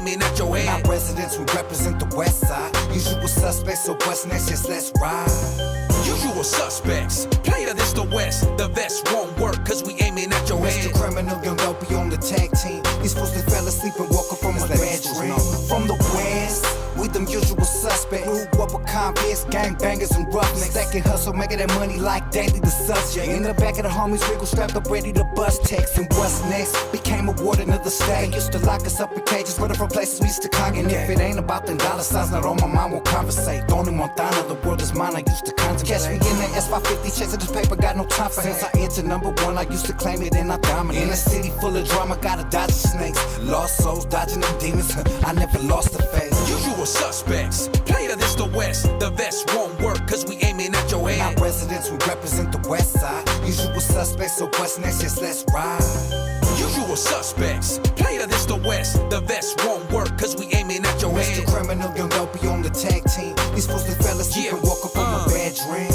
aiming at your head. Not residents, we represent the west side. Usual suspects, so what's next? Just let's ride. Usual suspects, player this the west. The vest won't work cause we aiming at your head. Mr. Criminal, young dopey on the tag team. These fools that fell asleep and woke up from a bad dream. From the west, we them usual suspects. Grew up with convicts, gangbangers and roughnecks. Stacking hustle, making that money like Dandy the subject. In the back of the homies, wiggle strapped up ready to bust text. And what's next? Became a warden of the state. Used to lock us up in cages, running from places we used to conquer. And if it ain't about them dollar signs, not on my mind, won't conversate. Tony Montana, the world is mine, I used to contemplate. Catch me in that S550, chasing this paper, got no time for Since I entered number one, I used to claim it and I dominate. In a city full of drama, gotta dodge the snakes. Lost souls, dodging them demons, I never lost the faith. Usual suspects, player this the west. The vest won't work cause we aiming at your head. Not residents, we represent the west side. Usual suspects, so what's next? Just let's ride. Usual suspects, player this the west. The vest won't work cause we aiming at your head. Mr. Criminal, young dopey on the tag team. These fools that fell asleep and woke up from a bad dream.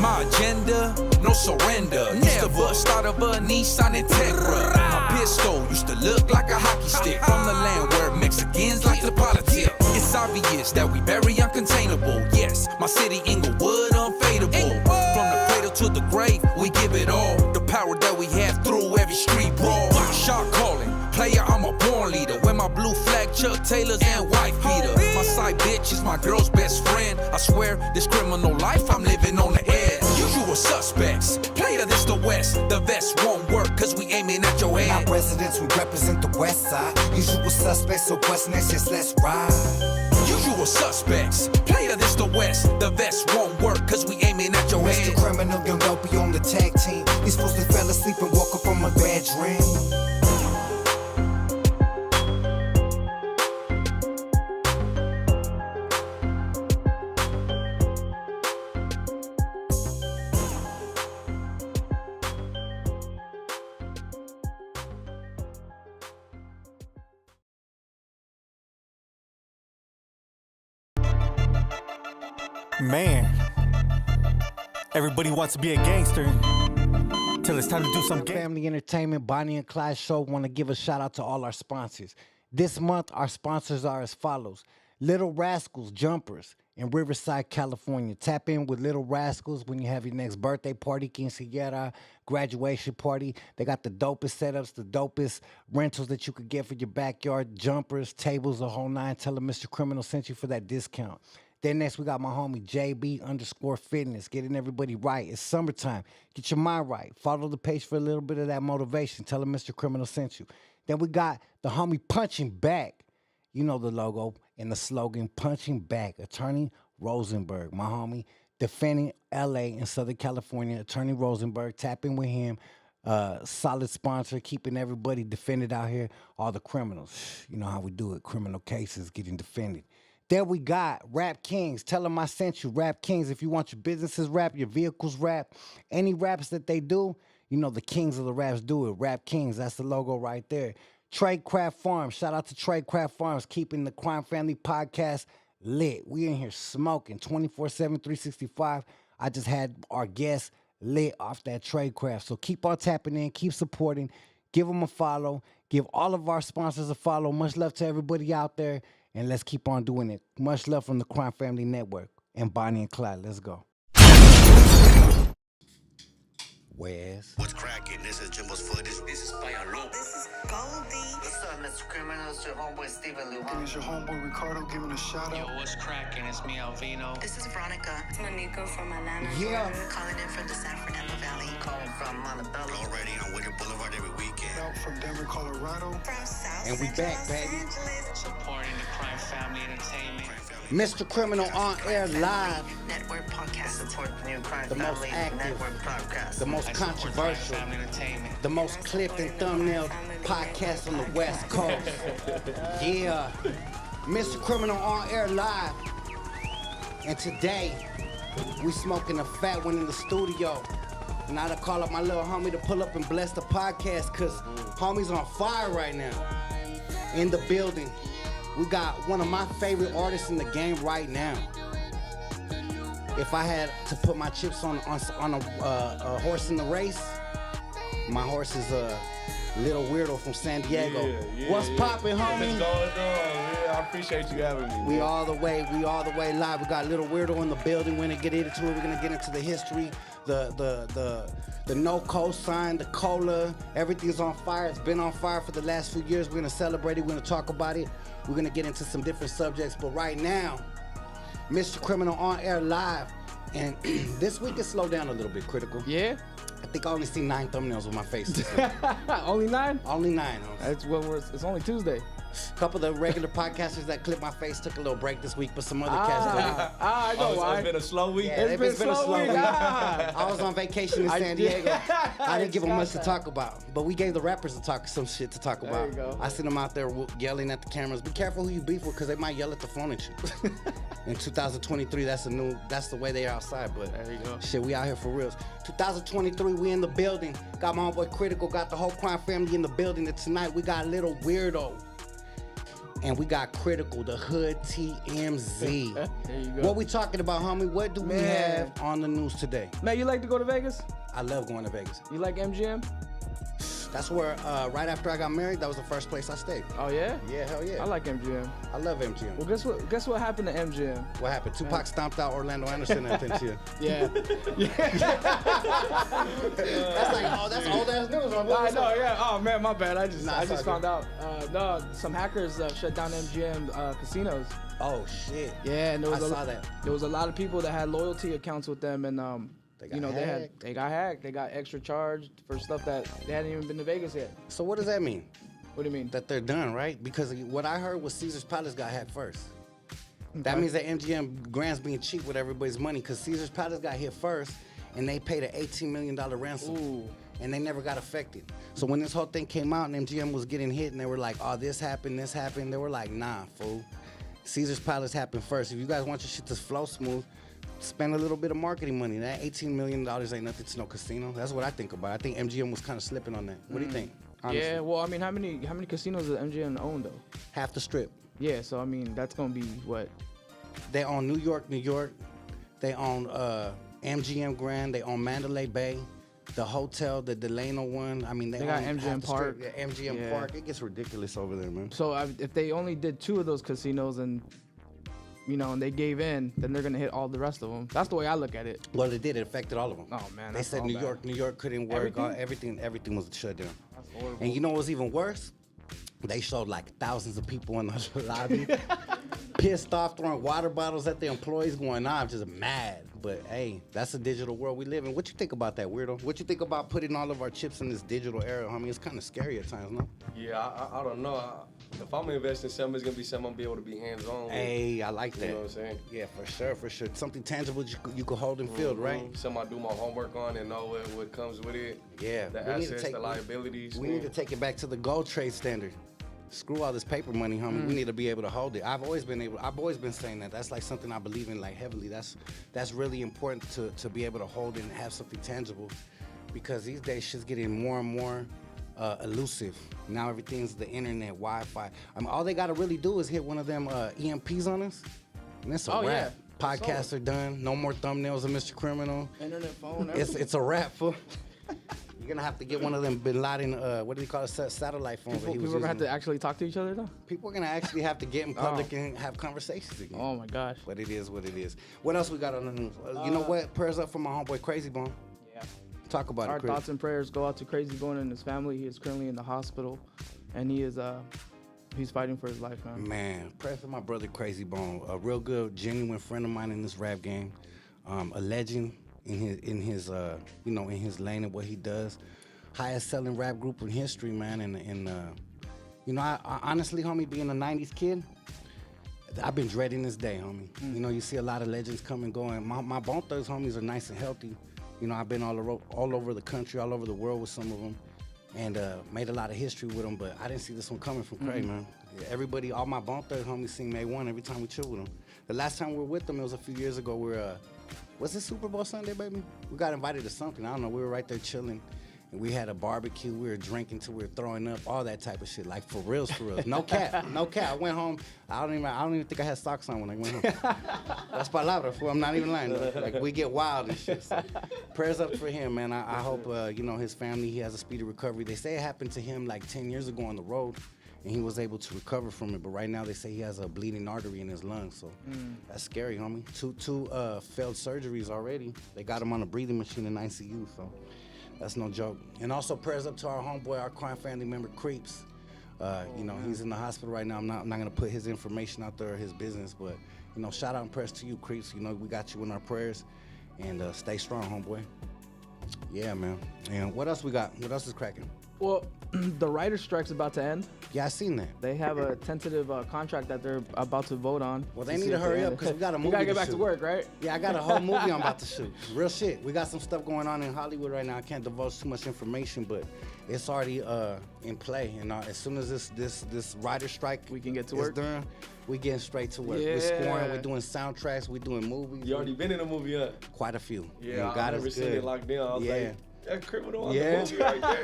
My agenda, no surrender. Used to bust out of a Nissan Integra. My pistol used to look like a hockey stick. From the land where Mexicans like to politic. It's obvious that we very uncontainable. Yes, my city Inglewood unfadable. From the cradle to the grave, we give it all. The power that we have through every street brawl. Shot calling, player, I'm a born leader. Wear my blue flag, Chuck Taylors and white Peter. My side bitch is my girl's best friend. I swear, this criminal life I'm living on the edge. Usual suspects, player this the west. The vest won't work cause we aiming at your head. Not residents, we represent the west side. Usual suspects, so what's next? Just let's ride. Usual suspects, player this the west. The vest won't work cause we aiming at your Mr. head. Criminal, young dopey on the tag team. These fools that fell asleep and woke up from a bad dream. Man, everybody wants to be a gangster till it's time to do some Family Entertainment, Bonnie and Clyde Show. Want to give a shout out to all our sponsors. This month, our sponsors are as follows. Little Rascals Jumpers in Riverside, California. Tap in with Little Rascals when you have your next birthday party, quinceañera, graduation party. They got the dopest setups, the dopest rentals that you could get for your backyard. Jumpers, tables, the whole nine. Tell them Mr. Criminal sent you for that discount. Then next, we got my homie JB_Fitness, getting everybody right. It's summertime. Get your mind right. Follow the page for a little bit of that motivation. Tell them Mr. Criminal sent you. Then we got the homie Punching Back. You know the logo and the slogan, Punching Back. Attorney Rosenberg, my homie, defending L.A. and Southern California. Attorney Rosenberg, tap in with him. Solid sponsor, keeping everybody defended out here. All the criminals. You know how we do it. Criminal cases getting defended. Then we got Rap Kings. Tell them I sent you. Rap Kings, if you want your businesses rap, your vehicles rap, any raps that they do, you know the kings of the raps do it. Rap Kings, that's the logo right there. Tradecraft Farms. Shout out to Tradecraft Farms, keeping the Crime Family podcast lit. We in here smoking 24/7, 365. I just had our guests lit off that Tradecraft. So keep on tapping in, keep supporting, give them a follow, give all of our sponsors a follow. Much love to everybody out there. And let's keep on doing it. Much love from the Crime Family Network and Bonnie and Clyde. Let's go. Where's? What's cracking? This is Jimbo's footage. This is Payalo. This is Goldie. What's up, Mr. Criminal? It's your homeboy Steven Lou. And it's your homeboy Ricardo giving a shout Yo, out. what's cracking? It's me, Alvino. This is Veronica. It's Monica from Atlanta. Yeah. Calling in from the San Fernando Valley. Calling from Montebello. Already on Wicked Boulevard every weekend. Out from Denver, Colorado. From South And we Central back, Los baby. Angeles. Supporting the Crime Family Entertainment. Mr. Criminal on air live. Network podcast. Support the new Crime The most Family active. Network podcast. The most I support controversial. Crime Family Entertainment. The most clipped and thumbnailed podcast on the West Coast. Yeah. Mr. Criminal on air live. And today, we smoking a fat one in the studio. And I call up my little homie to pull up and bless the podcast because homie's on fire right now. In the building. We got one of my favorite artists in the game right now. If I had to put my chips on a horse in the race, my horse is Lil Weirdo from San Diego. What's poppin', homie? What's going on? Yeah, I appreciate you having me. We man. all the way live. We got Lil Weirdo in the building. We're gonna get into it. We're gonna get into the history, the no cosign, the cola. Everything's on fire. It's been on fire for the last few years. We're gonna celebrate it. We're gonna talk about it. We're gonna get into some different subjects. But right now, Mr. Criminal on air live. And this week it slowed down a little bit, Critical. Yeah? I think I only seen 9 thumbnails with my face. Only 9? Only 9. That's what it's only Tuesday. A couple of the regular podcasters that clip my face took a little break this week, but some other cats didn't. I know why. It's been a slow week. Yeah, It's been a slow week. I was on vacation in San Diego. I didn't give them much to Scott talk about, but we gave the rappers some shit to talk about. you go. I seen them out there yelling at the cameras. Be careful who you beef with, because they might yell at the phone at you. In 2023, that's the way they are outside. But There you go. shit, we out here for reals. 2023, we in the building. Got my homeboy Critical, got the whole crime family in the building. And tonight we got Lil Weirdo. And we got Critical, the Hood TMZ. There you go. What we talking about, homie? What do we Man. have on the news today? Man, you like to go to Vegas? I love going to Vegas. You like MGM? That's where, right after I got married, that was the first place I stayed. Oh yeah? Yeah, hell yeah. I like MGM. I love MGM. Well, guess what happened to MGM? What happened? Tupac stomped out Orlando Anderson and then shit. Yeah. That's like, oh, that's old ass news. My boy. I know, yeah. Oh man, my bad. I just Nah, it's all found out. No, some hackers shut down MGM casinos. Oh shit. Yeah, and there was I saw that. There was a lot of people that had loyalty accounts with them, and They got hacked. they got hacked. They got extra charged for stuff that they hadn't even been to Vegas yet. So what does that mean? What do you mean? That they're done, right? Because what I heard was Caesar's Palace got hacked first. That means that MGM Grand's being cheap with everybody's money, because Caesar's Palace got hit first, and they paid an $18 million ransom. Ooh. And they never got affected. So when this whole thing came out and MGM was getting hit and they were like, oh, this happened, they were like, nah, fool. Caesar's Palace happened first. If you guys want your shit to flow smooth, spend a little bit of marketing money. That $18 million ain't nothing to no casino. That's what I think about. I think MGM was kind of slipping on that. What do you think? Honestly? Yeah, well, I mean, how many casinos does MGM own though? Half the strip. Yeah, so I mean, that's gonna be what? They own New York. They own MGM Grand. They own Mandalay Bay. The hotel, the Delano one. I mean, they got own MGM half the strip. Park. Yeah, MGM Yeah. Park. It gets ridiculous over there, man. So if they only did 2 of those casinos and and they gave in, then they're gonna hit all the rest of them. That's the way I look at it. Well, it did. It affected all of them. Oh man, They that's said all bad. New York couldn't work. Everything? Everything was shut down. That's horrible. And you know what's even worse? They showed like thousands of people in the lobby, pissed off, throwing water bottles at the employees, going, nah, I'm just mad. But hey, that's the digital world we live in. What you think about that, Weirdo? What you think about putting all of our chips in this digital era? I mean, it's kind of scary at times, no? Yeah, I don't know. If I'm investing in something, it's gonna be something I'm gonna be able to be hands-on with. Hey, I like that. You know what I'm saying? Yeah, for sure. Something tangible you could hold and feel, right? Something I do my homework on and know what comes with it. Yeah. The we need to assets, the liabilities. We need to take it back to the gold trade standard. Screw all this paper money, homie. We need to be able to hold it. I've always been saying that. That's like something I believe in like heavily. That's really important to be able to hold it and have something tangible, because these days shit's getting more and more elusive. Now everything's the internet, Wi-Fi. I mean, all they gotta really do is hit one of them EMPs on us, and it's a Oh, wrap. yeah. Podcasts are done. No more thumbnails of Mr. Criminal. Internet phone. It's a wrap, fool. You're gonna have to get one of them Bin Laden, what do you call it, satellite phones. that he People was are gonna have using. to actually talk to each other though. People are gonna actually have to get in public and have conversations again. Oh my gosh. But it is what it is. What else we got on the news? You know what? Prayers up for my homeboy Crazy Bone. Yeah. Talk about Our it, Chris. thoughts and prayers go out to Crazy Bone and his family. He is currently in the hospital, and he's fighting for his life, man. Man, prayers for my brother Crazy Bone. A real good, genuine friend of mine in this rap game. A legend in his lane and what he does. Highest selling rap group in history, man. And I honestly, homie, being a 90s kid, I've been dreading this day, homie. You know, you see a lot of legends come and go, and my Bone Thugs homies are nice and healthy. You know, I've been all over the country, all over the world with some of them, and made a lot of history with them, but I didn't see this one coming from Cray, man. Yeah, everybody, all my Bone Thugs homies sing May 1 every time we chill with them. The last time we were with them, it was a few years ago. Was it Super Bowl Sunday, baby? We got invited to something. I don't know. We were right there chilling. And we had a barbecue. We were drinking till we were throwing up, all that type of shit. Like for reals, for reals. No cap, no cap. I went home. I don't even think I had socks on when I went home. That's palabra, fool. I'm not even lying. Though. Like we get wild and shit. So, prayers up for him, man. I hope his family. He has a speedy recovery. They say it happened to him like 10 years ago on the road, and he was able to recover from it. But right now they say he has a bleeding artery in his lungs. So that's scary, homie. Two failed surgeries already. They got him on a breathing machine in ICU. So. That's no joke. And also prayers up to our homeboy, our crime family member, Creeps. He's in the hospital right now. I'm not gonna put his information out there or his business, but shout out and prayers to you, Creeps. We got you in our prayers, and stay strong, homeboy. Yeah, man. And what else we got? What else is cracking? Well, the writer's strike's about to end. Yeah, I seen that. They have a tentative contract that they're about to vote on. Well, they need to hurry up because we got a movie. We gotta get to back shoot. to work, right? Yeah, I got a whole movie I'm about to shoot. Real shit. We got some stuff going on in Hollywood right now. I can't divulge too much information, but it's already in play. And as soon as this writer strike we can get to is work. done, we getting straight to work. Yeah. We're scoring. We're doing soundtracks. We're doing movies. You already been in a movie, huh? Quite a few. Yeah, And I've never seen it locked down. I was like, that criminal on the movie right there.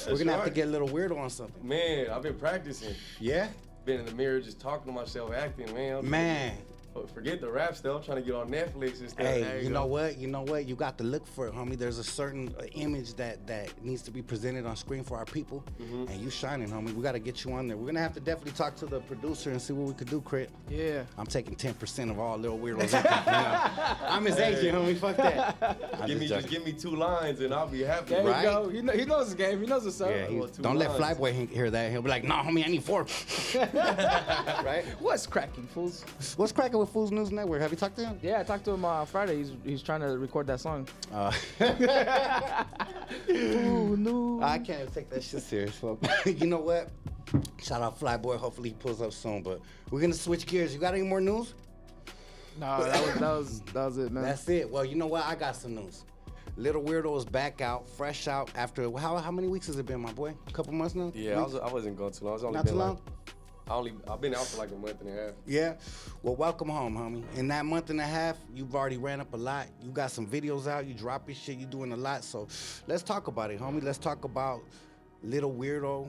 We're gonna have to get a little weirdo on something. Man, I've been practicing. Yeah? Been in the mirror just talking to myself, acting, man. Man. Forget the rap stuff. I'm trying to get on Netflix and stuff. Hey, you know what? You got to look for it, homie. There's a certain image that needs to be presented on screen for our people, and you shining, homie. We got to get you on there. We're gonna have to definitely talk to the producer and see what we could do, Crit. Yeah. I'm taking 10% of all Lil Weirdo's income. I'm his agent, homie. Fuck that. Just give me 2 lines and I'll be happy. There Right? you go. He knows his game. He knows his stuff. Yeah, don't let Flyboy hear that. He'll be like, nah, homie, I need 4. Right? What's cracking, fools? What's cracking with Fools News Network? Have you talked to him? Yeah, I talked to him Friday. He's trying to record that song. Ooh, no. I can't take that shit serious, folks. You know what? Shout out Flyboy. Hopefully he pulls up soon. But we're gonna switch gears. You got any more news? No, that was it, man. That's it. Well, you know what? I got some news. Lil Weirdo is back out, fresh out after how many weeks has it been, my boy? A couple months now? Yeah, I wasn't going too long. It's only Not been too long? I've been out for like a month and a half. Yeah. Well, welcome home, homie. In that month and a half, you've already ran up a lot. You got some videos out. You dropping shit. You doing a lot. So let's talk about it, homie. Let's talk about Lil Weirdo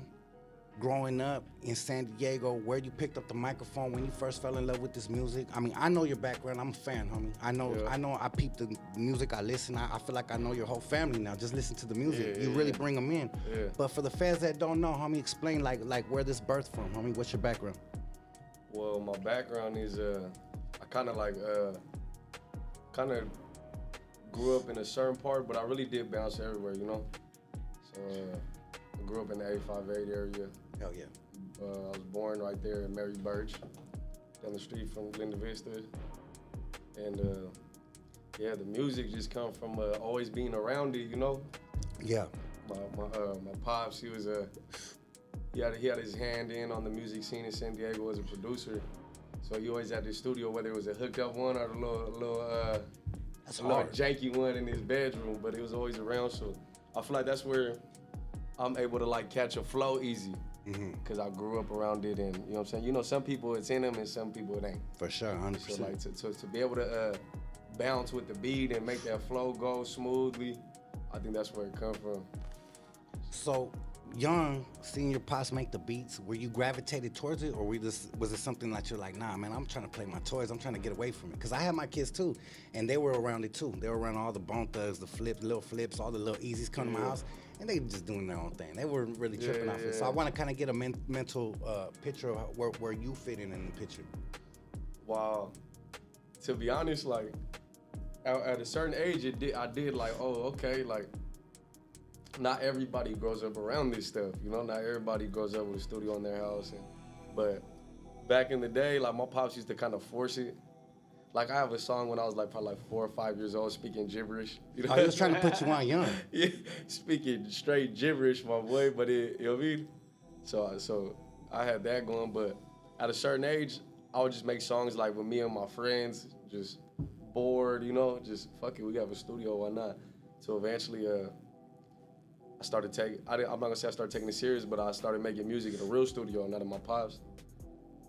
growing up in San Diego, where you picked up the microphone, when you first fell in love with this music. I mean, I know your background. I'm a fan, homie. I peep the music. I listen. I feel like I know your whole family now. Just listen to the music. You really bring them in. Yeah. But for the fans that don't know, homie, explain like where this birthed from, homie. What's your background? Well, my background is I kind of grew up in a certain part, but I really did bounce everywhere, you know. So I grew up in the 858 area. Hell yeah. I was born right there in Mary Birch, down the street from Glenda Vista. And the music just come from always being around it, you know. Yeah. My pops, he had his hand in on the music scene in San Diego as a producer. So he always had the studio, whether it was a hooked up one or a little janky one in his bedroom, but it was always around. So I feel like that's where I'm able to like catch a flow easy. Cause I grew up around it, and you know what I'm saying. You know, some people it's in them, and some people it ain't. For sure, 100%. So like to be able to bounce with the beat and make that flow go smoothly, I think that's where it come from. So, young, seeing your pops make the beats, were you gravitated towards it, or was it something that you're like, nah, man, I'm trying to play my toys, I'm trying to get away from it? Because I had my kids too, and they were around it too. They were around all the Bone Thugs, the flips, little flips, all the little easies come to my house, and they just doing their own thing. They weren't really tripping off it. So I want to kind of get a mental picture of where you fit in the picture. Wow. To be honest, like, at a certain age, I did like, oh, okay, like, not everybody grows up around this stuff, you know? Not everybody grows up with a studio in their house. But back in the day, like, my pops used to kind of force it. Like, I have a song when I was like probably like 4 or 5 years old speaking gibberish. You know? I was trying to put you on young. Yeah, speaking straight gibberish, my boy, but you know what I mean? So I had that going, but at a certain age, I would just make songs like with me and my friends, just bored, you know, just fuck it, we have a studio, why not? So eventually, I started I'm not gonna say I started taking it serious, but I started making music in a real studio, not in my pops.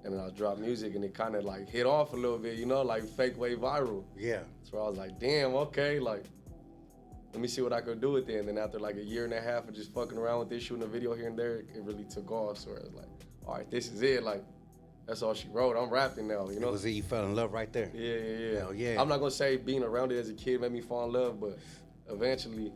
And then I dropped music and it kind of like hit off a little bit, you know, like fake way viral. Yeah. So I was like, damn, okay, like, let me see what I could do with it. And then after like a year and a half of just fucking around with this, shooting a video here and there, it really took off. So I was like, all right, this is it. Like, that's all she wrote. I'm rapping now, you know? It was it you fell in love right there? Yeah. Hell yeah. I'm not gonna say being around it as a kid made me fall in love, but eventually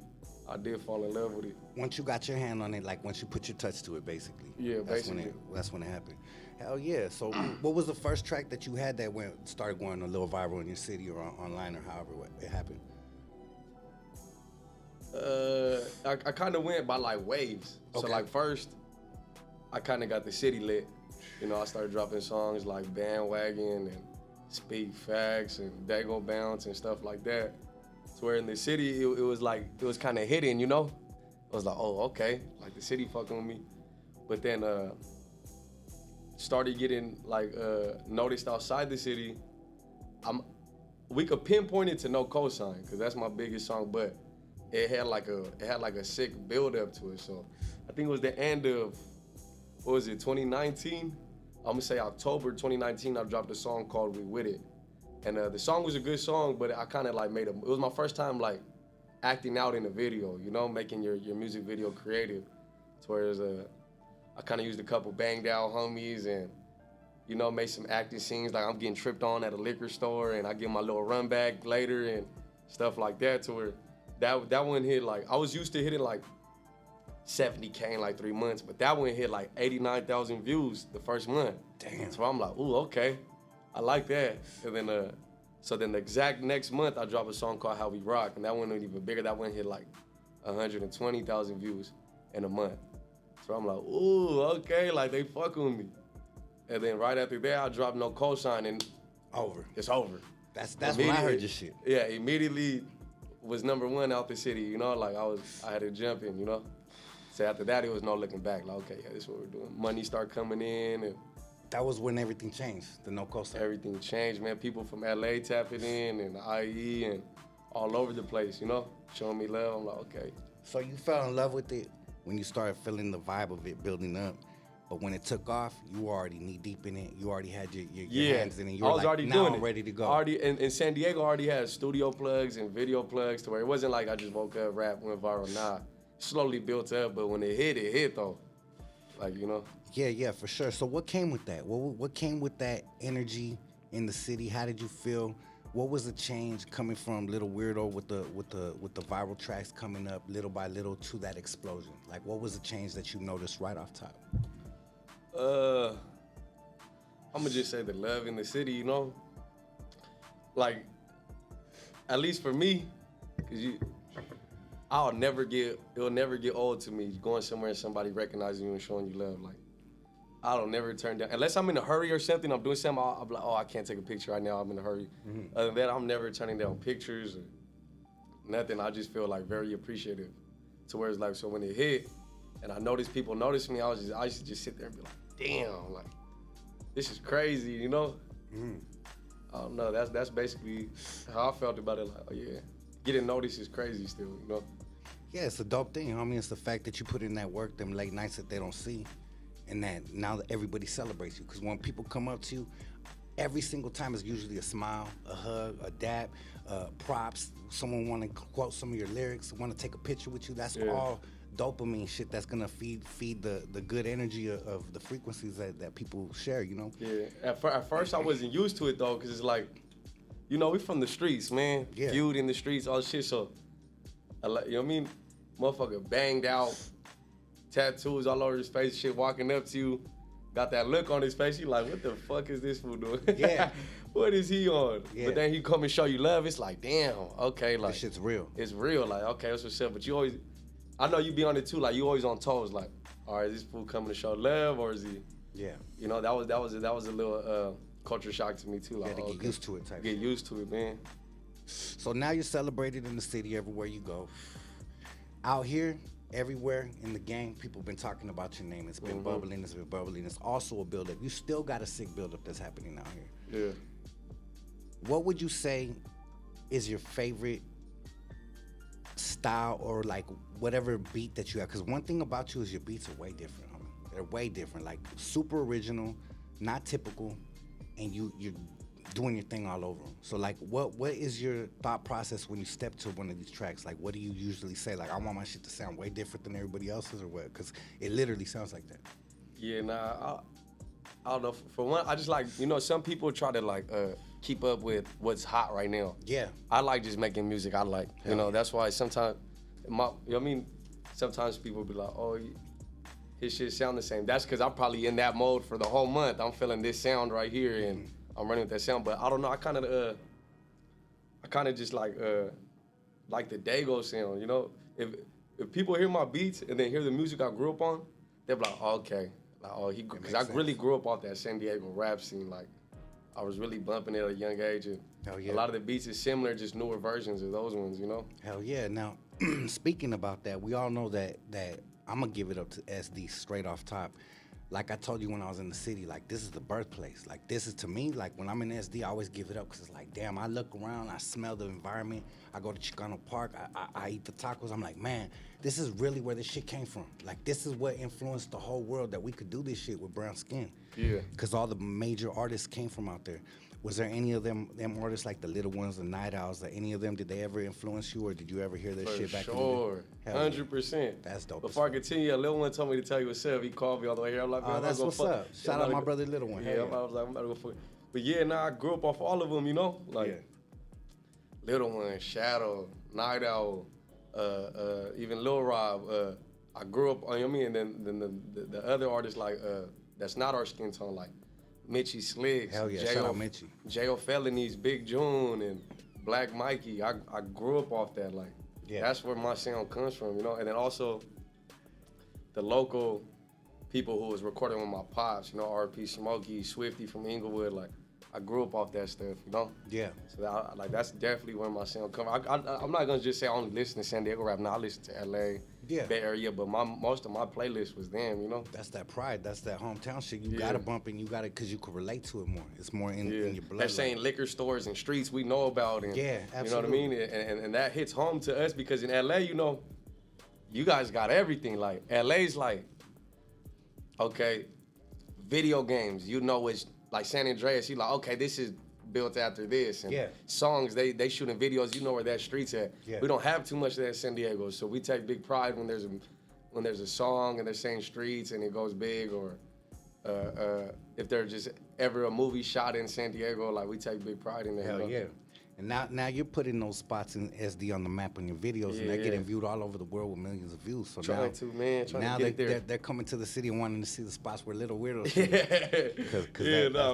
I did fall in love with it. Once you got your hand on it, like once you put your touch to it, basically. Yeah, basically. That's when it happened. Hell yeah. So what was the first track that you had that started going a little viral in your city or online or however it happened? I kind of went by like waves. Okay. So like first, I kind of got the city lit. You know, I started dropping songs like Bandwagon and Speak Facts and Dago Bounce and stuff like that. So where in the city, it was kind of hidden, you know? I was like, oh, okay, like the city fucking with me. But then started getting like noticed outside the city. We could pinpoint it to No Cosign, because that's my biggest song, but it had like a sick build up to it. So I think it was the end of, 2019? I'm gonna say October 2019, I dropped a song called We With It. And the song was a good song, but I kind of like it was my first time like acting out in a video, you know, making your music video creative. So whereas I kind of used a couple banged out homies and, you know, made some acting scenes like I'm getting tripped on at a liquor store and I get my little run back later and stuff like that, to where that one hit like, I was used to hitting like 70K in like 3 months, but that one hit like 89,000 views the first month. Damn. So I'm like, ooh, okay, I like that. And then, so then the exact next month, I dropped a song called How We Rock, and that one went even bigger. That one hit like 120,000 views in a month. So I'm like, ooh, okay, like they fucking with me. And then right after that, I dropped No Cosign, and it's over. That's when I heard your shit. Yeah, immediately was #1 out the city, you know, like I had to jump in, you know. So after that, it was no looking back. Like, okay, yeah, this is what we're doing. Money start coming in, and that was when everything changed. The No Cosign. Everything changed, man. People from LA tapping in, and IE, and all over the place, you know, showing me love. I'm like, okay. So you fell in love with it when you started feeling the vibe of it building up, but when it took off, you were already knee deep in it. You already had your hands in it. You were I was like, already now doing I'm it. ready to go. Already, and San Diego already had studio plugs and video plugs, to where it wasn't like I just woke up, rap, went viral. Nah, slowly built up, but when it hit though. Like, you know. Yeah, for sure. So what came with that? What came with that energy in the city? How did you feel? What was the change coming from Lil Weirdo with the viral tracks coming up little by little to that explosion? Like, what was the change that you noticed right off top? I'm gonna just say the love in the city, you know? Like, at least for me, cause it'll never get old to me going somewhere and somebody recognizing you and showing you love. Like, I'll never turn down, unless I'm in a hurry or something, I'm doing something, I'll be like, oh, I can't take a picture right now, I'm in a hurry. Mm-hmm. Other than that, I'm never turning down pictures or nothing. I just feel like very appreciative. To where it's like, so when it hit, and I noticed people noticed me, I used to just sit there and be like, damn, like, this is crazy, you know? Mm-hmm. I don't know, that's basically how I felt about it. Like, oh yeah, getting noticed is crazy still, you know? Yeah, it's a dope thing, homie. It's the fact that you put in that work, them late nights that they don't see, and that now that everybody celebrates you. Because when people come up to you, every single time is usually a smile, a hug, a dap, props. Someone want to quote some of your lyrics, want to take a picture with you. That's all dopamine shit that's gonna feed the good energy of the frequencies that people share, you know? Yeah, at first I wasn't used to it though, because it's like, you know, we from the streets, man. Yeah. Feud in the streets, all this shit, so, you know what I mean? Motherfucker banged out, tattoos all over his face, shit, walking up to you, got that look on his face, you like, what the fuck is this fool doing? Yeah. What is he on? Yeah. But then he come and show you love, it's like, damn, okay, like. This shit's real. It's real, like, okay, that's what's up, but you always, I know you be on it too, like, you always on toes, like, all right, is this fool coming to show love, or is he? Yeah. You know, that was a little culture shock to me too. Like, You had to get used to it type Get shit. used to it, man. So now you're celebrated in the city everywhere you go. Out here, everywhere in the game, people been talking about your name. It's been bubbling, it's been bubbling. It's also a build-up. You still got a sick build-up that's happening out here. Yeah. What would you say is your favorite style or like whatever beat that you have? Because one thing about you is your beats are way different, homie. They're way different, like super original, not typical, and you're doing your thing all over them. So like, what is your thought process when you step to one of these tracks? Like, what do you usually say? Like, I want my shit to sound way different than everybody else's, or what? Because it literally sounds like that. Yeah, nah, I don't know. For one, I just like, you know, some people try to like keep up with what's hot right now. Yeah. I like just making music I like. You know, that's why sometimes, you know what I mean? Sometimes people be like, oh, his shit sound the same. That's because I'm probably in that mode for the whole month. I'm feeling this sound right here, and I'm running with that sound. But I don't know. I kind of just like the Dago sound. You know, if people hear my beats and then hear the music I grew up on, they're like, oh, okay, like, oh, because I really grew up off that San Diego rap scene. Like, I was really bumping it at a young age, and a lot of the beats is similar, just newer versions of those ones. You know. Hell yeah. Now, speaking about that, we all know that I'm gonna give it up to SD straight off top. Like I told you when I was in the city, like this is the birthplace. Like this is to me, like when I'm in SD, I always give it up because it's like, damn, I look around, I smell the environment. I go to Chicano Park, I eat the tacos. I'm like, man, this is really where this shit came from. Like this is what influenced the whole world that we could do this shit with brown skin. Yeah. Because all the major artists came from out there. Was there any of them artists like the Little Ones, the Night Owls, that any of them, did they ever influence you, or did you ever hear their shit back in the day? Sure, 100%. That's dope. Before I continue, Lil One told me to tell you what's up. He called me all the way here. I'm like, oh, that's what's up. Shout out my brother Little One. Yeah, I was like, I'm about to go for it. But yeah, nah, I grew up off all of them, you know? Like, Little One, Shadow, Night Owl, even Lil Rob. I grew up, you know what I mean? And then the other artists, like, that's not our skin tone, like, Mitchie Slicks, hell yeah, shout out Mitchie. J.O. Felonies, Big June, and Black Mikey. I grew up off that, like, that's where my sound comes from, you know? And then also, the local people who was recording with my pops, you know, R.P. Smokey, Swifty from Inglewood, like, I grew up off that stuff, you know? Yeah. So that's definitely where my sound comes. I'm not gonna just say I only listen to San Diego rap. No, I listen to L.A., Bay Area, but most of my playlist was them, you know? That's that pride. That's that hometown shit. You gotta bump and you gotta, because you could relate to it more. It's more in your blood. They're saying liquor stores and streets we know about. And, absolutely. You know what I mean? And that hits home to us because in L.A., you know, you guys got everything. Like, L.A.'s like, okay, video games, you know, it's like San Andreas, you like, okay, this is built after this. And songs, they shooting videos, you know where that street's at. We don't have too much of that in San Diego, so we take big pride when there's a song and they're saying streets and it goes big, or if there's just ever a movie shot in San Diego, like we take big pride in that. Hell yeah. And now you're putting those spots in SD on the map on your videos, and they're getting viewed all over the world with millions of views. So trying to get there. They're coming to the city and wanting to see the spots where Lil Weirdo.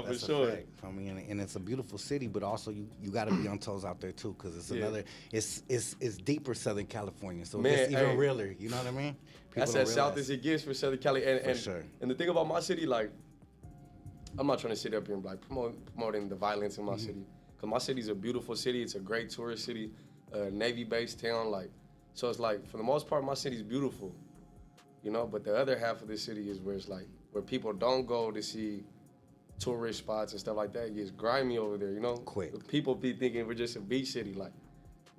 For sure. I mean, and it's a beautiful city, but also you got to be on toes out there too, because it's another. It's deeper Southern California, so it's even realer. You know what I mean? That's as south as it gets for Southern Cali. And the thing about my city, like, I'm not trying to sit up here and like promoting the violence in my city. Cause my city's a beautiful city. It's a great tourist city, Navy-based town. Like, so it's like for the most part, my city's beautiful, you know. But the other half of the city is where it's like where people don't go to see tourist spots and stuff like that. It gets grimy over there, you know. Quick. People be thinking we're just a beach city, like,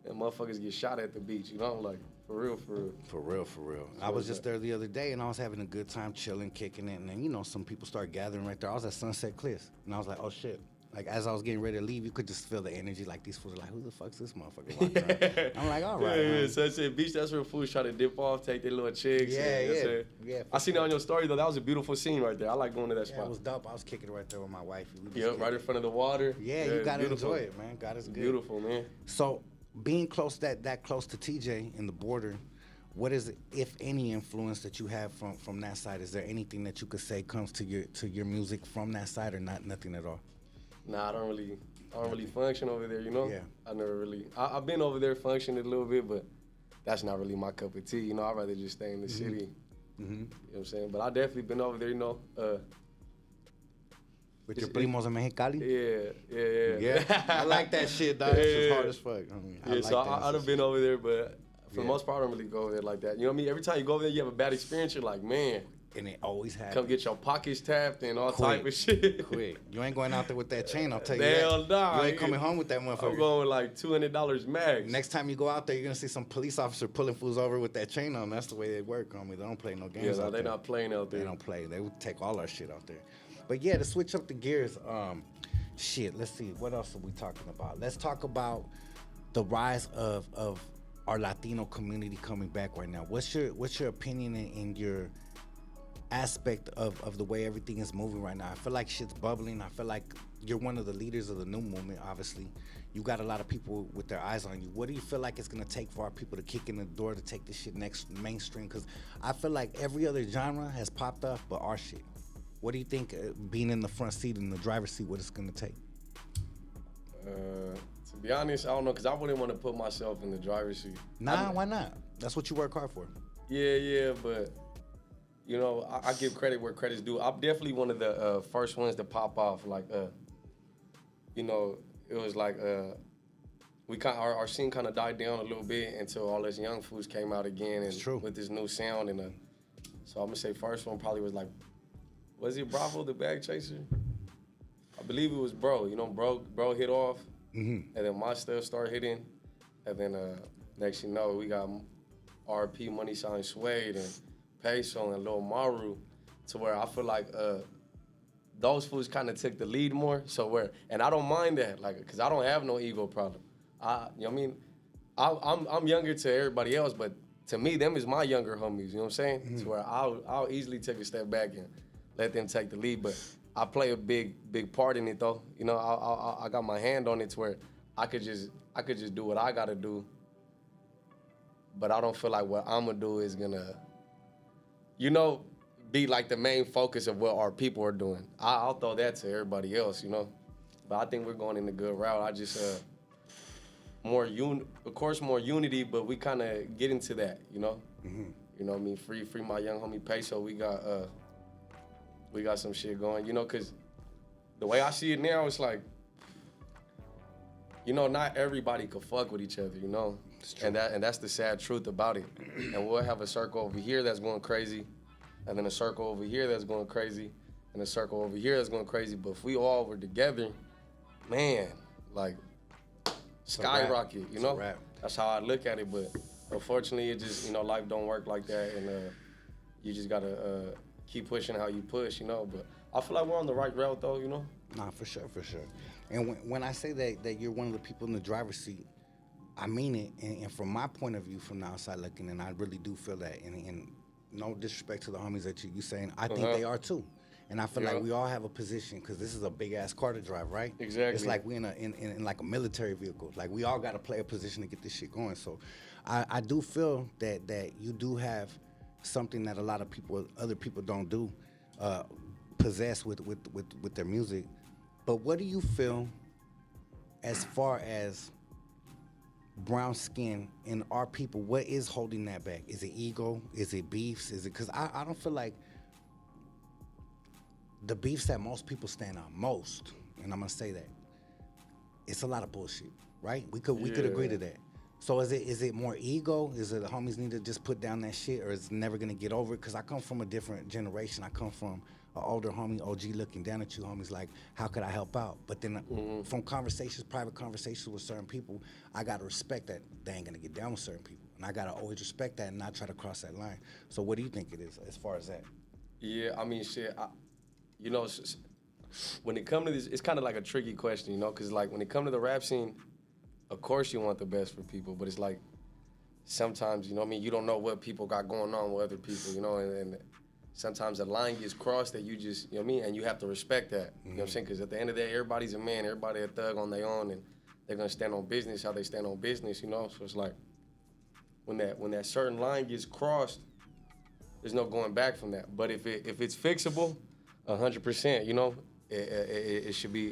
and motherfuckers get shot at the beach, you know, like for real. For real. So I was just there the other day and I was having a good time chilling, kicking it, and then, you know, some people started gathering right there. I was at Sunset Cliffs and I was like, oh shit. Like, as I was getting ready to leave, you could just feel the energy. Like, these fools are like, who the fuck's this motherfucker walking around? I'm like, all right. Sunset Beach, that's where fools try to dip off, take their little chicks. Yeah. I seen it on your story, though. That was a beautiful scene right there. I like going to that spot. It was dope. I was kicking it right there with my wife. Right in front of the water. Yeah, you got to enjoy it, man. God is good. Beautiful, man. So, being close that close to TJ in the border, what is it, if any, influence that you have from that side? Is there anything that you could say comes to your music from that side, or nothing at all? Nah, I don't really function over there, you know? Yeah. I never really, I've been over there functioning a little bit, but that's not really my cup of tea, you know? I'd rather just stay in the city. You know what I'm saying? But I definitely been over there, you know? With your primos in Mexicali? Yeah. I like that shit, dog. That shit's hard as fuck. I mean, so I'd have been over there, but for the most part, I don't really go over there like that. You know what I mean? Every time you go over there, you have a bad experience, you're like, man. And it always happens. Come get your pockets tapped and all type of shit. Quick. You ain't going out there with that chain, I'll tell you Hell that. Nah. You ain't coming home with that motherfucker. I'm going with like $200 max. Next time you go out there, you're going to see some police officer pulling fools over with that chain on. That's the way they work, homie. They don't play no games out there. They're not playing out there. They don't play. They would take all our shit out there. But yeah, to switch up the gears, Shit, let's see. What else are we talking about? Let's talk about the rise of our Latino community coming back right now. What's your opinion and your aspect of the way everything is moving right now? I feel like shit's bubbling. I feel like you're one of the leaders of the new movement, obviously. You got a lot of people with their eyes on you. What do you feel like it's gonna take for our people to kick in the door to take this shit next mainstream? Because I feel like every other genre has popped up, but our shit. What do you think, being in the front seat, in the driver's seat, what it's gonna take? To be honest, I don't know, because I wouldn't want to put myself in the driver's seat. Nah, why not? That's what you work hard for. Yeah, but, you know, I give credit where credit's due. I'm definitely one of the first ones to pop off. Like, you know, it was like our scene kind of died down a little bit until all this young fools came out again and with this new sound. And so I'm gonna say first one probably was like, was it Bravo the Bag Chaser? I believe it was Bro. You know, Bro hit off, and then my stuff started hitting, and then next you know we got RP, Money Sign Suede, and Peso and Lil Maru, to where I feel like those fools kind of took the lead more. So and I don't mind that, like, cause I don't have no ego problem. You know what I mean? I'm younger to everybody else, but to me, them is my younger homies. You know what I'm saying? To where I'll easily take a step back and let them take the lead, but I play a big part in it though. You know, I got my hand on it to where I could just do what I gotta do, but I don't feel like what I'm gonna do is gonna, you know, be like the main focus of what our people are doing. I'll throw that to everybody else, you know, but I think we're going in a good route. I just of course more unity, but we kind of get into that, you know. You know what I mean? Free my young homie Peso. We got some shit going, you know, because the way I see it now, it's like, you know, not everybody could fuck with each other, you know? And that's the sad truth about it. And we'll have a circle over here that's going crazy, and then a circle over here that's going crazy, and a circle over here that's going crazy. But if we all were together, man, like, skyrocket, you know? That's how I look at it, but unfortunately, it just, you know, life don't work like that, and you just gotta keep pushing how you push, you know. But I feel like we're on the right route, though, you know. Nah, for sure. And when I say that you're one of the people in the driver's seat, I mean it. And from my point of view, from the outside looking in, I really do feel that. And no disrespect to the homies that you saying, I think they are too. And I feel like we all have a position, because this is a big ass car to drive, right? Exactly. It's like we in like a military vehicle. Like we all got to play a position to get this shit going. So I do feel that you do have something that a lot of other people don't do, possess with their music. But what do you feel as far as brown skin in our people? What is holding that back? Is it ego? Is it beefs? Is it, because I don't feel like the beefs that most people stand on, and I'm gonna say that, it's a lot of bullshit, right? We could agree to that. So is it more ego? Is it the homies need to just put down that shit, or is it never gonna get over it? Because I come from a different generation. I come from an older homie, OG, looking down at you homies like, how could I help out? But then from private conversations with certain people, I gotta respect that they ain't gonna get down with certain people. And I gotta always respect that and not try to cross that line. So what do you think it is as far as that? Yeah, I mean, shit, you know, when it comes to this, it's kind of like a tricky question, you know, because like when it comes to the rap scene, of course you want the best for people, but it's like sometimes, you know what I mean, you don't know what people got going on with other people, you know, and sometimes the line gets crossed that you just, you know what I mean, and you have to respect that, you know what I'm saying, because at the end of the day, everybody's a man, everybody a thug on their own, and they're gonna stand on business how they stand on business, you know, so it's like when that certain line gets crossed, there's no going back from that. But if it's fixable, 100%, you know, it should be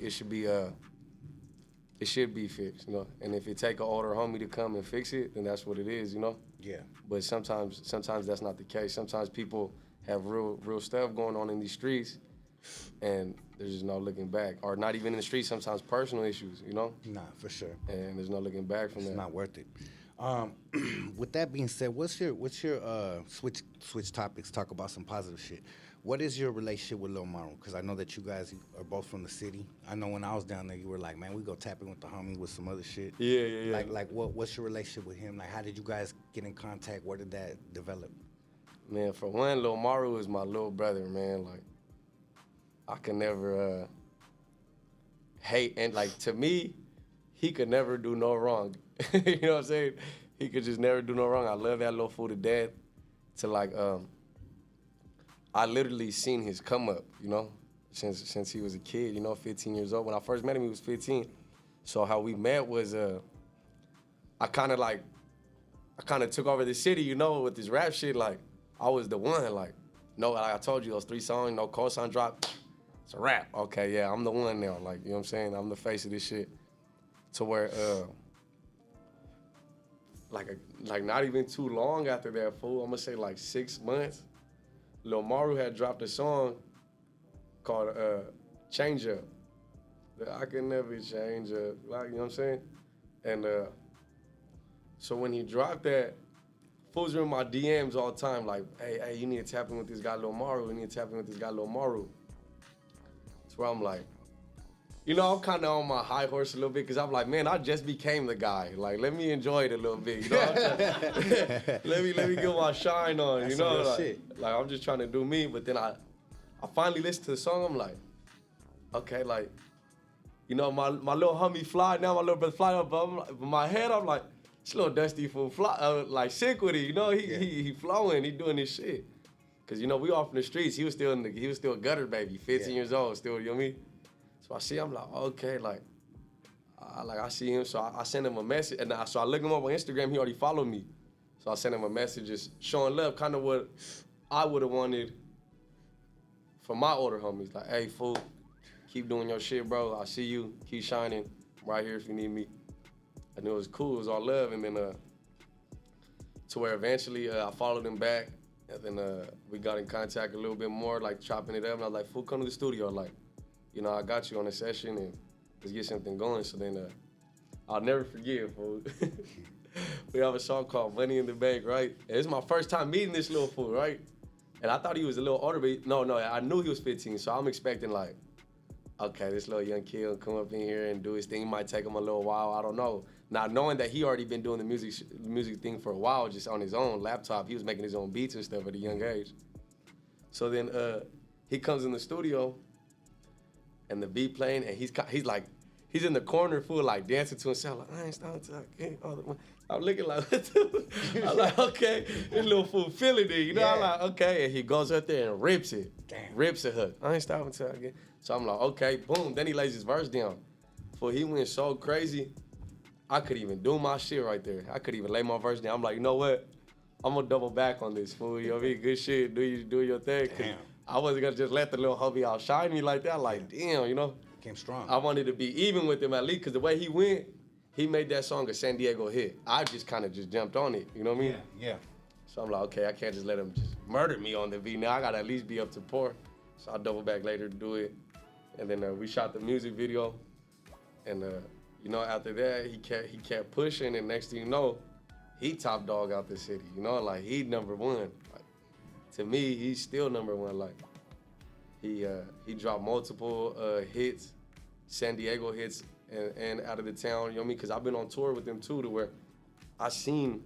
fixed, you know. And if it take an older homie to come and fix it, then that's what it is, you know. Yeah. But sometimes that's not the case. Sometimes people have real stuff going on in these streets, and there's just no looking back. Or not even in the streets. Sometimes personal issues, you know. Nah, for sure. And there's no looking back from that. It's not worth it. With that being said, what's your switch topics? Talk about some positive shit. What is your relationship with Lil Maru? Because I know that you guys are both from the city. I know when I was down there, you were like, man, we go tap in with the homie with some other shit. Yeah. Like what's your relationship with him? Like, how did you guys get in contact? Where did that develop? Man, for one, Lil Maru is my little brother, man. Like, I can never hate, and like to me, he could never do no wrong. You know what I'm saying? He could just never do no wrong. I love that little fool to death. To like, I literally seen his come up, you know, since he was a kid, you know, 15 years old. When I first met him, he was 15. So how we met was, I kind of took over the city, you know, with this rap shit. Like, I was the one, like, no, like I told you, those 3 songs, no cosign drop, it's a rap. Okay, yeah, I'm the one now. Like, you know what I'm saying? I'm the face of this shit. To where, like not even too long after that, fool, I'm gonna say like 6 months, Lil Maru had dropped a song called Change Up. I can never change up, like, you know what I'm saying? And so when he dropped that, fools are in my DMs all the time, like, hey, you need to tap in with this guy Lil Maru, you need to tap in with this guy Lil Maru. That's where I'm like, you know, I'm kind of on my high horse a little bit, because I'm like, man, I just became the guy. Like, let me enjoy it a little bit, you know what I'm saying? let me get my shine on, That's you know? some real Like, shit. like, I'm just trying to do me, but then I finally listened to the song, I'm like, okay, like, you know, my little homie fly, now my little brother fly up, but I'm like, in my head, I'm like, this little dusty fool fly, like, sick with it, you know? He flowing, he doing this shit. Because, you know, we off in the streets, he was still a gutter baby, 15 years old, still, you know what I mean? So I see, I'm like, okay, like I see him, so I send him a message, and so I look him up on Instagram, he already followed me. So I sent him a message just showing love, kind of what I would have wanted from my older homies. Like, hey, fool, keep doing your shit, bro. I see you, keep shining. I'm right here if you need me. And it was cool, it was all love, and then to where eventually I followed him back, and then we got in contact a little bit more, like chopping it up, and I was like, fool, come to the studio, like, you know, I got you on a session and let's get something going. So then I'll never forget, fool. We have a song called Money in the Bank, right? And it's my first time meeting this little fool, right? And I thought he was a little older, but no, I knew he was 15. So I'm expecting like, okay, this little young kid will come up in here and do his thing. It might take him a little while, I don't know. Now, knowing that he already been doing the music thing for a while, just on his own laptop, he was making his own beats and stuff at a young age. So then he comes in the studio, and the beat playing, and he's in the corner, fool, like dancing to himself, like, I ain't stopping till I get all the money. I'm looking like, what the? I'm like, okay, this little fool feeling it, you know? I'm like, okay, and he goes up there and rips it. Damn. Rips a hook. I ain't stopping till I get. So I'm like, okay, boom. Then he lays his verse down. Fool, he went so crazy, I could even do my shit right there. I could even lay my verse down. I'm like, you know what? I'm gonna double back on this, fool. You know what I mean? Good shit, do your thing. Damn. I wasn't gonna just let the little hubby outshine me like that. Like, damn, you know? Came strong. I wanted to be even with him at least, because the way he went, he made that song a San Diego hit. I just kind of just jumped on it, you know what I mean? Yeah. So I'm like, okay, I can't just let him just murder me on the beat. Now I gotta at least be up to par. So I double back later to do it. And then we shot the music video. And you know, after that, he kept pushing, and next thing you know, he top dog out the city, you know? Like, he number one. Like, to me, he's still number one. Like, he dropped multiple hits, San Diego hits, and out of the town, you know what I mean? Because I've been on tour with them too, to where I seen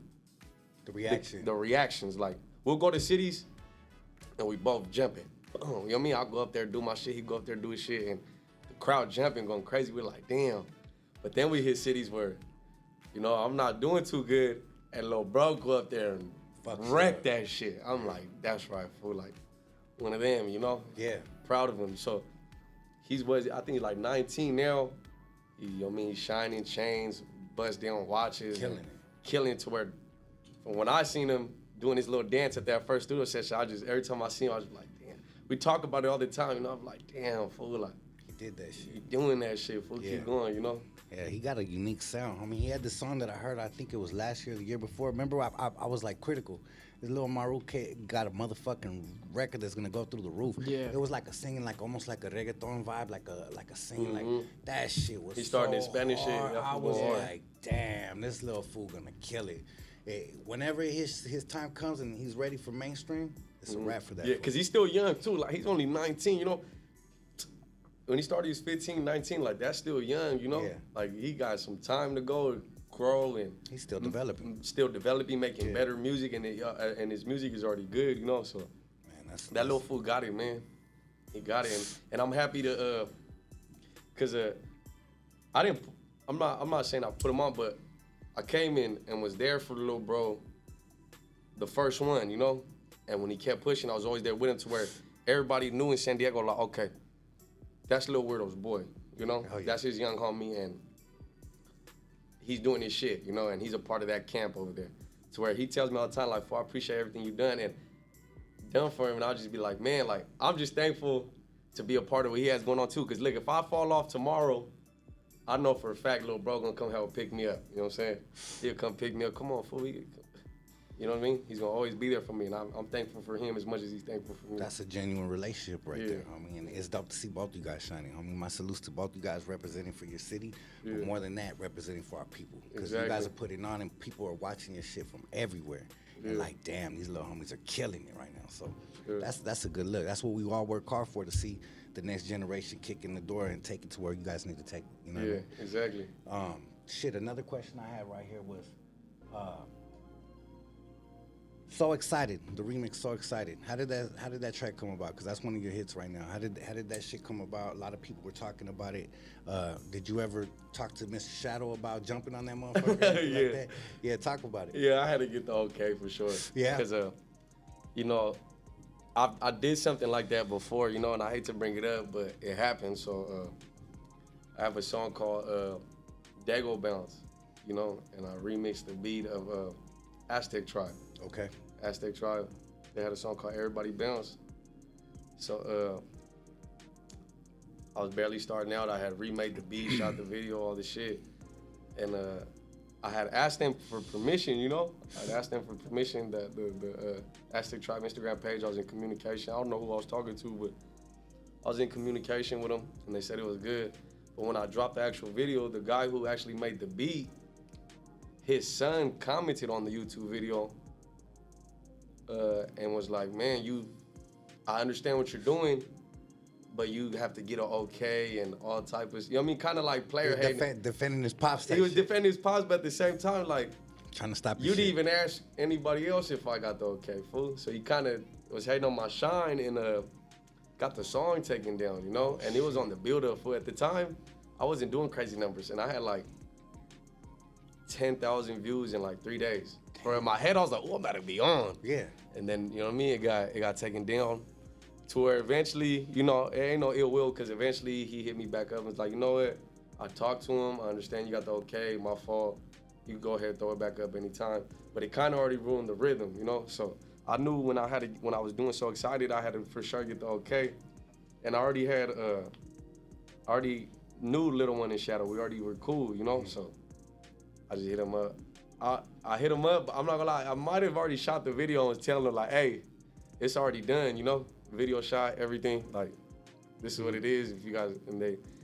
the reaction. The reactions. Like, we'll go to cities, and we both jumping. You know what I mean? I'll go up there, do my shit, he go up there, do his shit, and the crowd jumping, going crazy. We're like, damn. But then we hit cities where, you know, I'm not doing too good, and Lil Bro go up there and wreck that shit. I'm like, that's right, fool. Like, one of them, you know? Yeah. Proud of him. So I think he's like 19 now. You know what I mean? He's shining chains, bust down watches. Killing it to where, from when I seen him doing his little dance at that first studio session, every time I see him, I was like, damn. We talk about it all the time, you know? I'm like, damn, fool, like. He did that shit. He doing that shit, fool. Keep going, you know? Yeah, he got a unique sound. I mean, he had this song that I heard, I think it was last year or the year before. Remember, I was like critical. This Lil Maru got a motherfucking record that's gonna go through the roof. Yeah. It was like a singing, like almost like a reggaeton vibe, like a singing, like that shit was He started so in Spanish hard. shit. I was like, damn, this little fool gonna kill it. Whenever his time comes and he's ready for mainstream, it's a wrap for that. Yeah, because he's still young too. Like, he's only 19, you know? When he started, he was 15, 19, like, that's still young, you know? Yeah. Like, he got some time to go, grow, and He's still developing. Making better music, and his music is already good, you know? So, Man, that little fool got it, man. He got it, and I'm happy to, because I'm not saying I put him on, but I came in and was there for the little bro, the first one, you know? And when he kept pushing, I was always there with him to where everybody knew in San Diego, like, okay, that's Lil Weirdo's boy, you know? Oh, yeah. That's his young homie, and he's doing his shit, you know? And he's a part of that camp over there. To where he tells me all the time, like, I appreciate everything you've done, and done for him, and I'll just be like, man, like, I'm just thankful to be a part of what he has going on, too. Because, look, if I fall off tomorrow, I know for a fact little bro gonna come help pick me up, you know what I'm saying? He'll come pick me up, come on, fool, you know what I mean? He's gonna always be there for me, and I'm thankful for him as much as he's thankful for me. That's a genuine relationship right there, homie. And it's dope to see both you guys shining, homie. My salutes to both you guys representing for your city, but more than that, representing for our people. Because you guys are putting on, and people are watching your shit from everywhere. And like, damn, these little homies are killing it right now. So that's a good look. That's what we all work hard for, to see the next generation kick in the door and take it to where you guys need to take it. You know what I mean? Exactly. Shit, another question I had right here was, So Excited, the remix So Excited. How did that track come about? Because that's one of your hits right now. How did that shit come about? A lot of people were talking about it. Did you ever talk to Mr. Shadow about jumping on that motherfucker? Yeah. Like that? Yeah, talk about it. Yeah, I had to get the okay for sure. Yeah. Because, you know, I did something like that before, you know, and I hate to bring it up, but it happened. So I have a song called Dago Bounce, you know, and I remixed the beat of Aztec Tribe. Okay. Aztec Tribe, they had a song called Everybody Bounce. So I was barely starting out. I had remade the beat, shot the video, all the shit. And I had asked them for permission, you know? I'd asked them for permission, that the Aztec Tribe Instagram page, I was in communication. I don't know who I was talking to, but I was in communication with them, and they said it was good. But when I dropped the actual video, the guy who actually made the beat, his son commented on the YouTube video and was like, man, I understand what you're doing, but you have to get an okay and all type of, you know what I mean? Kind of like player hating. Defending his pops. He was defending his pops, but at the same time, like, trying to stop you didn't even ask anybody else if I got the okay, fool. So he kind of was hating on my shine and got the song taken down, you know? And it was on the build-up, fool. At the time, I wasn't doing crazy numbers, and I had like 10,000 views in like 3 days. Or in my head, I was like, oh, I'm about to be on. Yeah. And then, you know what I mean? It got taken down to where eventually, you know, it ain't no ill will, because eventually he hit me back up and was like, you know what? I talked to him. I understand you got the okay. My fault. You can go ahead and throw it back up anytime. But it kind of already ruined the rhythm, you know? So I knew when I was doing So Excited, I had to for sure get the okay. And I already had, already knew Little One and Shadow. We already were cool, you know? Mm-hmm. So I just hit him up. I hit him up, but I'm not gonna lie, I might have already shot the video and was telling him like, hey, it's already done, you know? Video shot, everything, like, this is what it is. If you guys, and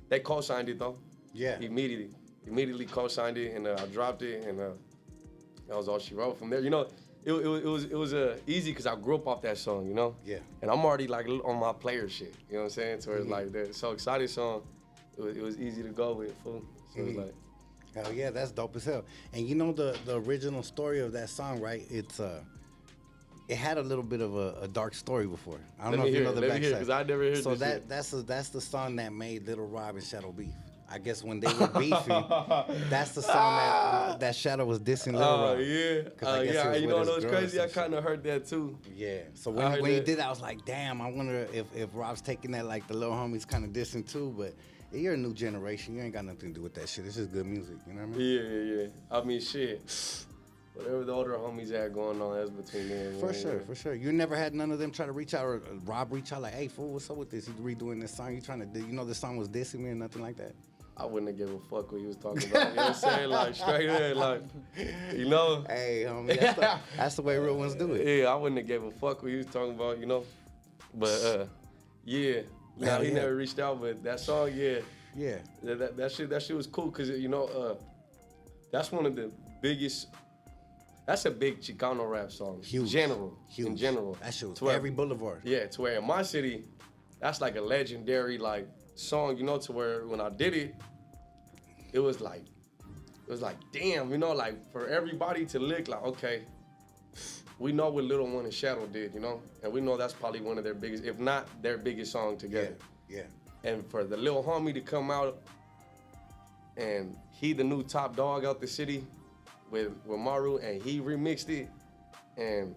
they co-signed it though. Yeah. Immediately co-signed it, and I dropped it, and that was all she wrote. From there, you know, it was easy because I grew up off that song, you know? Yeah. And I'm already like on my player shit, you know what I'm saying? So it's like that So Excited song, it was easy to go with, fool. So it's like, hell yeah, that's dope as hell. And you know the original story of that song, right? It had a little bit of a dark story before. I don't know if you know the backside. Because I never heard so this shit. That's the song that made Little Rob and Shadow beef. I guess when they were beefing, that's the song that Shadow was dissing Little Rob. Yeah, you know what's crazy? I kind of heard that too. Yeah. So when he did that, I was like, damn, I wonder if Rob's taking that like the little homies kind of dissing too, but. You're a new generation. You ain't got nothing to do with that shit. It's just good music. You know what I mean? Yeah. I mean, shit. Whatever the older homies had going on, that's between them. For sure. You never had none of them try to reach out, or Rob reach out like, hey, fool, what's up with this? You redoing this song? You trying to do, you know, this song was dissing me or nothing like that? I wouldn't have given a fuck what he was talking about. You know what I'm saying? Like, straight in, like, you know? Hey, homie, that's the way real ones do it. Yeah, I wouldn't have gave a fuck what he was talking about, you know? But, yeah. Now, he never reached out, but that song, yeah. That shit was cool, because, you know, that's one of the biggest, that's a big Chicano rap song. Huge. In general. That shit was every boulevard. Yeah, to where in my city, that's like a legendary, like, song, you know, to where when I did it, it was like, damn, you know, like, for everybody to look like, okay, we know what Little One and Shadow did, you know? And we know that's probably one of their biggest, if not their biggest song together. Yeah. And for the little homie to come out and he the new top dog out the city with Maru, and he remixed it, and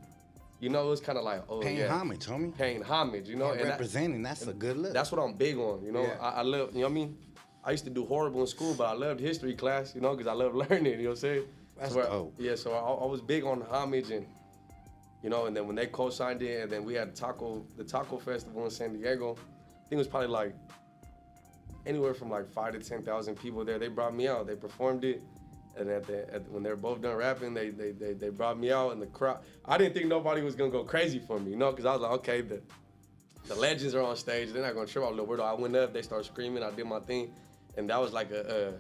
you know, it was kind of like, oh Paying yeah, homage, homie. paying homage, you know, And representing, that's a good look. That's what I'm big on, you know. Yeah. I love, you know what I mean? I used to do horrible in school, but I loved history class, you know, because I love learning, you know what I'm saying? That's so dope. Yeah, so I was big on homage, and you know, and then when they co-signed it, and then we had the taco festival in San Diego, I think it was probably like anywhere from like 5,000 to 10,000 people there. They brought me out, they performed it. And when they were both done rapping, they brought me out in the crowd. I didn't think nobody was gonna go crazy for me, you know, because I was like, okay, the legends are on stage. They're not gonna trip out Lil Weirdo. I went up, they started screaming, I did my thing, and that was like a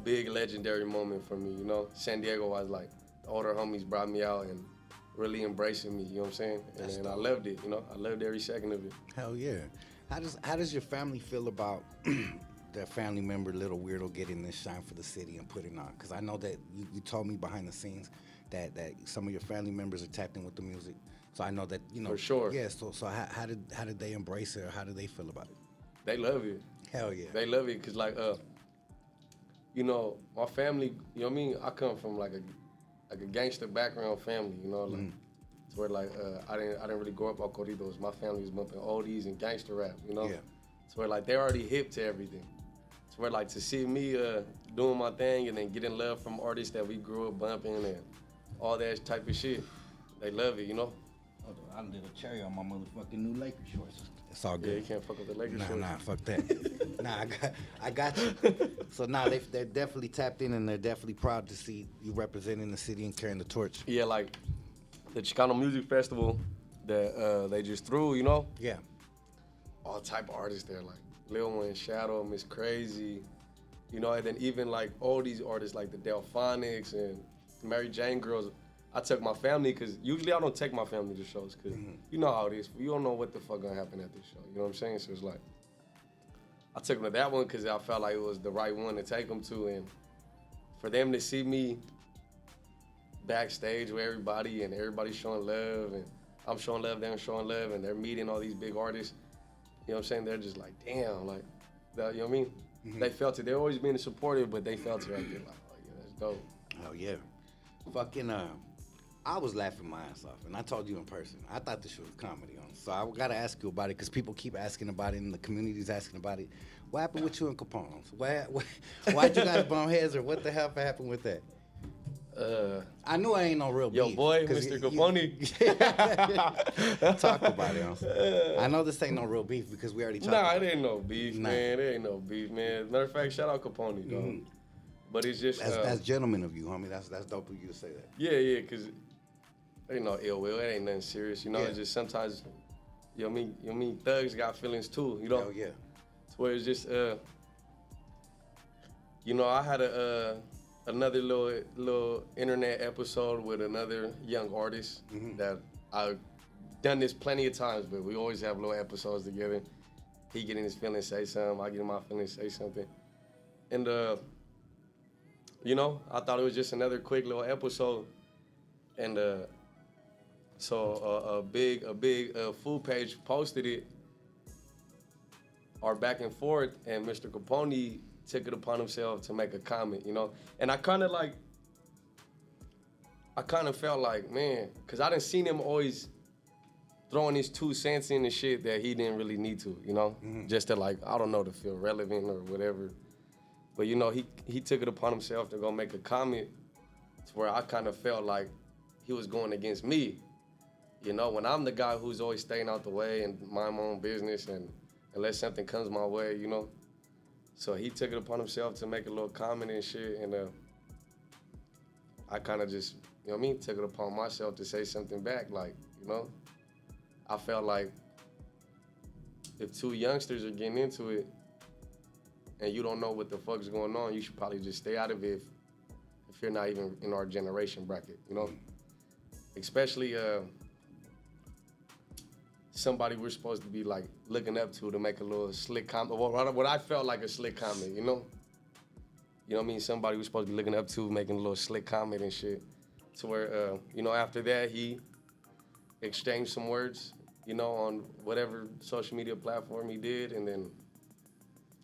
big legendary moment for me, you know. San Diego was like, the older homies brought me out and really embracing me, you know what I'm saying? And I loved it, you know. I loved every second of it. Hell yeah. How does your family feel about their family member Lil Weirdo getting this shine for the city and putting on? Because I know that you told me behind the scenes that some of your family members are tapped in with the music. So I know that, you know. For sure. Yeah, so how did they embrace it, or how did they feel about it? They love it. Hell yeah. They love it because, like, you know, my family, you know what I mean? I come from like a gangster background family, you know, like it's where like I didn't really grow up on corridos. My family was bumping oldies and gangster rap, you know. Yeah. It's where like they're already hip to everything. It's where like to see me doing my thing and then getting love from artists that we grew up bumping and all that type of shit. They love it, you know. Hold on, I did a cherry on my motherfucking new Lakers shorts. It's all good. Yeah, you can't fuck with the Lakers. Nah, fuck that. Nah, I got you. So they're definitely tapped in, and they're definitely proud to see you representing the city and carrying the torch. Yeah, like the Chicano Music Festival that they just threw, you know. Yeah. All type of artists there, like Lil Wayne, Shadow, Miss Crazy, you know, and then even like all these artists like the Delphonics and Mary Jane Girls. I took my family, because usually I don't take my family to shows, because you know how it is. You don't know what the fuck gonna happen at this show, you know what I'm saying? So it's like, I took them to that one because I felt like it was the right one to take them to, and for them to see me backstage with everybody and everybody showing love, and I'm showing love, they're showing love, and they're meeting all these big artists, you know what I'm saying? They're just like, damn, like, that, you know what I mean? They felt it. They're always being supportive, but they felt it right there, like, oh yeah, that's dope. Oh yeah. Fucking I was laughing my ass off, and I told you in person. I thought this shit was comedy on. So I gotta ask you about it, because people keep asking about it, and the community's asking about it. What happened with you and Capone? Why'd you guys bump heads, or what the hell happened with that? I knew I ain't no real beef. Yo, boy, Mr. Capone. Talk about it, huh? I know this ain't no real beef, because we already talked about it ain't no beef, man. It ain't no beef, man. Matter of fact, shout out Capone, dog. But it's just... That's gentleman of you, homie. That's dope of you to say that. Yeah, because ain't no ill will. It ain't nothing serious, you know? Yeah. It's just sometimes, you know what I mean? Thugs got feelings too, you know? Hell yeah. It's where it's just, you know, I had another little internet episode with another young artist that I've done this plenty of times, but we always have little episodes together. He getting his feelings, say something. I get in my feelings, say something. And, you know, I thought it was just another quick little episode. And so a big food page posted it, our back and forth, and Mr. Capone took it upon himself to make a comment, you know? And I kind of felt like, man, because I done seen him always throwing his 2 cents in the shit that he didn't really need to, you know? Just to, like, I don't know, to feel relevant or whatever. But, you know, he took it upon himself to go make a comment to where I kind of felt like he was going against me. You know, when I'm the guy who's always staying out the way and mind my own business, and unless something comes my way, you know? So he took it upon himself to make a little comment and shit, and I kind of just, you know what I mean, took it upon myself to say something back, like, you know? I felt like if 2 youngsters are getting into it and you don't know what the fuck's going on, you should probably just stay out of it if you're not even in our generation bracket, you know? Especially somebody we're supposed to be like looking up to make a little slick comment, what I felt like a slick comment, you know? You know what I mean? Somebody we're supposed to be looking up to making a little slick comment and shit. To where, you know, after that, he exchanged some words, you know, on whatever social media platform he did, and then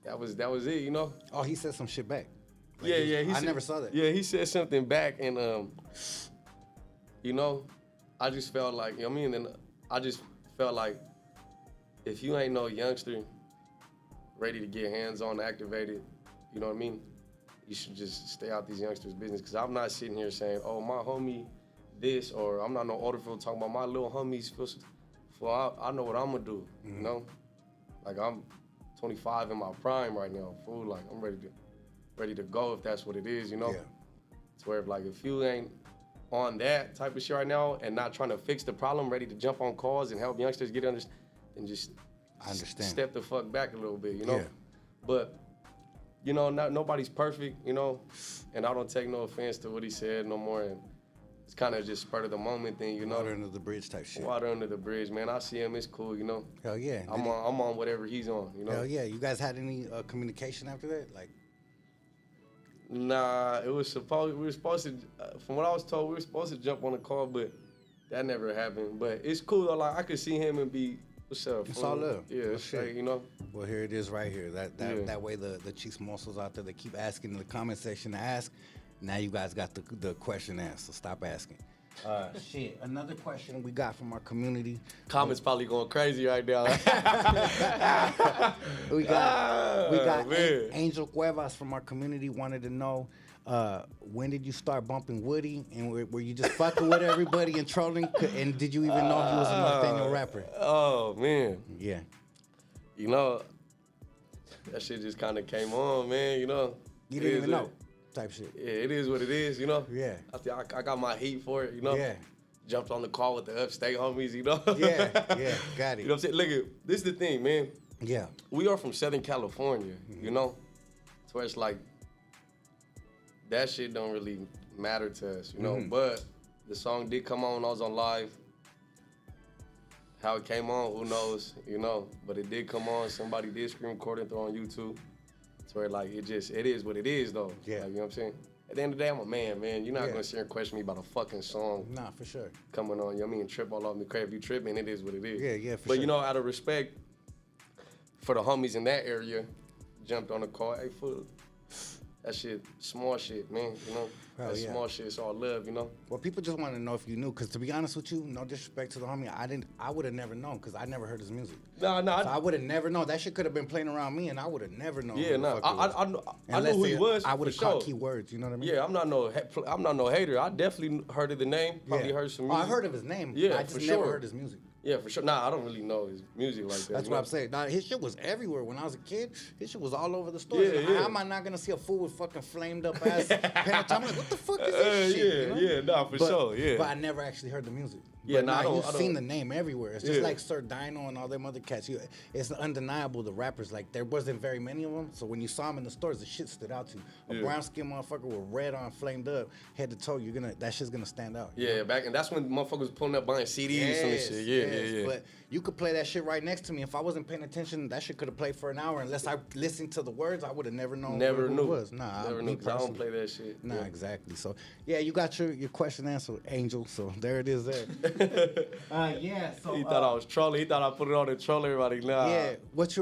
that was it, you know. Oh, he said some shit back. Like, Yeah. I never saw that. Yeah, he said something back, and you know, I just felt like, you know what I mean, and I just felt like if you ain't no youngster ready to get hands-on, activated, you know what I mean, you should just stay out these youngsters' business. Cause I'm not sitting here saying, oh, my homie this, or I'm not no older fool talking about my little homies. I know what I'm gonna do, you know? Like I'm 25 in my prime right now, fool. Like I'm ready to go if that's what it is, you know? Yeah. It's where if you ain't on that type of shit right now and not trying to fix the problem, ready to jump on calls and help youngsters get understood, then just I understand. step the fuck back a little bit, you know? Yeah. But, you know, nobody's perfect, you know? And I don't take no offense to what he said no more. And it's kind of just spur of the moment thing, you know? Water under the bridge type shit. Water under the bridge, man. I see him, it's cool, you know? Hell yeah. I'm on whatever he's on, you know? Hell yeah. You guys had any communication after that? Like, Nah, we were supposed to, from what I was told, we were supposed to jump on the call, but that never happened. But it's cool though, like I could see him and be, what's up? It's all love. Yeah, Well, it's straight, you know? well, here it is right here. Yeah. That way the chismosos out there, they keep asking in the comment section to ask. Now you guys got the question asked, so stop asking. Shit, another question we got from our community. Comments probably going crazy right now. We got man. Angel Cuevas from our community wanted to know, when did you start bumping Woody, and were you just fucking with everybody and trolling, and did you even know he was a North Daniel rapper? Oh, man. Yeah. You know, that shit just kind of came on, man, you know? You didn't even know, type shit. Yeah, it is what it is, you know? Yeah. I think I got my heat for it, you know? Yeah. Jumped on the call with the upstate homies, you know? Yeah, got it. You know what I'm saying? Look, this is the thing, man. Yeah. We are from Southern California, you know? So it's like, that shit don't really matter to us, you know? But the song did come on when I was on live. How it came on, who knows, you know? But it did come on. Somebody did screen record and throw on YouTube. So like, it is what it is, though. Yeah. Like, you know what I'm saying? At the end of the day, I'm a man. You're not gonna sit here and question me about a fucking song Nah, for sure. coming on, you know what I mean? Trip all off me crazy. If you tripping, it is what it is. Yeah, for But sure. you know, out of respect for the homies in that area, jumped on the call. Hey, fool, that shit, small shit, man, you know? Hell That yeah. small shit, it's all love, you know? Well, people just want to know if you knew, because to be honest with you, no disrespect to the homie, I would have never known, because I never heard his music. Nah, So I would have never known. That shit could have been playing around me, and I would have never known. yeah, who the nah. fuck it was. I knew who he was. I would have for caught sure. keywords, you know what I mean? Yeah, I'm not no hater. I definitely heard of the name. Probably heard some Oh, music. I heard of his name. Yeah, I just for never sure. heard his music. Yeah, for sure. Nah, I don't really know his music like that. That's you what know? I'm saying. Nah, his shit was everywhere. When I was a kid, his shit was all over the stores. Yeah, yeah. How am I not gonna see a fool with fucking flamed up ass pants? I'm like, what the fuck is this shit? Yeah, you know? nah, for sure, yeah. But I never actually heard the music. Yeah, But nah, I don't- you've I don't- seen the name everywhere. It's just Yeah. like Sir Dino and all them other cats. It's undeniable, the rappers, like, there wasn't very many of them. So when you saw them in the stores, the shit stood out to you. A Yeah. brown skinned motherfucker with red on, flamed up, head to toe, that shit's gonna stand out. you Yeah, know? back and that's when motherfuckers was pulling up buying CDs and shit. Yeah. But you could play that shit right next to me. If I wasn't paying attention, that shit could have played for an hour. Unless I listened to the words, I would have never known Never who knew. it was. Nah, Never me knew, 'cause I don't personally. play that shit. Nah, Yeah. exactly. So, yeah, you got your question answered, Angel. So there it is there. Yeah, so He thought I was trolling. He thought I put it on to troll everybody. Nah. yeah, what's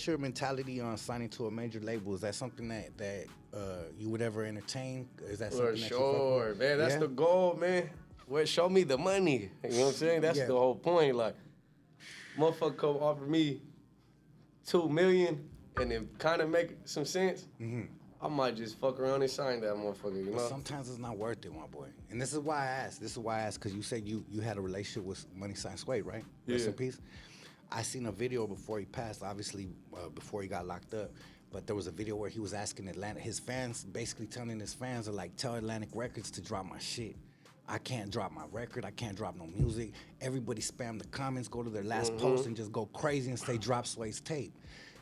your mentality on signing to a major label? Is that something that you would ever entertain? Is that something For that you fuck sure, with? man. That's Yeah? the goal, man. Well, show me the money. You know what I'm saying? That's Yeah. the whole point. Like, motherfucker come offer me $2 million and then kind of make some sense. I might just fuck around and sign that motherfucker. You But know? sometimes it's not worth it, my boy. And this is why I asked. Because you said you had a relationship with Money Sign Suede, right? Rest Yeah. in peace. I seen a video before he passed, obviously before he got locked up. But there was a video where he was asking his fans, basically telling his fans, tell Atlantic Records to drop my shit. I can't drop my record. I can't drop no music. Everybody spam the comments, go to their last post, and just go crazy and say drop Suede's tape.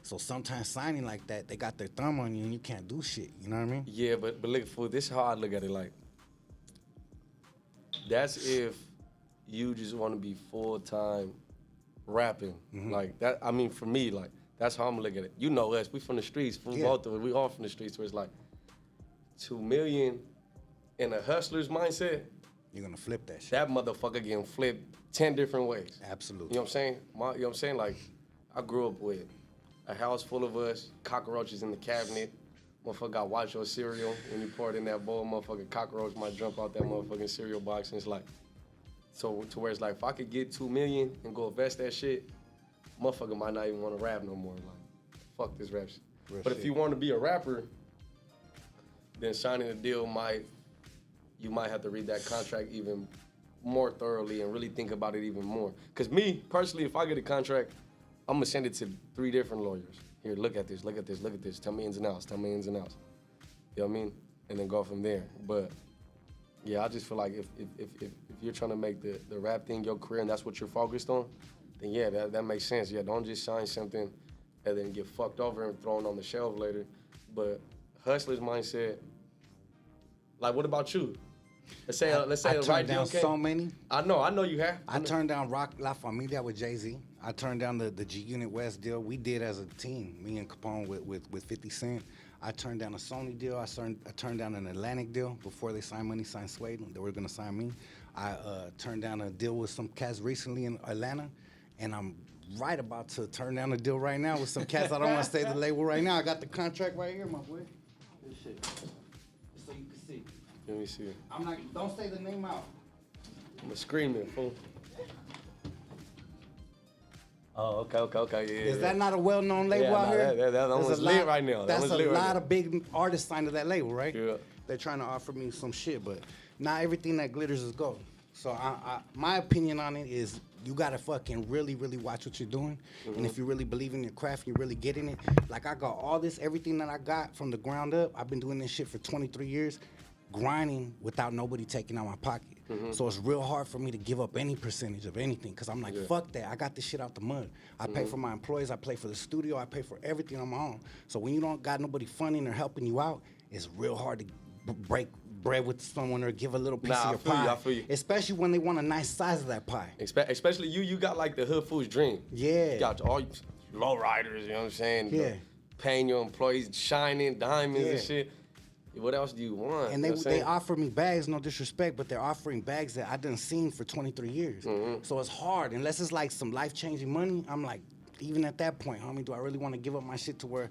So sometimes signing like that, they got their thumb on you and you can't do shit. You know what I mean? Yeah, but look, fool, this is how I look at it. Like, that's if you just want to be full-time rapping. Like, that, I mean, for me, like, that's how I'm looking at it. You know us, we from the streets, fool, Yeah. both of us, we all from the streets, so it's like, 2 million in a hustler's mindset, You're gonna flip that shit. that motherfucker getting flipped 10 different ways. Absolutely. You know what I'm saying? You know what I'm saying? Like, I grew up with a house full of us, cockroaches in the cabinet. Motherfucker got watch your cereal. When you pour it in that bowl, motherfucking cockroach might jump out that motherfucking cereal box. And it's like, so to where it's like, if I could get $2 million and go invest that shit, motherfucker might not even want to rap no more. Like, fuck this rap shit. But if you want to be a rapper, then signing a deal you might have to read that contract even more thoroughly and really think about it even more. Cause me, personally, if I get a contract, I'm gonna send it to 3 different lawyers. Here, look at this, look at this, look at this. Tell me ins and outs, tell me ins and outs. You know what I mean? And then go from there. But yeah, I just feel like if you're trying to make the rap thing your career and that's what you're focused on, then yeah, that makes sense. Yeah, don't just sign something and then get fucked over and thrown on the shelf later. But hustler's mindset, like what about you? Let's say I a turned right down deal came. so many. I know you have. I turned down Rock La Familia with Jay-Z. I turned down the G Unit West deal. We did as a team, me and Capone with 50 Cent. I turned down a Sony deal. I turned down an Atlantic deal before they signed Money, signed Suede. They were gonna sign me. I turned down a deal with some cats recently in Atlanta, and I'm right about to turn down a deal right now with some cats. I don't want to say the label right now. I got the contract right here, my boy. This shit, so you can see. Let me see. I'm not. Don't say the name out. I'm gonna scream it, fool. Oh, okay, yeah. Is that not a well-known label out here? That one's lit right now. That's a lot of big artists signed to that label, right? Yeah. They're trying to offer me some shit, but not everything that glitters is gold. So my opinion on it is you gotta fucking really, really watch what you're doing. And if you really believe in your craft, you're really getting it. Like I got all this, everything that I got from the ground up. I've been doing this shit for 23 years, grinding without nobody taking out my pocket. So it's real hard for me to give up any percentage of anything, cause I'm like, fuck that. I got this shit out the mud. I pay for my employees, I pay for the studio, I pay for everything on my own. So when you don't got nobody funding or helping you out, it's real hard to break bread with someone or give a little piece of your pie. I feel you. Especially when they want a nice size of that pie. Especially you got like the hood food's dream. Yeah. You got all low riders, you know what I'm saying? Yeah. Paying your employees, shining, diamonds and shit. What else do you want? And you know they offer me bags, no disrespect, but they're offering bags that I done seen for 23 years. So it's hard. Unless it's like some life-changing money, I'm like, even at that point, homie, do I really want to give up my shit to where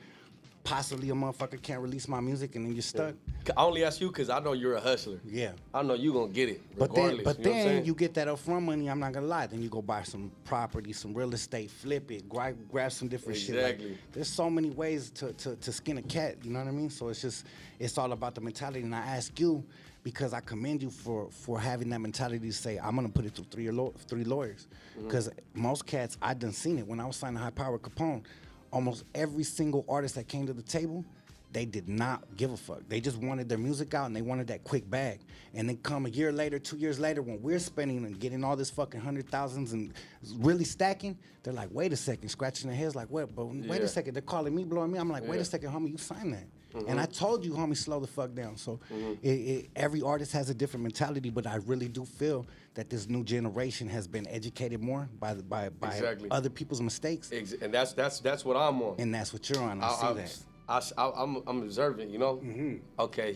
possibly a motherfucker can't release my music and then you're stuck? I only ask you because I know you're a hustler. Yeah. I know you gonna get it But regardless. then you get that upfront money, I'm not gonna lie. Then you go buy some property, some real estate, flip it, grab some different shit. Exactly. Like, there's so many ways to skin a cat, you know what I mean? So it's all about the mentality. And I ask you, because I commend you for having that mentality to say, I'm gonna put it through three lawyers. Because most cats, I done seen it. When I was signing High Power Capone, almost every single artist that came to the table, they did not give a fuck. They just wanted their music out and they wanted that quick bag. And then come a year later, 2 years later, when we're spending and getting all this fucking 100,000s and really stacking, they're like, wait a second, scratching their heads like, what? But wait a second, they're calling me, blowing me. I'm like, wait a second, homie, you signed that. And I told you, homie, slow the fuck down. So every artist has a different mentality, but I really do feel that this new generation has been educated more by other people's mistakes. And that's what I'm on. And that's what you're on. I see that. I'm observant, you know? Okay,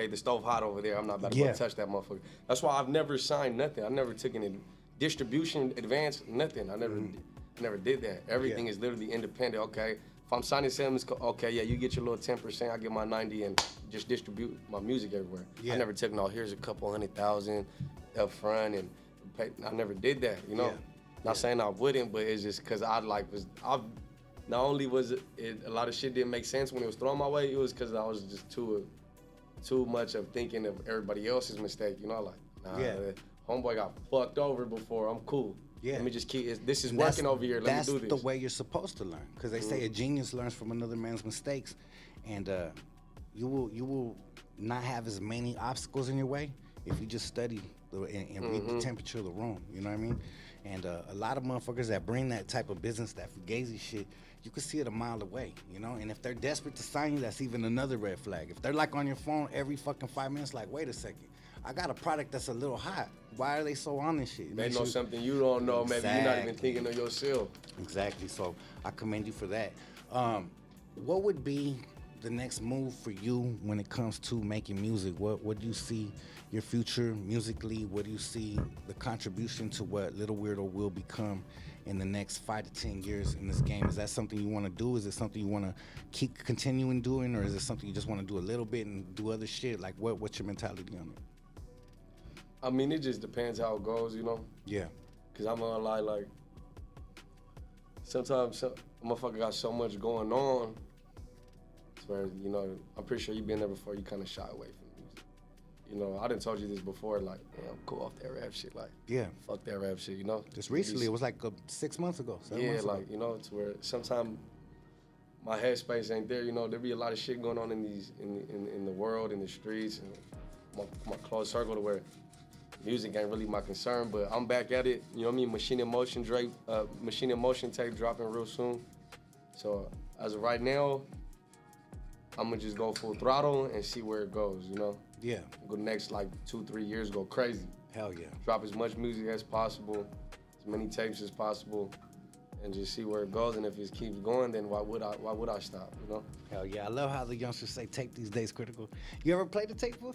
the stove hot over there. I'm not about to go touch that motherfucker. That's why I've never signed nothing. I never took any distribution advance, nothing. I never did that. Everything is literally independent. Okay, if I'm signing something, okay, yeah, you get your little 10%, I get my 90 and just distribute my music everywhere. I never took, no, here's a couple 100,000 up front and pay. I never did that, you know? Not saying I wouldn't, but it's just because not only was it a lot of shit didn't make sense when it was thrown my way, it was because I was just too much of thinking of everybody else's mistake. You know, like, homeboy got fucked over before. I'm cool. Yeah. Let me just keep. This is working over here. Let me do this. That's the way you're supposed to learn, because they say a genius learns from another man's mistakes, and you will not have as many obstacles in your way if you just study and read the temperature of the room. You know what I mean? And a lot of motherfuckers that bring that type of business, that fugazi shit, you can see it a mile away, you know? And if they're desperate to sign you, that's even another red flag. If they're like on your phone every fucking 5 minutes, like, wait a second, I got a product that's a little hot. Why are they so on this shit? They know something you don't know. Maybe you're not even thinking of yourself. Exactly. So I commend you for that. What would be the next move for you when it comes to making music? What do you see your future musically? What do you see the contribution to what Lil Weirdo will become in the next 5 to 10 years in this game? Is that something you want to do? Is it something you want to keep continuing doing, or is it something you just want to do a little bit and do other shit? Like, what's your mentality on it? I mean, it just depends how it goes, you know? Yeah. Because I'm gonna lie, like, sometimes a motherfucker got so much going on, where, you know, I'm pretty sure you've been there before, you kind of shy away from music. You know, I done told you this before, like, damn, go off that rap shit, like, Yeah. fuck that rap shit, you know? Just recently, it was like 6 months ago. 7 months ago. Like, you know, it's where sometimes my headspace ain't there, you know, there be a lot of shit going on in the world, in the streets, and my close circle to where music ain't really my concern, but I'm back at it, you know what I mean? Machine in Motion tape dropping real soon. So as of right now, I'm gonna just go full throttle and see where it goes, you know? Yeah. Go the next like 2-3 years, go crazy. Hell yeah. Drop as much music as possible, as many tapes as possible, and just see where it goes. And if it keeps going, then why would I stop, you know? Hell yeah. I love how the youngsters say tape these days critical. You ever played the tape before?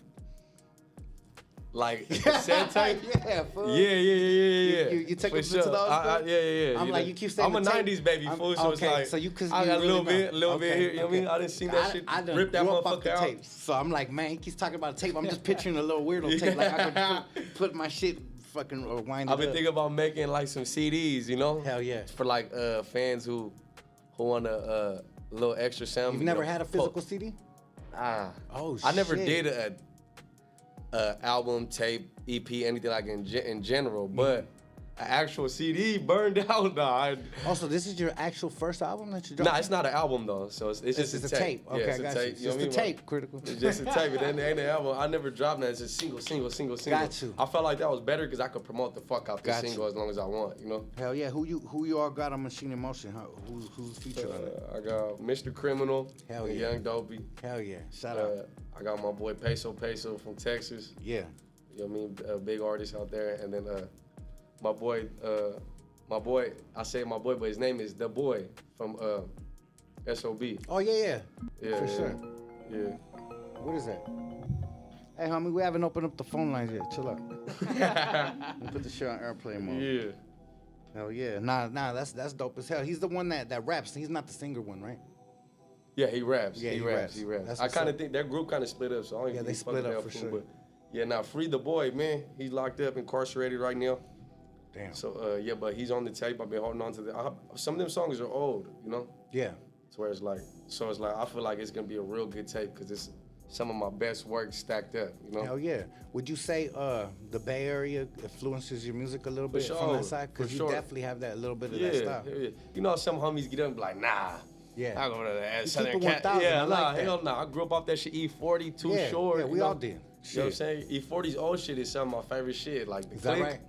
Like cassette tape? Yeah, fool. Yeah. You take For them to those? Yeah. I'm like, you keep saying I'm the a tape. 90s baby, fool, so it's okay, like, so you could I got a little really bit here, you know what I mean? I done seen that shit, I done rip that grew up off motherfucker the out. tapes. So I'm like, man, he keeps talking about a tape. I'm just picturing a Little Weirdo tape. Like I could put my shit fucking or wind it I've been up. thinking about making like some CDs, you know? Hell yeah. For like fans who want a little extra sound. You've never had a physical CD? Oh, I never shit. did a album, tape, EP, anything like in general, but an actual CD burned out. Also, this is your actual first album that you dropped? Nah, it's not an album though, so it's just a tape. Okay, Yeah, it's I got a tape. you. It's know just what a I mean? tape, critical. It's just a tape. It ain't an album. I never dropped that. It's just single. Got you. I felt like that was better because I could promote the fuck out the Got single you. as long as I want, you know? Hell yeah. Who you all got on Machine in Motion? Who's featured on it? I got Mr. Criminal, Hell and yeah. Young Dopey. Hell yeah. Shout out. I got my boy Peso from Texas. Yeah. You know what I mean? A big artist out there. And then my boy, I say my boy, but his name is The Boy from SOB. Oh, yeah. Yeah, For sure. Yeah. What is that? Hey, homie, we haven't opened up the phone lines yet. Chill out. Let me put the shit on airplane mode. Yeah. Hell yeah. Nah, that's dope as hell. He's the one that raps. He's not the singer one, right? Yeah, he raps. Yeah, he raps. raps. That's I what's kind up. of think that group kind of split up, so I don't Yeah, even they be split fucking up that for fool, sure. But yeah, now Free the Boy, man. He's locked up, incarcerated right now. Damn. So yeah, but he's on the tape. I've been holding on to some of them songs are old, you know. Yeah. It's where it's like, I feel like it's gonna be a real good tape because it's some of my best work stacked up, you know. Hell yeah. Would you say the Bay Area influences your music a little bit from sure, that side? for Because you sure. definitely have that little bit of Yeah, that style. yeah. You know, some homies get up and be like, nah. Yeah. I go to that You Southern keep it Cat. 1000, Yeah, I like nah, that. hell nah. I grew up off that shit. E40, Too Yeah, Short. yeah, we you all know? did. You know what I'm Shit. saying? E40's old shit is some of my favorite shit. Like the Is that click. right?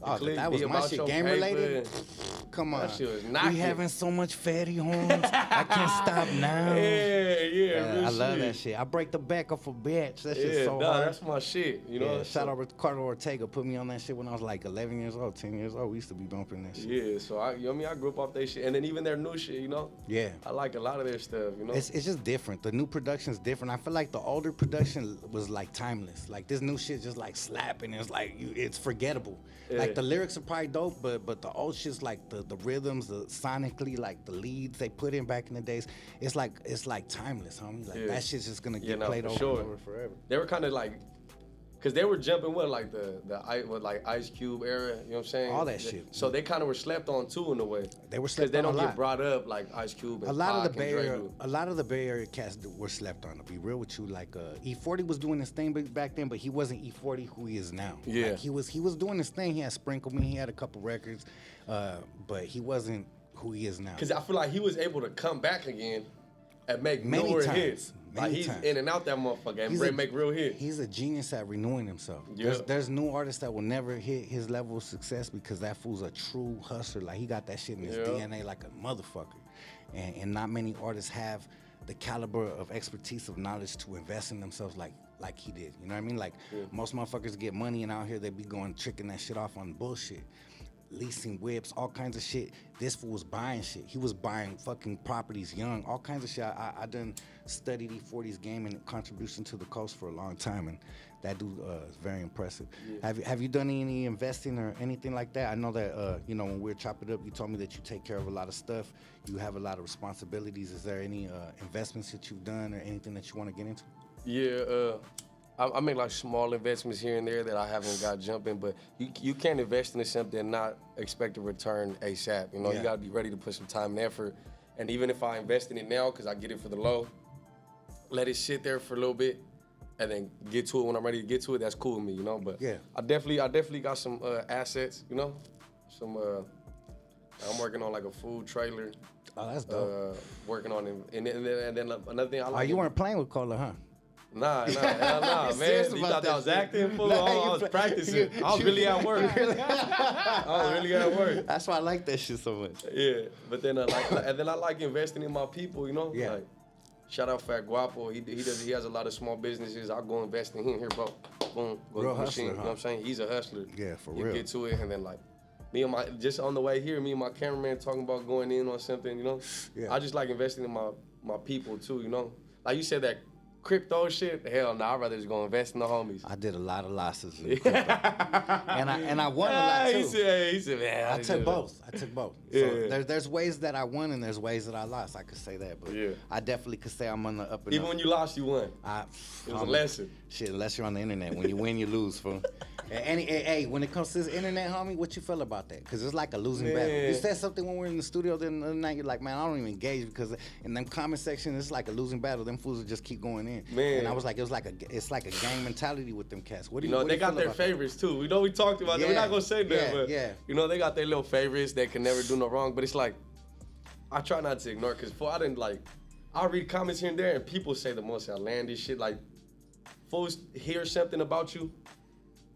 The Oh, click, that was be my about shit. your Game paper related? and- Come on. That shit was We knocking. having so much fatty homes. I can't stop now. Yeah, real I love shit. that shit. I break the back off a bitch. That shit's Yeah, so nah, hard. that's my shit. You know. Yeah, So- shout out to Ricardo Ortega. Put me on that shit when I was like 11 years old, 10 years old. We used to be bumping that shit. Yeah, so you know what I mean? I grew up off their shit. And then even their new shit, you know? Yeah. I like a lot of their stuff, you know? It's just different. The new production's different. I feel like the older production was like timeless. Like this new shit just like slapping. It's like it's forgettable. Yeah. Like the lyrics are probably dope, but the old shit's like the rhythms, the sonically, like the leads they put in back in the days. It's like timeless, homie. Like Yeah. that shit's just gonna get no, played for over sure. and over forever. They were kind of like, cause they were jumping with like with like Ice Cube era, you know what I'm saying? All that shit. So they kind of were slept on too in a way. They were Cause slept they on a don't lot. get brought up like Ice Cube and A lot of the Pac Bay and Dre Area, do. a lot of the Bay Area cats were slept on. To be real with you, like E40 was doing his thing back then, but he wasn't E40 who he is now. Yeah. Like, he was doing his thing. He had Sprinkle Me. He had a couple records, but he wasn't who he is now. Cause I feel like he was able to come back again and make Many newer times. hits. Like Many he's times. in and out that motherfucker He's and make real hits. He's a genius at renewing himself. Yeah. There's new artists that will never hit his level of success because that fool's a true hustler. Like he got that shit in his Yeah. DNA like a motherfucker. And not many artists have the caliber of expertise of knowledge to invest in themselves like he did. You know what I mean? Like most motherfuckers get money and out here they be going tricking that shit off on bullshit. leasing whips, all kinds of shit. This fool was buying shit. He was buying fucking properties young, all kinds of shit. I done studied E40's game and contribution to the coast for a long time, and that dude is very impressive. Yeah. Have you done any investing or anything like that? I know that you know, when we were chopping up, you told me that you take care of a lot of stuff. You have a lot of responsibilities. Is there any investments that you've done or anything that you want to get into? Yeah, I make like small investments here and there that I haven't got jumping, but you can't invest into something and not expect a return ASAP. You know, you gotta be ready to put some time and effort. And even if I invest in it now, cause I get it for the low, let it sit there for a little bit, and then get to it when I'm ready to get to it. That's cool with me, you know. But yeah, I definitely got some assets, you know. Some I'm working on like a food trailer. Oh, that's dope. Working on it, and then another thing I like. Oh, you weren't playing with Cola, huh? Nah, hell nah, man. You thought that I was acting? Fool? I was practicing. I was really at work. I was really at work. That's why I like that shit so much. Yeah, but then and then I like investing in my people, you know? Yeah. Like, shout out Fat Guapo. He has a lot of small businesses. I'll go invest in him here, bro. Boom. Real hustler, machine, huh? You know what I'm saying? He's a hustler. Yeah, for you real. Get to it, and then like, me and my, just on the way here, me and my cameraman talking about going in on something, you know? Yeah. I just like investing in my people too, you know? Like you said, that crypto shit, hell no, I'd rather just go invest in the homies. I did a lot of losses in crypto. and I won a lot too. He said, man. I took both. Yeah. So there's ways that I won and there's ways that I lost. I could say that, but yeah. I definitely could say I'm on the up and Even up. when you lost, you won. It was a lesson. Shit, unless you're on the internet. When you win, you lose, fool. Hey, when it comes to this internet, homie, what you feel about that? Because it's like a losing battle. You said something when we were in the studio the other night. You're like, man, I don't even engage because in them comment section, it's like a losing battle. Them fools will just keep going in. Man. And I was like, it's like a gang mentality with them cats. What do you know, they got their that? favorites too. We know we talked about that. We're not gonna say that, but you know, they got their little favorites that can never do no wrong. But it's like, I try not to ignore it because I didn't like. I read comments here and there, and people say the most outlandish shit. Like, fools hear something about you,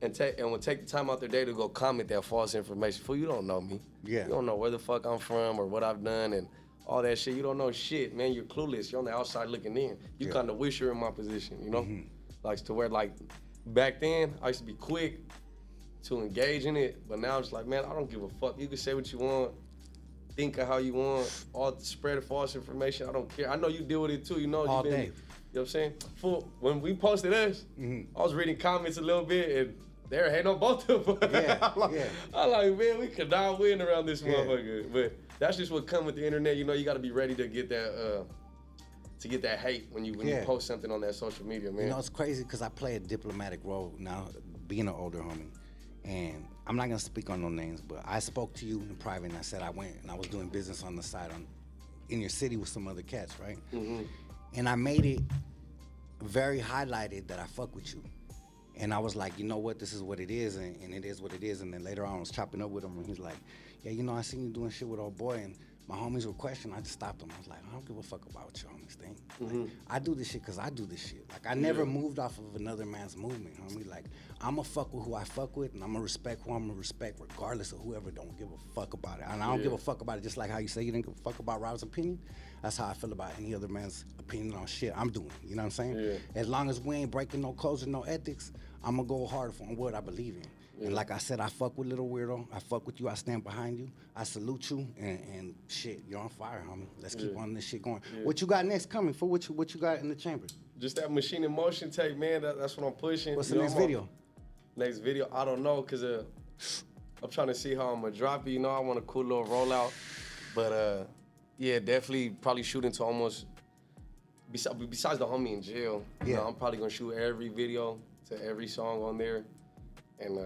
and will take the time out their day to go comment that false information. Fool, you don't know me. Yeah. You don't know where the fuck I'm from or what I've done and all that shit. You don't know shit, man. You're clueless. You're on the outside looking in. You kind of wish you're in my position, you know? Like, to where, like, back then, I used to be quick to engage in it, but now I'm just like, man, I don't give a fuck. You can say what you want, think of how you want, all spread of false information. I don't care. I know you deal with it too, you know? All day. You know what I'm saying? Fool, when we posted us, I was reading comments a little bit, and there ain't no both of them. I'm like, man, we could not win around this motherfucker. But that's just what come with the internet. You know, you got to be ready to get that hate when you post something on that social media, man. You know, it's crazy because I play a diplomatic role now, being an older homie. And I'm not gonna speak on no names, but I spoke to you in private and I said I went and I was doing business on the side in your city with some other cats, right? And I made it very highlighted that I fuck with you. And I was like, you know what, this is what it is, and it is what it is. And then later on, I was chopping up with him, and he's like, yeah, you know, I seen you doing shit with old boy, and my homies were questioning. I just stopped them. I was like, I don't give a fuck about what your homies think. Like, I do this shit because I do this shit. Like, I never moved off of another man's movement, homie. Like, I'ma fuck with who I fuck with, and I'ma respect who I'ma respect, regardless of whoever don't give a fuck about it. And I don't give a fuck about it, just like how you say you didn't give a fuck about Rob's opinion. That's how I feel about any other man's opinion on shit I'm doing. You know what I'm saying? Yeah. As long as we ain't breaking no codes and no ethics, I'ma go hard on what I believe in. And like I said, I fuck with Lil Weirdo. I fuck with you. I stand behind you. I salute you. And shit, you're on fire, homie. Let's keep on this shit going. What you got next coming for? What you got in the chamber? Just that Machine in Motion tape, man. That's what I'm pushing. What's the next video? Next video, I don't know, cause I'm trying to see how I'm gonna drop it. You know, I want a cool little rollout, but yeah, definitely probably shooting to almost. Besides the homie in jail, you know, I'm probably gonna shoot every video to every song on there, and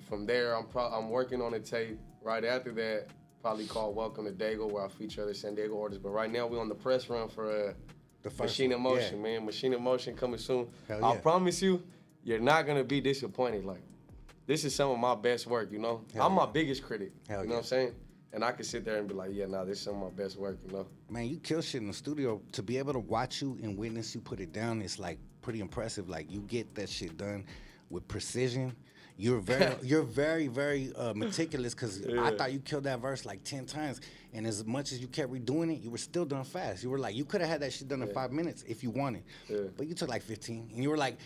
from there, I'm working on a tape right after that, probably called Welcome to Dago, where I feature other San Diego artists. But right now, we're on the press run for the first Machine in Motion, man. Machine in Motion coming soon. I promise you, you're not gonna be disappointed. Like, this is some of my best work, you know? I'm my biggest critic, you know what I'm saying? And I can sit there and be like, yeah, nah, this is some of my best work, you know? Man, you kill shit in the studio. To be able to watch you and witness you put it down, it's like pretty impressive. Like, you get that shit done with precision. You're very, very meticulous, because I thought you killed that verse like 10 times. And as much as you kept redoing it, you were still done fast. You were like, you could have had that shit done in 5 minutes if you wanted. Yeah. But you took like 15. And you were like,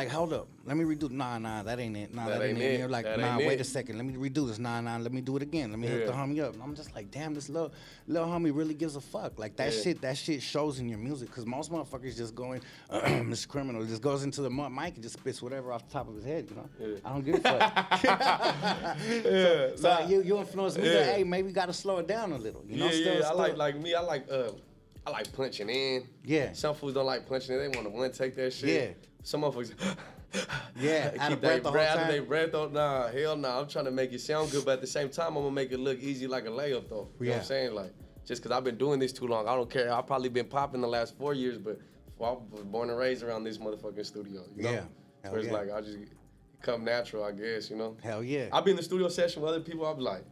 hold up, let me redo. Nah, that ain't it. Nah, that ain't it. And you're like, That nah, ain't wait it. a second. Let me redo this. Nah, let me do it again. Let me hook the homie up. And I'm just like, damn, this little homie really gives a fuck. Like that shit shows in your music. Because most motherfuckers just going, Mr. Criminal, just goes into the mic and just spits whatever off the top of his head, you know? Yeah. I don't give a fuck. So you influenced me that, hey, maybe you got to slow it down a little. You know? I like punching in. Yeah. Some fools don't like punching in. They want to one take that shit. Yeah. Some motherfuckers. Out of keep breath the whole time. They breath on. Nah, hell nah. I'm trying to make it sound good, but at the same time, I'm gonna make it look easy like a layup though. You know what I'm saying? Like, just cause I've been doing this too long, I don't care. I've probably been popping the last 4 years, but I was born and raised around this motherfucking studio. You know? Hell Where it's like I just come natural, I guess. You know? Hell yeah. I'll be in the studio session with other people. I'll be like,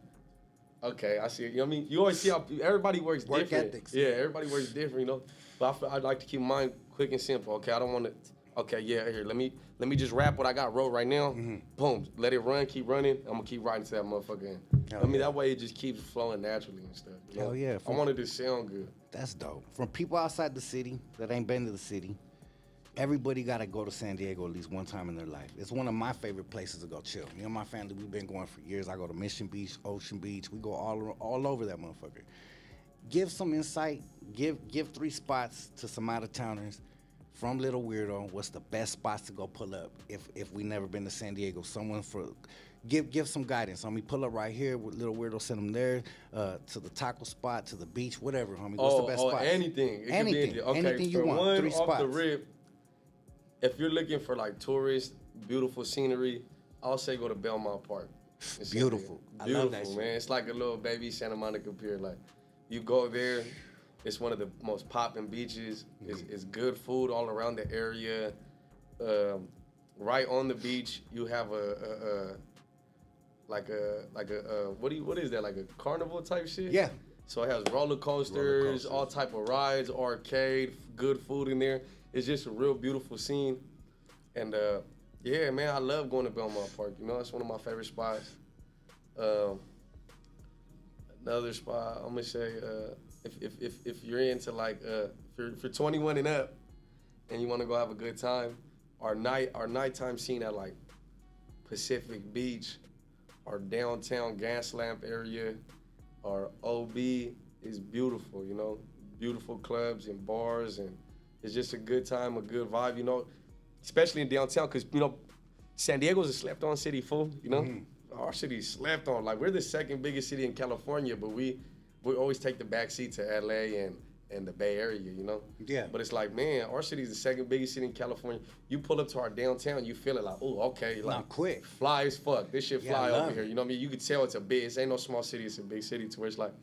okay, I see it. You know what I mean? You always see how everybody works different. Ethics. Yeah, everybody works different, you know? But I'd like to keep mine quick and simple. Okay, I don't want to, okay, yeah, here, let me just rap what I got wrote right now. Boom, let it run, keep running. I'm going to keep writing to that motherfucker in. That way it just keeps flowing naturally and stuff. You know? Hell yeah. I wanted to sound good. That's dope. From people outside the city that ain't been to the city, everybody got to go to San Diego at least one time in their life. It's one of my favorite places to go chill. Me and my family, we've been going for years. I go to Mission Beach, Ocean Beach. We go all over that motherfucker. Give some insight. Give 3 spots to some out-of-towners from Lil Weirdo. What's the best spots to go pull up if we never been to San Diego? Someone give some guidance. Homie, pull up right here with Lil Weirdo. Send them there to the taco spot, to the beach, whatever. Homie, what's the best spot? Anything. Anything. Okay, anything you want. 3 spots. Off the rip, if you're looking for like tourist, beautiful scenery, I'll say go to Belmont Park. It's Beautiful. I love that shit. Man. It's like a little baby Santa Monica Pier. Like, you go there, it's one of the most popping beaches. It's good food all around the area. Right on the beach, you have what is that? Like a carnival type shit? Yeah. So it has roller coasters, all type of rides, arcade, good food in there. It's just a real beautiful scene. And yeah, man, I love going to Belmont Park. You know, it's one of my favorite spots. Another spot, I'm gonna say, if you're into like, if you're 21 and up, and you want to go have a good time, our nighttime scene at like Pacific Beach, our downtown gas lamp area, our OB is beautiful. You know, beautiful clubs and bars, and it's just a good time, a good vibe. You know, especially in downtown, because you know, San Diego's a slept-on city, fool. You know. Our city's slept on. Like, we're the second biggest city in California, but we always take the back seat to LA and the Bay Area, you know? Yeah. But it's like, man, our city's the second biggest city in California. You pull up to our downtown, you feel it like, oh, okay. Like, not quick. Fly as fuck. This shit fly over here. it. You know what I mean? You could tell it ain't no small city, it's a big city to where it's like,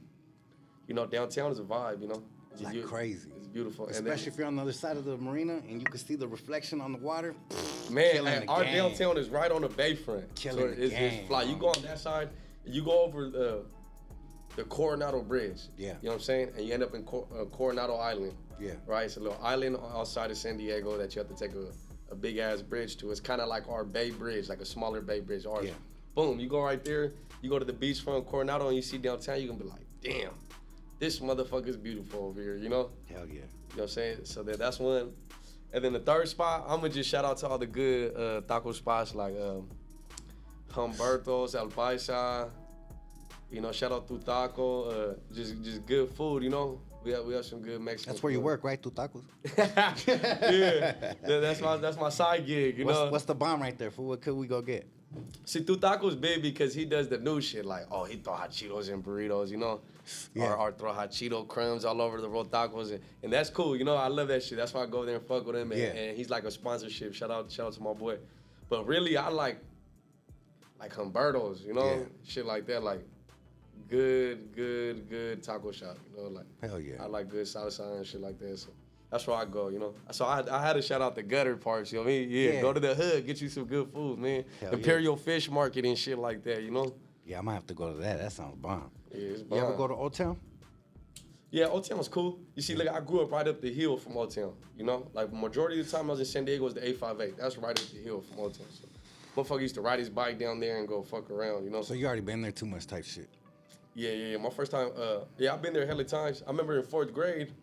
you know, downtown is a vibe, you know? It's like crazy. It's beautiful. Especially if you're on the other side of the marina and you can see the reflection on the water. Man, our downtown is right on the bayfront. Killing the game. It's fly. You go on that side, you go over the Coronado Bridge. Yeah. You know what I'm saying? And you end up in Coronado Island. Yeah. Right? It's a little island outside of San Diego that you have to take a big ass bridge to. It's kind of like our Bay Bridge, like a smaller Bay Bridge. Ours. Yeah. Boom, you go right there, you go to the beachfront Coronado and you see downtown, you're gonna be like, damn, this motherfucker's beautiful over here, you know? Hell yeah. You know what I'm saying? So that's one. And then the third spot, I'm gonna just shout out to all the good taco spots like Humberto's, El Paisa. You know, shout out to Taco. Just good food, you know. We have some good Mexican. That's where you food. work, right? Tu tacos. Yeah, that's my side gig. You know. What's the bomb right there? For what could we go get? See, Tu Tacos big because he does the new shit. Like, oh, he throw hot Cheetos in burritos, you know, or throw hot Cheeto crumbs all over the roll tacos, and that's cool. You know, I love that shit. That's why I go there and fuck with him, and he's like a sponsorship. Shout out to my boy. But really, I like Humberto's, you know, shit like that, like good taco shop, you know, like hell yeah. I like good salsa and shit like that. So that's where I go, you know. So I had to shout out the gutter parts, you know what I mean? Yeah, go to the hood, get you some good food, man. Hell Imperial Fish Market and shit like that, you know? Yeah, I might have to go to that. That sounds bomb. Yeah, it's bomb. You ever go to Old Town? Yeah, Old Town's cool. You see, like, I grew up right up the hill from Old Town, you know? Like, majority of the time I was in San Diego was the 858. That's right up the hill from Old Town. So, motherfucker used to ride his bike down there and go fuck around, you know? So you already been there too much type shit. Yeah. My first time, I've been there hella times. I remember in 4th grade,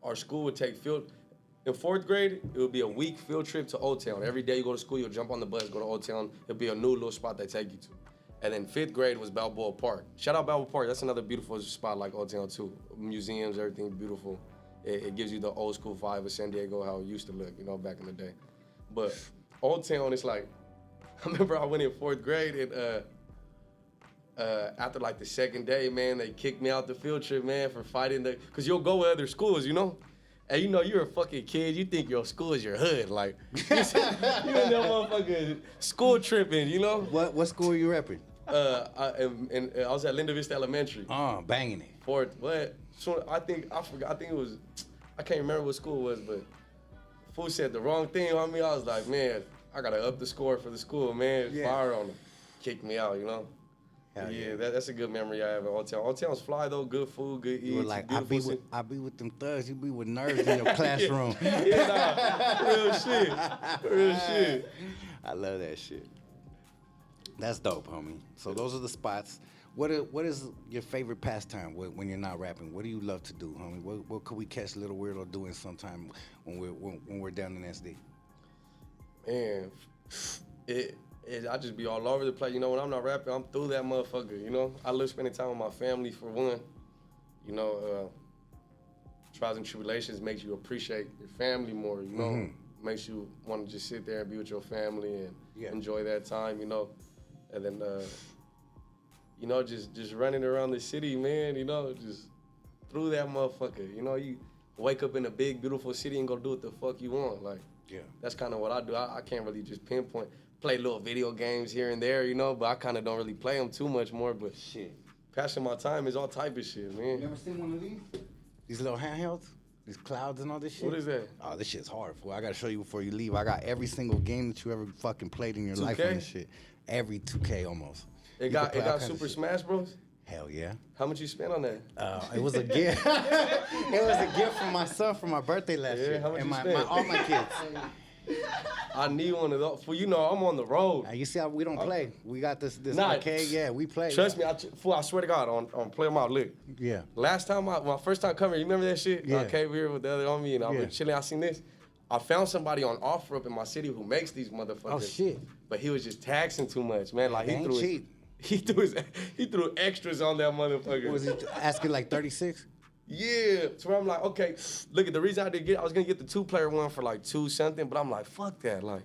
our school would take in 4th grade, it would be a week field trip to Old Town. Every day you go to school, you'll jump on the bus, go to Old Town. It'll be a new little spot they take you to. And then 5th grade was Balboa Park. Shout out Balboa Park. That's another beautiful spot like Old Town too. Museums, everything beautiful. It gives you the old school vibe of San Diego, how it used to look, back in the day. But Old Town, it's like, I remember I went in 4th grade and after like the 2nd day, man, they kicked me out the field trip, man, for fighting cause you'll go with other schools, And you're a fucking kid. You think your school is your hood. Like, you in that motherfucking school tripping, What school are you repping? I was at Linda Vista Elementary. Oh, banging it. What? So I think it was, I can't remember what school it was, but fool said the wrong thing on me. I was like, man, I gotta up the score for the school, man. Yeah. Fire on them. Kicked me out, Hell yeah, that's a good memory I have at Old Town. Old Town's fly though, good food, good You were eats. like, I be with them thugs. You be with nerds in your classroom. Real shit. I love that shit. That's dope, homie. So those are the spots. What is your favorite pastime when you're not rapping? What do you love to do, homie? What could we catch Lil Weirdo doing sometime when we're down in SD? Man, I just be all over the place. When I'm not rapping, I'm through that motherfucker. I love spending time with my family for one. Trials and tribulations makes you appreciate your family more. Mm-hmm. Makes you want to just sit there and be with your family and enjoy that time. And then just running around the city, man. Just through that motherfucker. You wake up in a big, beautiful city and go do what the fuck you want. Like, that's kind of what I do. I can't really just pinpoint. Play little video games here and there, but I kind of don't really play them too much more. But shit, passing my time is all type of shit, man. You ever seen one of these? These little handhelds? These clouds and all this shit? What is that? Oh, this shit's hard, fool. I gotta show you before you leave. I got every single game that you ever fucking played in your 2K? life on this shit. Every 2K almost. It got Super Smash Bros? Hell yeah. How much you spent on that? It was a gift. It was a gift from my son for my birthday last year. How much and you spent? all my kids. I need one of those. For I'm on the road. Now, you see how we don't play. We got this Nah, arcade. Yeah, we play. Trust me, I swear to God, on Play 'em Out, look. Yeah. Last time, my first time coming, you remember that shit? Yeah. I came here with the other homie and I was chilling. I seen this. I found somebody on OfferUp in my city who makes these motherfuckers. Oh shit. But he was just taxing too much, man. Like He ain't cheap. He threw extras on that motherfucker. Was he asking like 36? Yeah, so I'm like, okay, look at the reason I was gonna get the 2-player one for like 2 something, but I'm like, fuck that, like,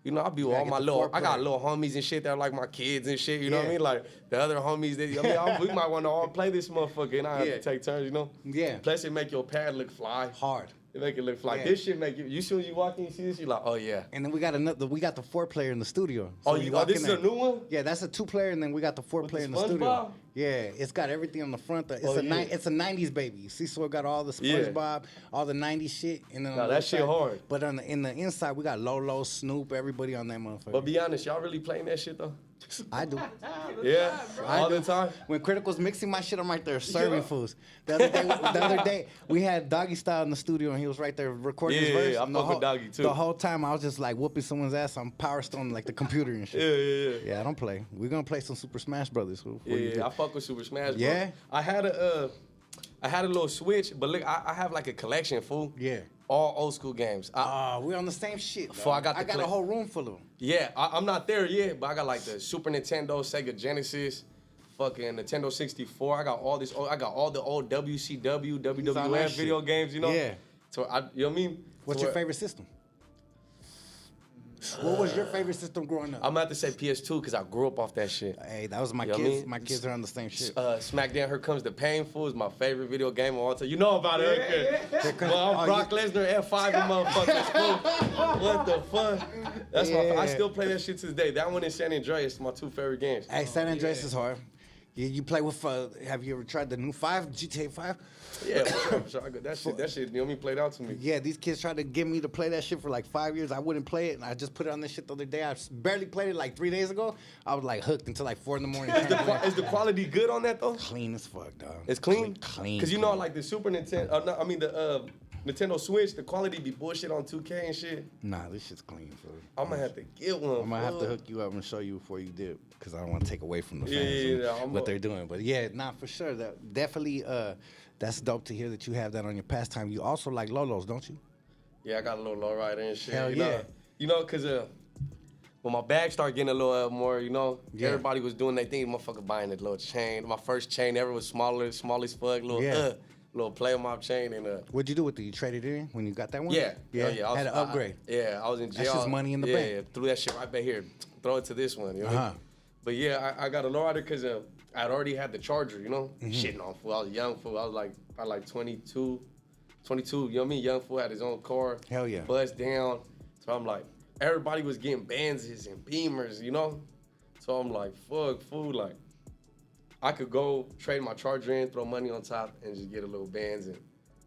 I be with all my I got little homies and shit that are like my kids and shit, you know what I mean? Like the other homies, we might want to all play this motherfucker and I have to take turns, Yeah. Plus it make your pad look fly. Hard. It make it look fly. Yeah. This shit make you soon as you walk in, you see this, you're like, oh yeah. And then we got the 4-player in the studio. So in this is a new one? Yeah, that's a 2-player, and then we got the 4-player in the studio. SpongeBob? Yeah, it's got everything on the front. It's a 90s baby. You see, so it got all the SpongeBob, all the 90s shit. And then that shit hard. But in the inside, we got Lolo, Snoop, everybody on that motherfucker. But be honest, y'all really playing that shit though? I do. Yeah, all the time. When Critical's mixing my shit, I'm right there serving foods. The other day, we had Doggy Style in the studio, and he was right there recording his verse. Yeah, I and fuck with Doggy too. The whole time, I was just like whooping someone's ass. I'm Power Stone like the computer and shit. Yeah. Yeah, I don't play. We're gonna play some Super Smash Brothers. Yeah, I fuck with Super Smash Bros. Yeah? I had a little Switch, but look, I have like a collection, fool. Yeah. All old school games. We're on the same shit. Before I got a whole room full of them. Yeah, I'm not there yet, but I got like the Super Nintendo, Sega Genesis, fucking Nintendo 64. I got all this. I got all the old WCW, WWF video games. Yeah. So you know what I mean? What's your favorite system? What was your favorite system growing up? I'm gonna have to say PS2 because I grew up off that shit. Hey, that was my You know kids. what I mean? My kids are on the same shit. SmackDown, Here Comes the Painful is my favorite video game of all time. You know about it, okay? Well, I'm Brock Lesnar, F5 and motherfuckers. Fool. What the fuck? That's I still play that shit to this day. That one and San Andreas, my 2 favorite games. Hey, San Andreas is hard. You play with, have you ever tried the new 5, GTA 5? Yeah, for sure. That shit, you know what I mean, played out to me. Yeah, these kids tried to get me to play that shit for like 5 years. I wouldn't play it, and I just put it on this shit the other day. I barely played it like 3 days ago. I was like hooked until like 4 in the morning. Is the quality good on that though? Clean as fuck, dog. It's clean? Clean. Because like the Super Nintendo, the Nintendo Switch, the quality be bullshit on 2K and shit. Nah, this shit's clean, fool. I'm gonna have to get one. I'm gonna have to hook you up and show you before you dip, because I don't want to take away from the fans. Yeah, with what they're doing. But yeah, for sure. That definitely, that's dope to hear that you have that on your pastime. You also like Lolos, don't you? Yeah, I got a little lowrider and shit. Hell you yeah. know? You know, cause when my bag started getting a little more, you know, Yeah. everybody was doing their thing. Motherfucker buying a little chain. My first chain ever was small as fuck, little player mob chain, and What'd you do with it? You traded it in when you got that one? yeah, Yeah. yeah. Had an upgrade. I was in jail. That's just money in the bank. Yeah, threw that shit right back here. Throw it to this one. You know. Uh-huh. But yeah, I got a lowrider because I'd already had the Charger. You know, shitting on fool. I was a young fool. I was like 22. You know what I mean? Young fool had his own car. Hell yeah. Bust down. So I'm like, everybody was getting Benzes and Beamers, you know? So I'm like, fuck, fool, like, I could go trade my Charger in, throw money on top, and just get a little Benz and,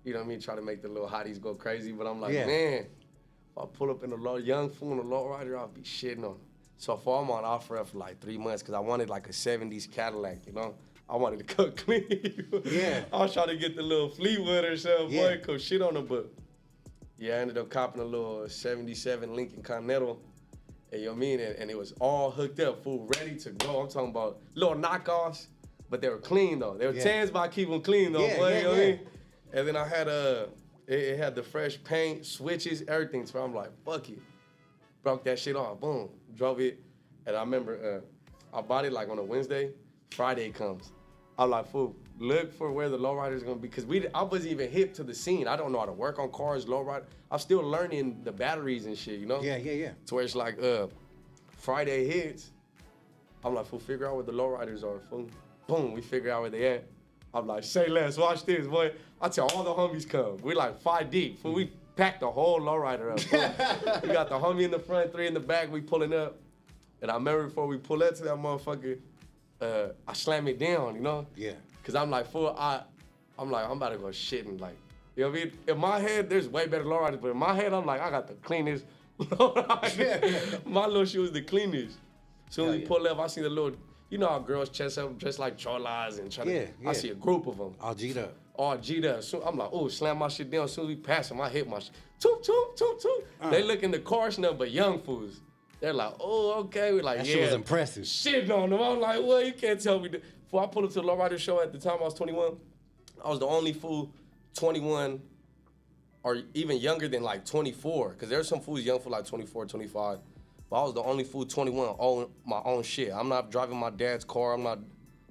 you know what I mean, try to make the little hotties go crazy. But I'm like, man, if I pull up in a young fool in a lowrider, I'll be shitting on him. So far, I'm on offer for like 3 months because I wanted like a 70s Cadillac, you know? I wanted to cook clean. Yeah. I was trying to get the little Fleetwood or something, Yeah. boy, cook shit on them, but yeah, I ended up copping a little 77 Lincoln Continental. And you know what I mean? And it was all hooked up, fool, ready to go. I'm talking about little knockoffs, but they were clean though. They were 10s, but I keep them clean though, boy, you know what I mean? And then I had it had the fresh paint, switches, everything. So I'm like, fuck it. Broke that shit off, boom, drove it. And I remember I bought it like on a Wednesday, Friday comes. I'm like, fool, look for where the lowrider's gonna be. Cause I wasn't even hip to the scene. I don't know how to work on cars, lowrider. I'm still learning the batteries and shit, you know? Yeah. To where it's like, Friday hits. I'm like, fool, figure out where the lowriders are, fool. Boom, we figure out where they at. I'm like, say less, watch this, boy. I tell all the homies come. We like 5 deep, fool. We packed the whole lowrider up, fool. We got the homie in the front, 3 in the back, we pulling up. And I remember before we pull up to that motherfucker, I slam it down, you know? Yeah. Cause I'm like, fool, I'm about to go shitting, like, you know what I mean? In my head, there's way better lowriders, but in my head, I'm like, I got the cleanest lowrider. My little shit was the cleanest. Soon as we pull up, I see the little, you know how girls chest up dressed like cholas and trying to, I see a group of them. All G'd up. All G'd up. So I'm like, oh, slam my shit down. As soon as we pass them, I hit my shit. Toot, toot, toot, toot. They look in the cars now, but young fools. They're like, oh, okay. We're like, That yeah. shit was impressive. Shitting on them. I'm like, well, you can't tell me. Before I pulled up to the lowrider show at the time I was 21, I was the only fool 21 or even younger than like 24. Because there's some fools young for like 24, 25. But I was the only fool 21 own my own shit. I'm not driving my dad's car.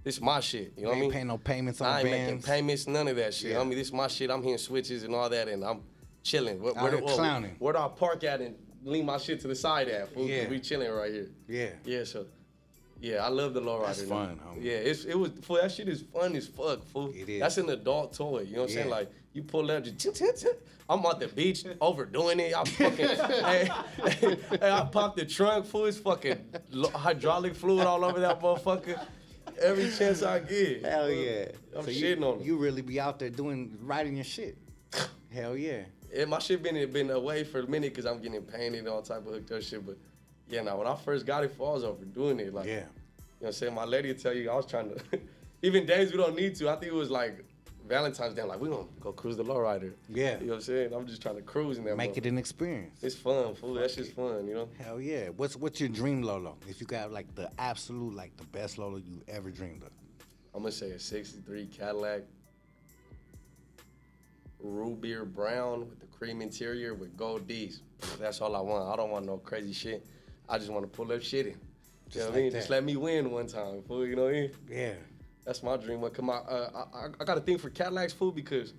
This is my shit. You know what I mean? Ain't paying no payments on I ain't vans. making payments, none of that shit. Yeah. I mean, this is my shit. I'm hitting switches and all that, and I'm chilling. Clowning. Where do I park at and lean my shit to the side at? Fool? Yeah. We chilling right here. Yeah. Yeah, so, yeah, I love the lowrider. That's fun, homie. Yeah, it was, fool, that shit is fun as fuck, fool. It is. That's an adult toy, you know what I'm saying? Yeah. Like, you pull up, just, I'm on the beach, overdoing it. I fucking, hey, I popped the trunk, fool, it's fucking hydraulic fluid all over that motherfucker. Every chance I get. Hell yeah. I'm So shitting on them. You really be out there riding your shit. Hell yeah. Yeah, my shit been away for a minute because I'm getting painted and all type of hooked up shit. But yeah, now when I first got it, I was overdoing it. Like, Yeah. you know what I'm saying? My lady will tell you I was trying to, even days we don't need to. I think it was like Valentine's Day. I'm like, we gonna go cruise the lowrider. Yeah. You know what I'm saying? I'm just trying to cruise in that. Make it an experience. It's fun, fool. That shit's fun, you know? Hell yeah. What's your dream Lolo? If you got like the absolute, like the best Lolo you ever dreamed of. I'm gonna say a 63 Cadillac. Root beer brown with the cream interior with gold D's. That's all I want. I don't want no crazy shit. I just want to pull up shit in. You know what I mean? Just let me win one time, fool. You know what I mean? Yeah. That's my dream. Come on, I got a thing for Cadillacs, fool, because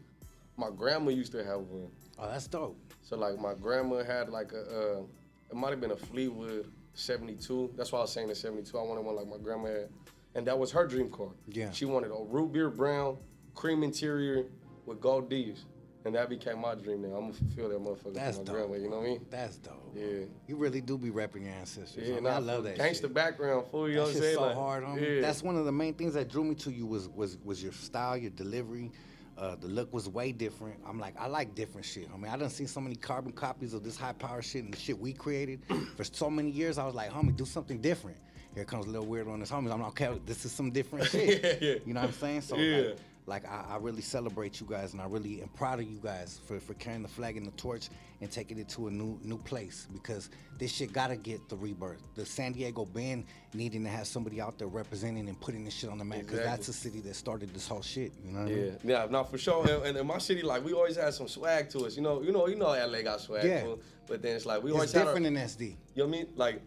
my grandma used to have one. Oh, that's dope. So like my grandma had like it might have been a Fleetwood 72. That's why I was saying the 72. I wanted one like my grandma had, and that was her dream car. Yeah. She wanted a root beer brown, cream interior with gold D's. And that became my dream now. I'm gonna fulfill that motherfucker That's for my dope. grandma, you know what I mean? That's dope. Yeah. You really do be repping your ancestors. Yeah, homie. nah, I love that gangsta shit. background, fool, you know That what I'm shit's saying? so Like, hard, homie. yeah. That's one of the main things that drew me to you was your style, your delivery. The look was way different. I'm like, I like different shit. I mean, I done seen so many carbon copies of this high power shit and the shit we created for so many years. I was like, homie, do something different. Here comes Lil Weirdo on this, homie. I'm like, okay, this is some different shit. Yeah. You know what I'm saying? So Yeah. Like I really celebrate you guys, and I really am proud of you guys for carrying the flag and the torch and taking it to a new place, because this shit gotta get the rebirth. The San Diego Bend needing to have somebody out there representing and putting this shit on the map, because that's the city that started this whole shit. You know what I mean? Yeah, no, for sure. And in my city, like we always had some swag to us. You know, LA got swag. Yeah. Too, but then it's like we It's always had different in SD. You know what I mean? Like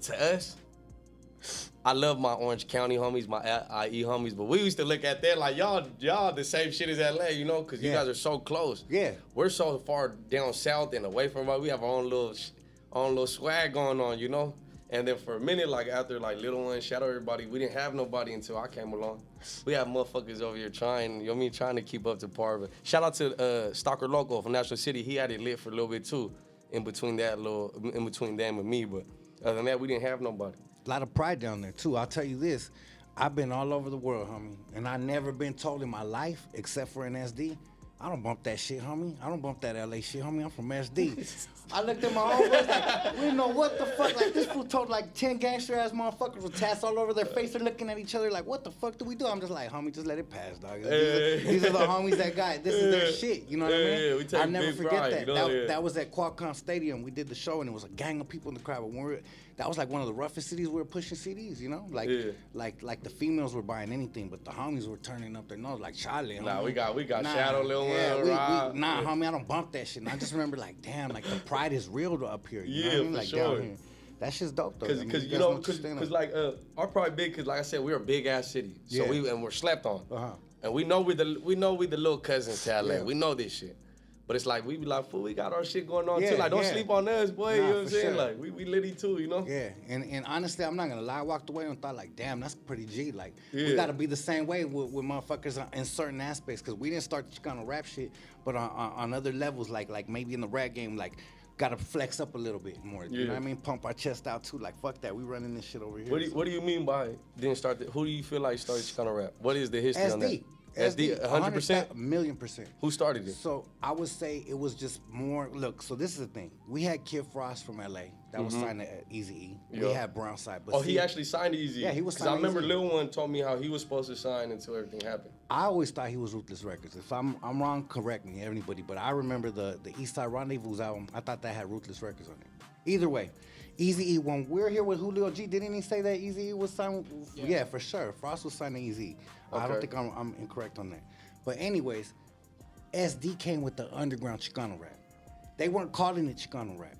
to us, I love my Orange County homies, my IE homies, but we used to look at that like y'all the same shit as LA, you know, because you guys are so close. Yeah. We're so far down south and away from us. We have our own little swag going on, you know. And then for a minute, like after like Little One, Shadow Everybody, we didn't have nobody until I came along. We have motherfuckers over here trying, you know what I mean, trying to keep up to par. But shout out to Stalker Loco from National City. He had it lit for a little bit too, in between them and me. But other than that, we didn't have nobody. A lot of pride down there too. I'll tell you this, I've been all over the world, homie, and I never been told in my life, except for in SD, I don't bump that shit, homie. I don't bump that LA shit, homie. I'm from SD. I looked at my homeboys like, we didn't know what the fuck. Like, this fool told like 10 gangster ass motherfuckers with tats all over their face. They're looking at each other like, what the fuck do we do? I'm just like, homie, just let it pass, dog. These are the homies that got, this is their shit. You know what I mean? Yeah, we take I'll never big forget pride, that. you know, That was at Qualcomm Stadium. We did the show and it was a gang of people in the crowd. But that was like one of the roughest cities we were pushing CDs, you know? Like the females were buying anything, but the homies were turning up their nose like Charlie. Nah, we got Nah, Shadow, Lil One, Rob. Nah, homie, I don't bump that shit. And I just remember like, damn, like the pride is real up here. You know what I mean? for Like sure. down here. That shit's dope though. Cause you know, cause like our pride big, cause like I said, we're a big ass city, so we're slept on, and we know we the little cousins to LA. We know this shit, but it's like we be like, fool, we got our shit going on too. Like don't sleep on us, boy. You know what I'm saying? Sure. Like we litty too, you know? Yeah, and honestly, I'm not gonna lie. I walked away and thought like, damn, that's pretty G. Like we gotta be the same way with motherfuckers in certain aspects, cause we didn't start the Chicano rap shit, but on other levels, like maybe in the rap game, like. Gotta flex up a little bit more. You know what I mean? Pump our chest out too. Like fuck that, we running this shit over here. What do you mean by didn't start? Who do you feel like started Chicano rap? What is the history on that? SD, 100%? 1,000,000%. Who started it? So I would say it was just more. Look, so this is the thing. We had Kid Frost from LA that was signed to Eazy-E. We had Brownside. But he actually signed to Eazy-E. Yeah, he was. Because I remember Lil One told me how he was supposed to sign until everything happened. I always thought he was Ruthless Records. If I'm wrong, correct me, everybody. But I remember the East Side Rendezvous album. I thought that had Ruthless Records on it. Either way, Eazy-E. When we're here with Julio G, didn't he say that Eazy-E was signed? Yeah, for sure. Frost was signed to Eazy-E. I don't think I'm incorrect on that. But anyways, SD came with the underground Chicano rap. They weren't calling it Chicano rap.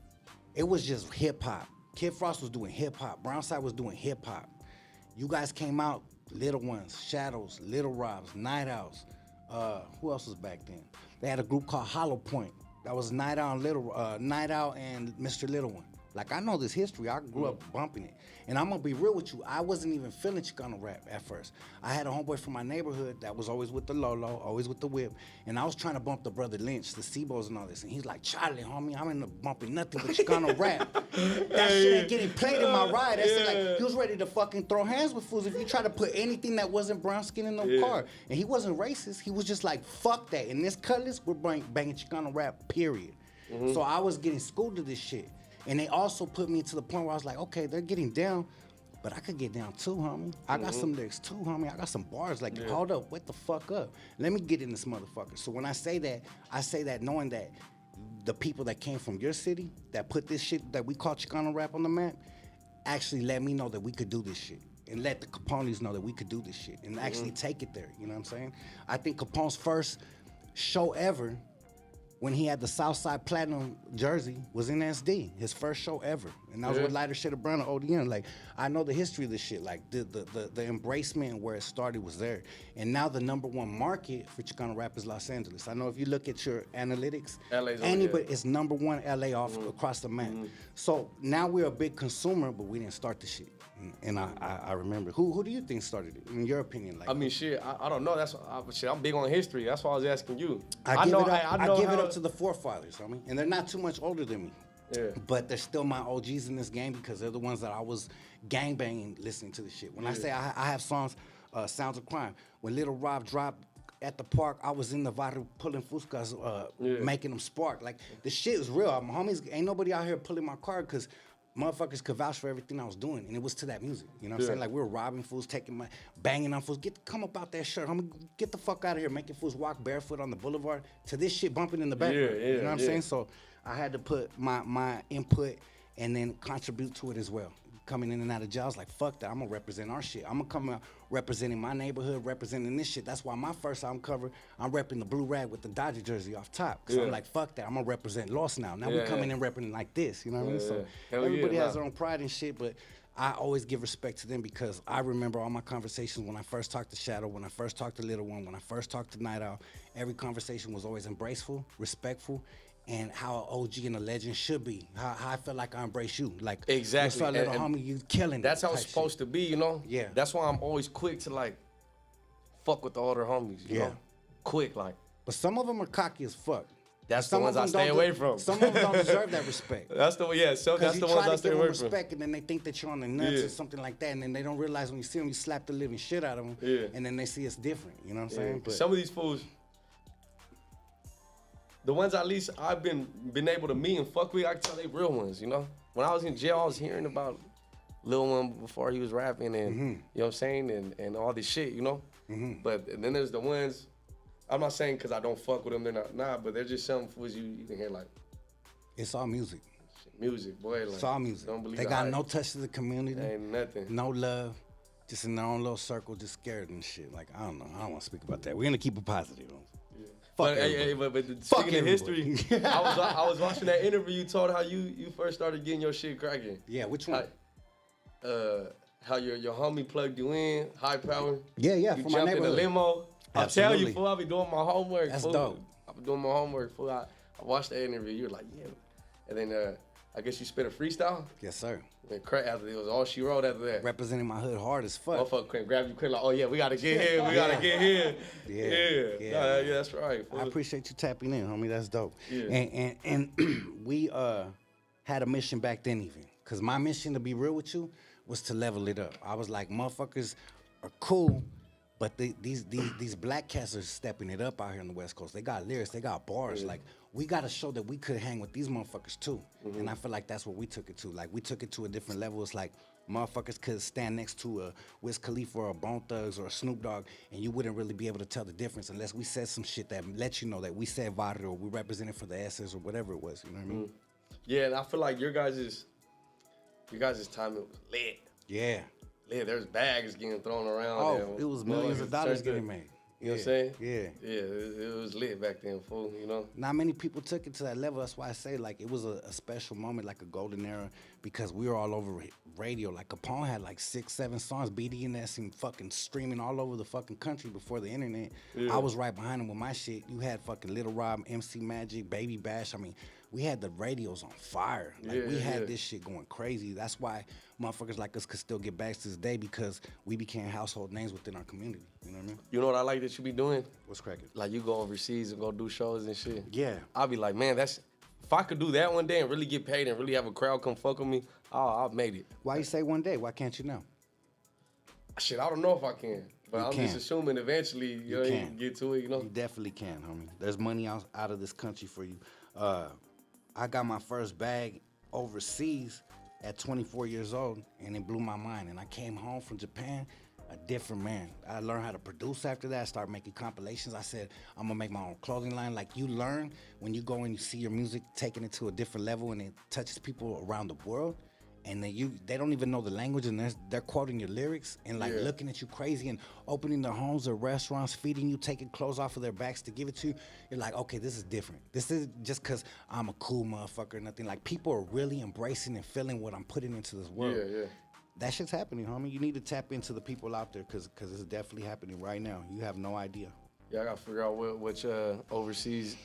It was just hip hop. Kid Frost was doing hip hop. Brownside was doing hip hop. You guys came out, Little Ones, Shadows, Little Robs, Night Owls. Who else was back then? They had a group called Hollow Point. That was Night Owl and Mr. Little One. Like, I know this history. I grew up bumping it. And I'm going to be real with you. I wasn't even feeling Chicano rap at first. I had a homeboy from my neighborhood that was always with the Lolo, always with the whip. And I was trying to bump the Brother Lynch, the Sebos and all this. And he's like, Charlie, homie, I'm in the bumping nothing but Chicano rap. That shit ain't getting played in my ride. That's it, like, he was ready to fucking throw hands with fools if you try to put anything that wasn't brown skin in the car. And he wasn't racist. He was just like, fuck that. In this colors, we're banging Chicano rap, period. So I was getting schooled to this shit. And they also put me to the point where I was like, okay, they're getting down, but I could get down too, homie. I got some lyrics too, homie. I got some bars. Like, hold up, wait the fuck up. Let me get in this motherfucker. So when I say that knowing that the people that came from your city, that put this shit that we call Chicano rap on the map, actually let me know that we could do this shit. And let the Capones know that we could do this shit. And actually take it there, you know what I'm saying? I think Capone's first show ever, when he had the Southside Platinum jersey, was in SD, his first show ever. And that was with Lighter Shade of Brown and ODM. Like, I know the history of this shit. Like, the embracement and where it started was there. And now the #1 market for Chicano rap is Los Angeles. I know if you look at your analytics, anybody, it's #1 LA off across the map. So now we're a big consumer, but we didn't start the shit. And I remember. Who do you think started it, in your opinion? Like, I mean, shit, I don't know. That's shit. I'm big on history. That's why I was asking you. I give it up to the forefathers, I mean, and they're not too much older than me. But they're still my OGs in this game because they're the ones that I was gangbanging listening to the shit. When I say I have songs, Sounds of Crime. When Little Rob dropped at the park, I was in the Varu pulling Fuscas, making them spark. Like, the shit is real. My homies, ain't nobody out here pulling my car because motherfuckers could vouch for everything I was doing, and it was to that music. You know what I'm saying? Like, we were robbing fools, taking my, banging on fools. Come up out that shirt, homie. Get the fuck out of here, making fools walk barefoot on the boulevard to this shit bumping in the background. You know what I'm saying? So I had to put my input and then contribute to it as well. Coming in and out of jail, I was like, fuck that, I'm gonna represent our shit. I'm gonna come out representing my neighborhood, representing this shit. That's why my first album cover, I'm repping the blue rag with the Dodger jersey off top. Cause I'm like, fuck that, I'm gonna represent Lost now. Now we coming in repping like this, you know what I mean? So everybody has their own pride and shit, but I always give respect to them because I remember all my conversations when I first talked to Shadow, when I first talked to Little One, when I first talked to Night Owl. Every conversation was always embraceful, respectful, and how an OG and a legend should be. How I feel like I embrace you. Like, exactly. What's up, little homie, you killing it. That's how it's supposed to be, you know? Yeah. That's why I'm always quick to, like, fuck with the older homies, you know? Quick, like. But some of them are cocky as fuck. That's the ones I stay away from. Some of them don't deserve that respect. That's the so that's the ones I stay away from. Respect, and then they think that you're on their nuts or something like that, and then they don't realize when you see them, you slap the living shit out of them, and then they see it's different. You know what I'm saying? But some of these fools, the ones at least I've been able to meet and fuck with, I can tell they real ones, you know? When I was in jail, I was hearing about Lil One before he was rapping and, you know what I'm saying, and all this shit, you know? But then there's the ones, I'm not saying because I don't fuck with them, they're not, but they're just some fools you can hear like. It's all music. Music, boy. Like, it's all music. Don't believe they got no touch to the community. Ain't nothing. No love. Just in their own little circle, just scared and shit. Like, I don't know. I don't want to speak about that. We're going to keep it positive. But speaking of history, I was watching that interview. You told how you first started getting your shit cracking. Yeah, which one? How your homie plugged you in, high power. Yeah, You from jumped my in the neighborhood. limo. I tell you, fool, I be doing my homework. That's fool. dope. I be doing my homework, fool. I watched the interview. You were like, yeah. And then I guess you spit a freestyle. Yes, sir. And crack after it was all she wrote after that. Representing my hood hard as fuck. Motherfucker couldn't grab you quick like, oh yeah, we gotta get here, we gotta get here. Yeah, that's right. I appreciate you tapping in, homie. That's dope. Yeah. And we had a mission back then even. Cause my mission, to be real with you, was to level it up. I was like, motherfuckers are cool, but these black cats are stepping it up out here on the West Coast. They got lyrics, they got bars. Like, we gotta show that we could hang with these motherfuckers too. And I feel like that's what we took it to. Like, we took it to a different level. It's like motherfuckers could stand next to a Wiz Khalifa or a Bone Thugs or a Snoop Dogg, and you wouldn't really be able to tell the difference unless we said some shit that lets you know that we said Barrio, or we represented for the S's or whatever it was. You know what I mean? Yeah, and I feel like your guys' time it was lit. Yeah. Lit. There's bags getting thrown around. Oh, it was millions of dollars getting made. You know what I'm saying? Yeah. Yeah, it was lit back then, fool, you know? Not many people took it to that level. That's why I say, like, it was a special moment, like a golden era, because we were all over radio. Like, Capone had, like, 6-7 songs, BDNS, and fucking streaming all over the fucking country before the internet. I was right behind him with my shit. You had fucking Little Rob, MC Magic, Baby Bash. I mean, we had the radios on fire. Like, we had this shit going crazy. That's why motherfuckers like us could still get back to this day, because we became household names within our community. You know what I mean? You know what I like that you be doing? What's cracking? Like, you go overseas and go do shows and shit. Yeah. I'll be like, man, if I could do that one day and really get paid and really have a crowd come fuck with me, I've made it. Why you say one day? Why can't you now? Shit, I don't know if I can. But You I'm can. just assuming eventually you can get to it, you know? You definitely can, homie. There's money out of this country for you. I got my first bag overseas at 24 years old, and it blew my mind. And I came home from Japan a different man. I learned how to produce after that. I started making compilations. I said, I'm gonna make my own clothing line. Like, you learn when you go and you see your music taking it to a different level, and it touches people around the world. And then they don't even know the language, and they're quoting your lyrics and like looking at you crazy and opening their homes or restaurants, feeding you, taking clothes off of their backs to give it to you. You're like, okay, this is different. This is just because I'm a cool motherfucker or nothing. Like, people are really embracing and feeling what I'm putting into this world. Yeah. That shit's happening, homie. You need to tap into the people out there, because it's definitely happening right now. You have no idea. Yeah, I gotta figure out which overseas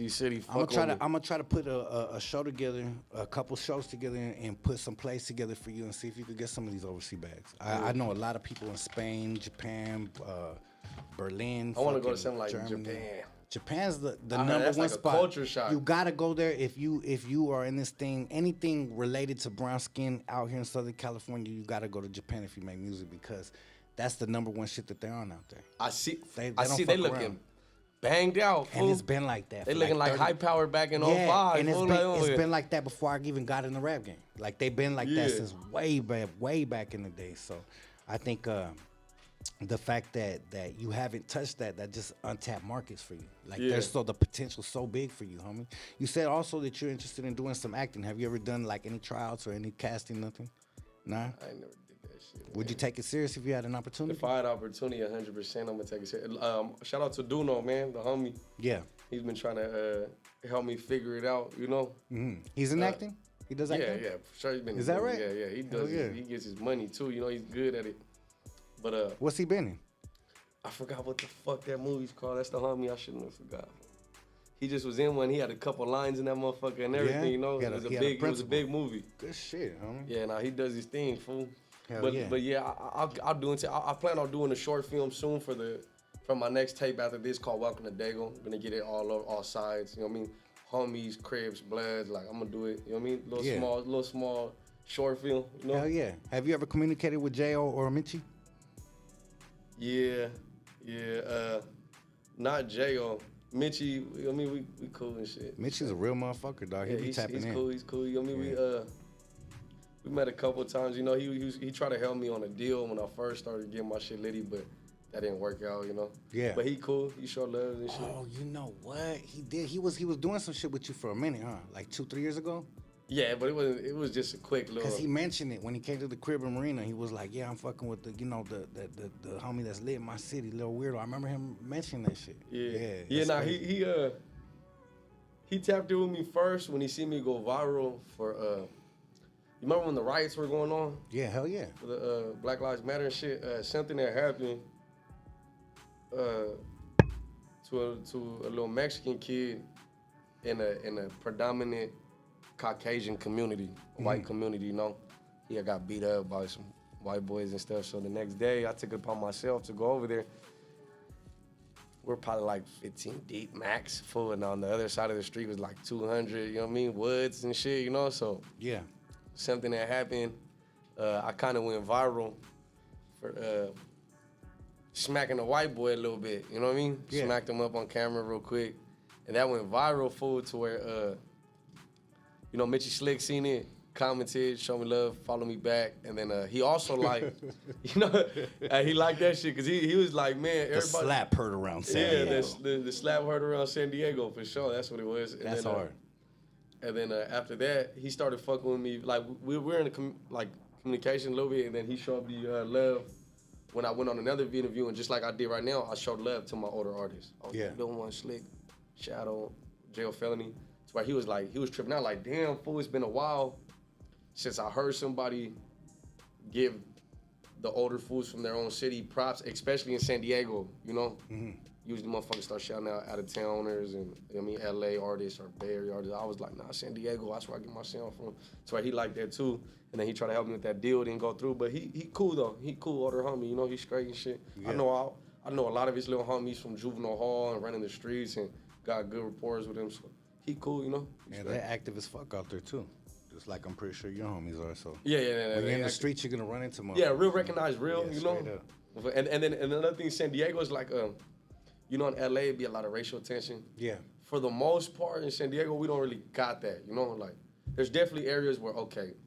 city. I'm gonna try to put a show together, a couple shows together, and put some plays together for you, and see if you could get some of these overseas bags. I know a lot of people in Spain, Japan, Berlin. I want to go to something like Germany. Japan. Japan's the I heard number that's one like a spot. culture shock. You gotta go there if you are in this thing. Anything related to brown skin out here in Southern California, you gotta go to Japan if you make music, because that's the number one shit that they're on out there. I see. They They don't fuck looking around. banged out, fool. And it's been like that. They for looking like 30 high power back in Yeah, 05. and fool. it's been like that before I even got in the rap game. Like they've been like that Yeah. since way back in the day. So I think the fact that you haven't touched that just untapped markets for you. Like there's so the potential so big for you, homie. You said also that you're interested in doing some acting. Have you ever done like any tryouts or any casting, nothing? Nah? I ain't never did that shit. Would you take it serious if you had an opportunity? If I had opportunity, 100%, I'm gonna take it serious. Shout out to Duno, man, the homie. Yeah. He's been trying to help me figure it out, you know? He's in acting? He does acting? Yeah, for sure. He's been. Is that right? Yeah. He does. yeah. He gets his money too. You know, he's good at it. But What's he been in? I forgot what the fuck that movie's called. That's the homie I shouldn't have forgot. He just was in one. He had a couple lines in that motherfucker and everything. Yeah? You know, He had it was he a had big. It was a big movie. Good shit, homie. Yeah, nah, he does his thing, fool. Hell But yeah. but yeah, I'll do it. I plan on doing a short film soon for my next tape after this called Welcome to Dago. I'm gonna get it all sides. You know what I mean? Homies, cribs, bloods. Like I'm gonna do it. You know what I mean? Little small short film. You know? Hell yeah. Have you ever communicated with J.O. or Michi? Yeah. Not J.O. Mitchie, I mean, we cool and shit. Michi's a real motherfucker, dog. He be tapping he's in. cool. He's cool. You know what I mean? We met a couple of times. You know, he tried to help me on a deal when I first started getting my shit litty, but that didn't work out. You know. Yeah. But he cool. He show love and shit. Oh, you know what? He did. He was doing some shit with you for a minute, huh? Like 2-3 years ago? Yeah, but it was just a quick little. Because he mentioned it when he came to the crib in Marina. He was like, yeah, I'm fucking with the homie that's lit in my city, Lil Weirdo. I remember him mentioning that shit. Yeah. Nah, he tapped in with me first when he seen me go viral for you remember when the riots were going on? Yeah, hell yeah. For the Black Lives Matter and shit. Something that happened to a little Mexican kid in a predominant Caucasian community, white community, you know. He had got beat up by some white boys and stuff. So the next day, I took it upon myself to go over there. We're probably like 15 deep max, full, and on the other side of the street was like 200, you know what I mean, woods and shit, you know. So yeah, something that happened, I kind of went viral for smacking a white boy a little bit, you know what I mean? Yeah. Smacked him up on camera real quick, and that went viral, full, to where you know, Mitchie Slick seen it, commented, showed me love, followed me back, and then he also like, you know, he liked that shit because he was like, man, everybody. The slap heard around San Diego. Yeah, the slap heard around San Diego for sure. That's what it was. And that's then, hard. And then after that, he started fucking with me. Like we're in communication a little bit, and then he showed me love when I went on another interview, and just like I did right now, I showed love to my older artists. I was like, Lil One, Slick, Shadow, Jail Felony. Where he was tripping out, like, damn, fool, it's been a while since I heard somebody give the older fools from their own city props, especially in San Diego, you know? Usually motherfuckers start shouting out out-of-towners and, you know what I mean, LA artists or Bay Area artists. I was like, nah, San Diego, that's where I get my sound from. So he liked that too. And then he tried to help me with that deal, didn't go through. But he cool though. He cool, older homie, you know, he's straight and shit. Yeah. I know a lot of his little homies from Juvenile Hall and running the streets and got good rapport with him. So he cool, you know. Yeah, they're active as fuck out there too. Just like I'm pretty sure your homies are. So yeah. When you're in the streets, you're gonna run into them. Yeah, real recognized, real, you know. Up. And then another thing, San Diego is like, you know, in LA, it'd be a lot of racial tension. Yeah. For the most part, in San Diego, we don't really got that, you know. Like, there's definitely areas where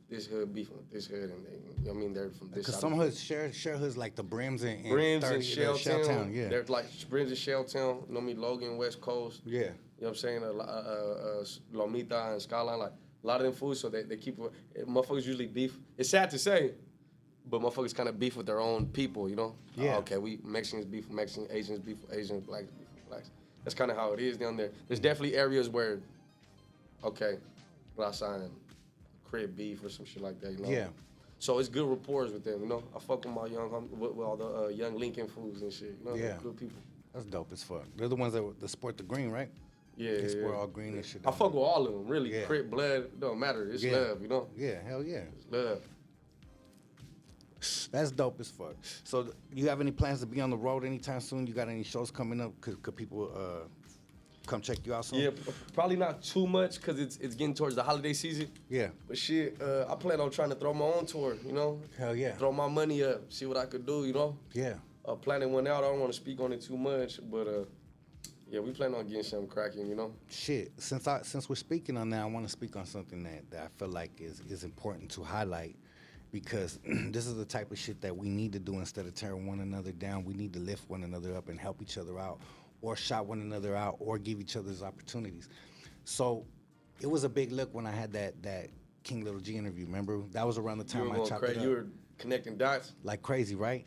this hood beef with this hood, and they, you know what I mean, they're from this. Because some hoods share hoods like the Brims and Shelltown. Yeah. They're like Brims and Shelltown. You know what I mean, Logan, West Coast. Yeah. You know what I'm saying? Lomita and Skyline, like a lot of them fools, so they keep motherfuckers usually beef. It's sad to say, but motherfuckers kind of beef with their own people, you know? Yeah. Okay, we Mexicans beef with Mexicans, Asians beef with Asians, blacks beef with blacks. That's kind of how it is down there. There's definitely areas where, okay, Raza and crib beef or some shit like that, you know? Yeah. So it's good rapport with them, you know? I fuck with my with all the young Lincoln fools and shit, you know? Yeah. They're good people. That's dope as fuck. They're the ones that sport the green, right? Yeah, They sport all green and shit. I fuck with all of them, really. Yeah. Crip, blood, it don't matter. It's love, you know? Yeah, hell yeah. It's love. That's dope as fuck. So, you have any plans to be on the road anytime soon? You got any shows coming up? Could people come check you out soon? Yeah, probably not too much because it's getting towards the holiday season. Yeah. But shit, I plan on trying to throw my own tour, you know? Hell yeah. Throw my money up, see what I could do, you know? Yeah. Planning one out, I don't want to speak on it too much, but Yeah, we plan on getting something cracking, you know? Shit, since we're speaking on that, I want to speak on something that I feel like is important to highlight, because this is the type of shit that we need to do instead of tearing one another down. We need to lift one another up and help each other out, or shout one another out, or give each other's opportunities. So it was a big look when I had that King Lil G interview. Remember, that was around the time I chopped it up. You were connecting dots. Like crazy, right?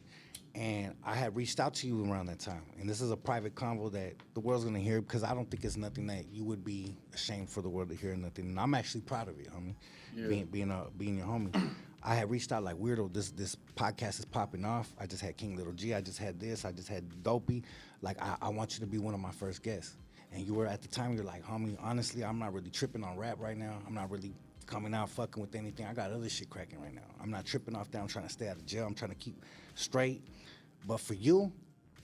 And I had reached out to you around that time. And this is a private convo that the world's gonna hear, because I don't think it's nothing that you would be ashamed for the world to hear, nothing. And I'm actually proud of it, homie. Yeah. Being your homie. I had reached out like, Weirdo, this podcast is popping off. I just had King Lil G, I just had this, I just had Dopey. Like, I want you to be one of my first guests. And you were, at the time, you're like, homie, honestly, I'm not really tripping on rap right now. I'm not really coming out fucking with anything. I got other shit cracking right now. I'm not tripping off that. I'm trying to stay out of jail. I'm trying to keep straight. But for you,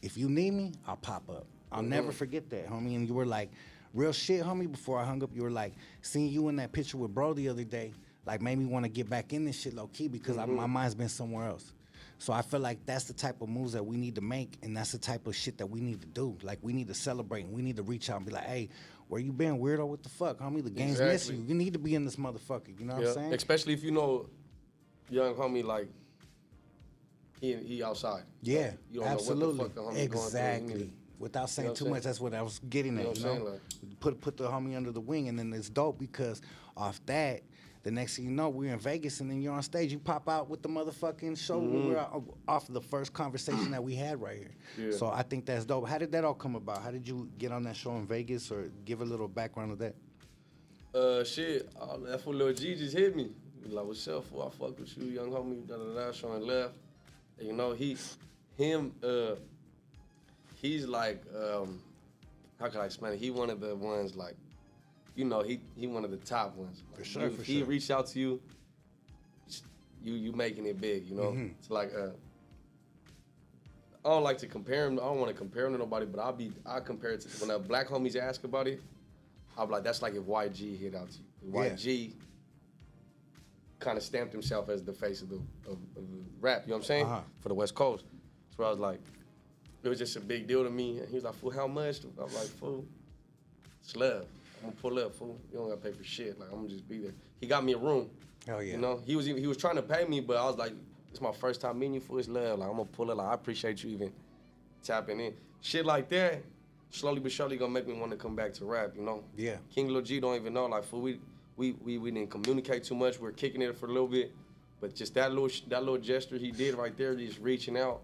if you need me, I'll pop up. I'll never forget that, homie. And you were like, real shit, homie, before I hung up, you were like, seeing you in that picture with bro the other day, like, made me want to get back in this shit low-key, because my mind's been somewhere else. So I feel like that's the type of moves that we need to make, and that's the type of shit that we need to do. Like, we need to celebrate, and we need to reach out and be like, hey, where you been, Weirdo? What the fuck, homie? The game's missing you. You need to be in this motherfucker, you know what I'm saying? Especially if you know young homie, like, he outside. Yeah, like, you don't absolutely. know what the fuck the homie Exactly. going through. Without saying what too I'm much, that's what I was getting at, You know you know? what I'm Put the homie under the wing, and then it's dope, because off that, the next thing you know, we're in Vegas, and then you're on stage. You pop out with the motherfucking show. We were off of the first conversation that we had right here. Yeah. So I think that's dope. How did that all come about? How did you get on that show in Vegas, or give a little background of that? Shit, that's what Lil G just hit me. He like, what's up, fool? I fuck with you, young homie, da-da-da, showing love. And, you know, he's like, how can I explain it? He one of the ones, like, you know, he one of the top ones. Like, For sure, for he sure. reached out to you, you making it big, you know? It's like, I don't like to compare him. I don't want to compare him to nobody, but I compare it to, when the black homies ask about it, I'll be like, that's like if YG hit out to you. YG kind of stamped himself as the face of the rap, you know what I'm saying? For the West Coast. So I was like, it was just a big deal to me. And he was like, fool, how much? I was like, fool, it's love. I'm gonna pull up, fool. You don't gotta pay for shit. Like, I'm gonna just be there. He got me a room. Hell yeah. You know, he was trying to pay me, but I was like, it's my first time meeting you, fool. It's love. Like, I'm gonna pull it. Like, I appreciate you even tapping in. Shit like that, slowly but surely gonna make me want to come back to rap, you know? Yeah. King Lil G don't even know, like, fool, we didn't communicate too much. We were kicking it for a little bit, but just that little gesture he did right there, just reaching out,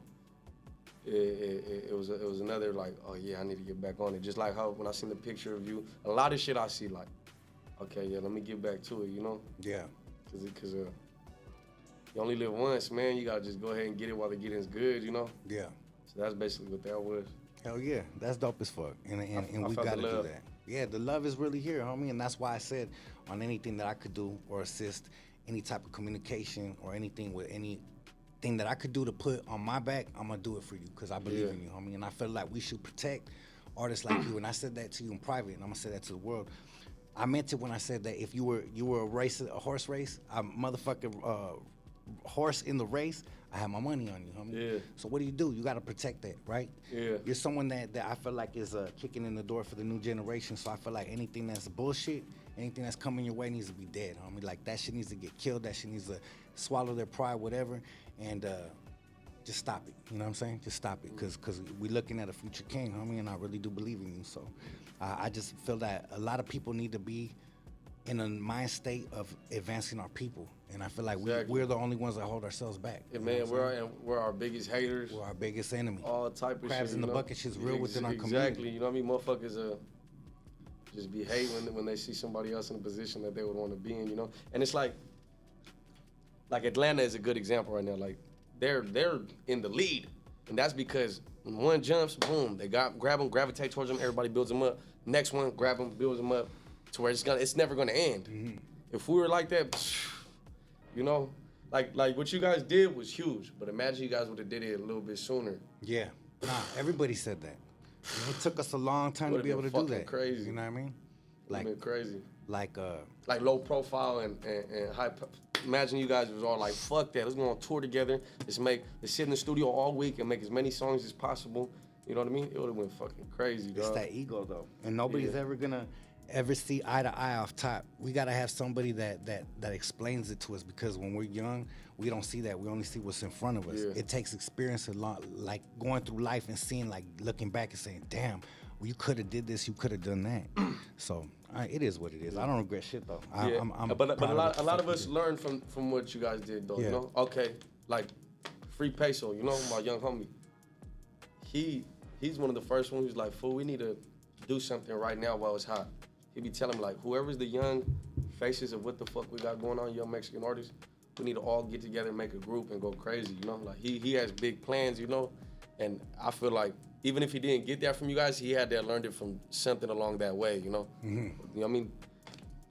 it was another, like, oh yeah, I need to get back on it. Just like how when I seen the picture of you, a lot of shit I see, like, okay, yeah, let me get back to it, you know? Yeah. Cause you only live once, man. You gotta just go ahead and get it while the getting's good, you know? Yeah. So that's basically what that was. Hell yeah, that's dope as fuck, and we felt gotta the do love. that. Yeah, the love is really here, homie, and that's why I said on anything that I could do or assist, any type of communication or anything with anything that I could do to put on my back, I'm gonna do it for you, because I believe in you, homie, and I feel like we should protect artists like you, and I said that to you in private, and I'm gonna say that to the world. I meant it when I said that if you were a horse race, a motherfucking horse in the race, I have my money on you, homie. Yeah. So what do? You got to protect that, right? Yeah. You're someone that I feel like is kicking in the door for the new generation. So I feel like anything that's bullshit, anything that's coming your way needs to be dead, homie. Like, that shit needs to get killed. That shit needs to swallow their pride, whatever, and just stop it. You know what I'm saying? Just stop it, because we're looking at a future king, homie, and I really do believe in you. So I just feel that a lot of people need to be in a mind state of advancing our people. And I feel like we're the only ones that hold ourselves back. Yeah, man, we're our biggest haters. We're our biggest enemy. All type of Crabs shit. in the you know? bucket shit's real within our community. Exactly. You know what I mean? Motherfuckers just be hating when they see somebody else in a position that they would want to be in, you know? And it's like Atlanta is a good example right now. Like, they're in the lead. And that's because when one jumps, boom, they grab them, gravitate towards them, everybody builds them up. Next one, grab them, builds them up, to where it's never gonna end. If we were like that, you know, like what you guys did was huge, but imagine you guys would have did it a little bit sooner. Yeah. Nah, everybody said that. It took us a long time to be able to do that. Crazy. You know what I mean? Like, been crazy. Like low profile and high. Imagine you guys was all like, fuck that. Let's go on tour together. Let's sit in the studio all week and make as many songs as possible. You know what I mean? It would have went fucking crazy, It's dog. that ego though, and nobody's Yeah. ever gonna ever see eye to eye off top. We gotta have somebody that explains it to us, because when we're young, we don't see that. We only see what's in front of us. Yeah. It takes experience a lot, like going through life and seeing, like looking back and saying, "Damn, well, you could have did this, you could have done that." So it is what it is. I don't regret shit though. Yeah. I'm but proud a lot of the of us fuck learned from what you guys did, though. Yeah. You know, okay, like Free Peso. You know, my young homie. He's one of the first ones who's like, "Fool, we need to do something right now while it's hot." He be telling me like, whoever's the young faces of what the fuck we got going on, young Mexican artists, we need to all get together and make a group and go crazy. You know, like he has big plans. You know, and I feel like even if he didn't get that from you guys, he had that learned it from something along that way. You know, You know what I mean.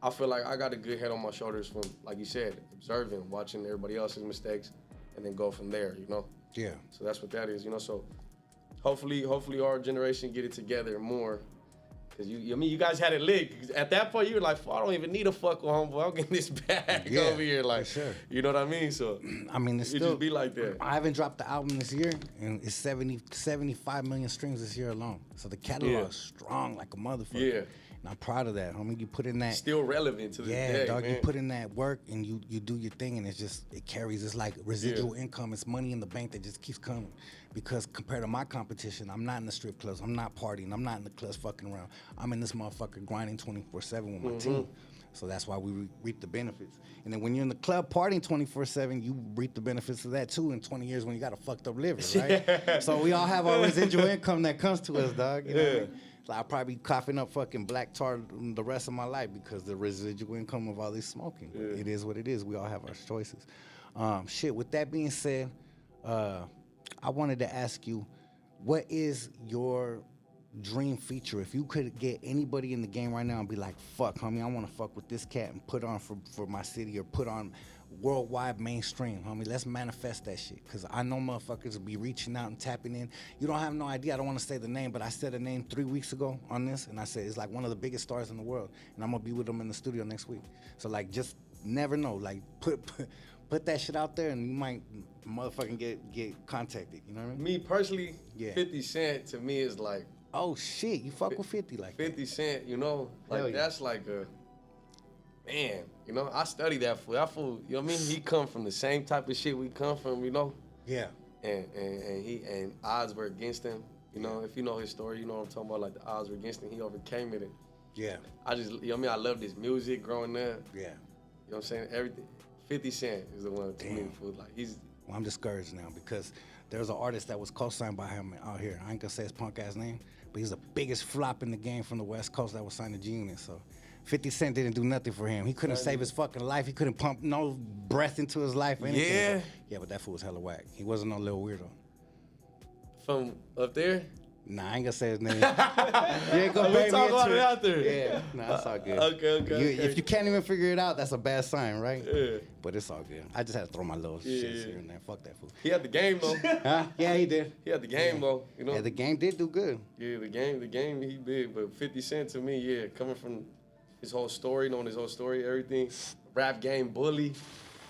I feel like I got a good head on my shoulders from, like you said, observing, watching everybody else's mistakes, and then go from there, you know? Yeah. So that's what that is, you know? So hopefully our generation get it together more. Cause I mean, you guys had it lit. 'Cause at that point, you were like, I don't even need a fuck with homeboy. I'm getting this bag Yeah, over here. Like, for sure. You know what I mean? So I mean, it's it still just be like that. I haven't dropped the album this year, and it's 75 million streams this year alone. So the catalog's strong like a motherfucker. Yeah. And I'm proud of that, homie. You put in that. Still relevant to this day, dog. man. You put in that work and you do your thing, and it carries. It's like residual income. It's money in the bank that just keeps coming. Because compared to my competition, I'm not in the strip clubs. I'm not partying. I'm not in the clubs fucking around. I'm in this motherfucker grinding 24/7 with my team. So that's why we reap the benefits. And then when you're in the club partying 24/7, you reap the benefits of that too in 20 years when you got a fucked up liver, right? So we all have our residual income that comes to us, dog. You know what I mean? Like, I'll probably be coughing up fucking black tar the rest of my life because the residual income of all this smoking. It is what it is. We all have our choices. Shit, with that being said, I wanted to ask you, what is your dream feature? If you could get anybody in the game right now and be like, fuck, homie, I want to fuck with this cat and put on for my city or put on worldwide mainstream, homie, let's manifest that shit. Because I know motherfuckers will be reaching out and tapping in. You don't have no idea. I don't want to say the name, but I said a name 3 weeks ago on this, and I said it's like one of the biggest stars in the world, and I'm going to be with them in the studio next week. So, like, just never know. Like, put that shit out there, and you might motherfucking get contacted. You know what I mean? Me personally, Yeah. 50 Cent to me is like, oh shit, you fuck with 50 like 50 Cent, you know, like Hell yeah. that's like a, man, you know, I study that fool. That fool, you know what I mean? He come from the same type of shit we come from, you know? Yeah. And odds were against him. You know, if you know his story, you know what I'm talking about, like the odds were against him, he overcame it. And Yeah. I just, you know what I mean? I loved his music growing up. Yeah. You know what I'm saying? Everything. 50 Cent is the one to me, Damn. fool. Like, he's, Well, I'm discouraged now because there's an artist that was co-signed by him out here. I ain't gonna say his punk ass name, but he's the biggest flop in the game from the West Coast that was signed to G-Unit. So 50 Cent didn't do nothing for him. He couldn't save his fucking life. He couldn't pump no breath into his life or anything. Yeah. Yeah, but that fool was hella whack. He wasn't no Lil Weirdo. from up there. Nah, I ain't gonna say his name. You ain't gonna We bait me talk into about it it. out there. Yeah, nah, it's all good. Okay. If you can't even figure it out, that's a bad sign, right? Yeah. But it's all good. I just had to throw my little shits here and there. Fuck that fool. He had the game, though. Huh? Yeah, he did. He had the game, though, you know? Yeah, the game did do good. Yeah, the game he big, but 50 Cent to me, yeah, coming from his whole story, knowing his whole story, everything, rap game bully.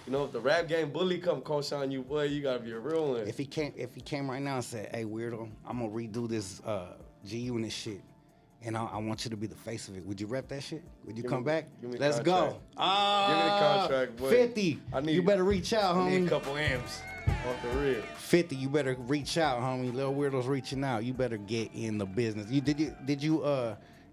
You know, if the rap game bully come co-sign you, boy, you gotta be a real one. If he came right now and said, "Hey, Weirdo, I'm gonna redo this G-Unit shit, and I want you to be the face of it," would you rep that shit? Would you come back? give me the Let's contract. go. Give me the contract, boy. 50. You better reach out, I need a homie. couple amps off the rib. 50. You better reach out, homie. Lil Weirdo's reaching out. You better get in the business. Did you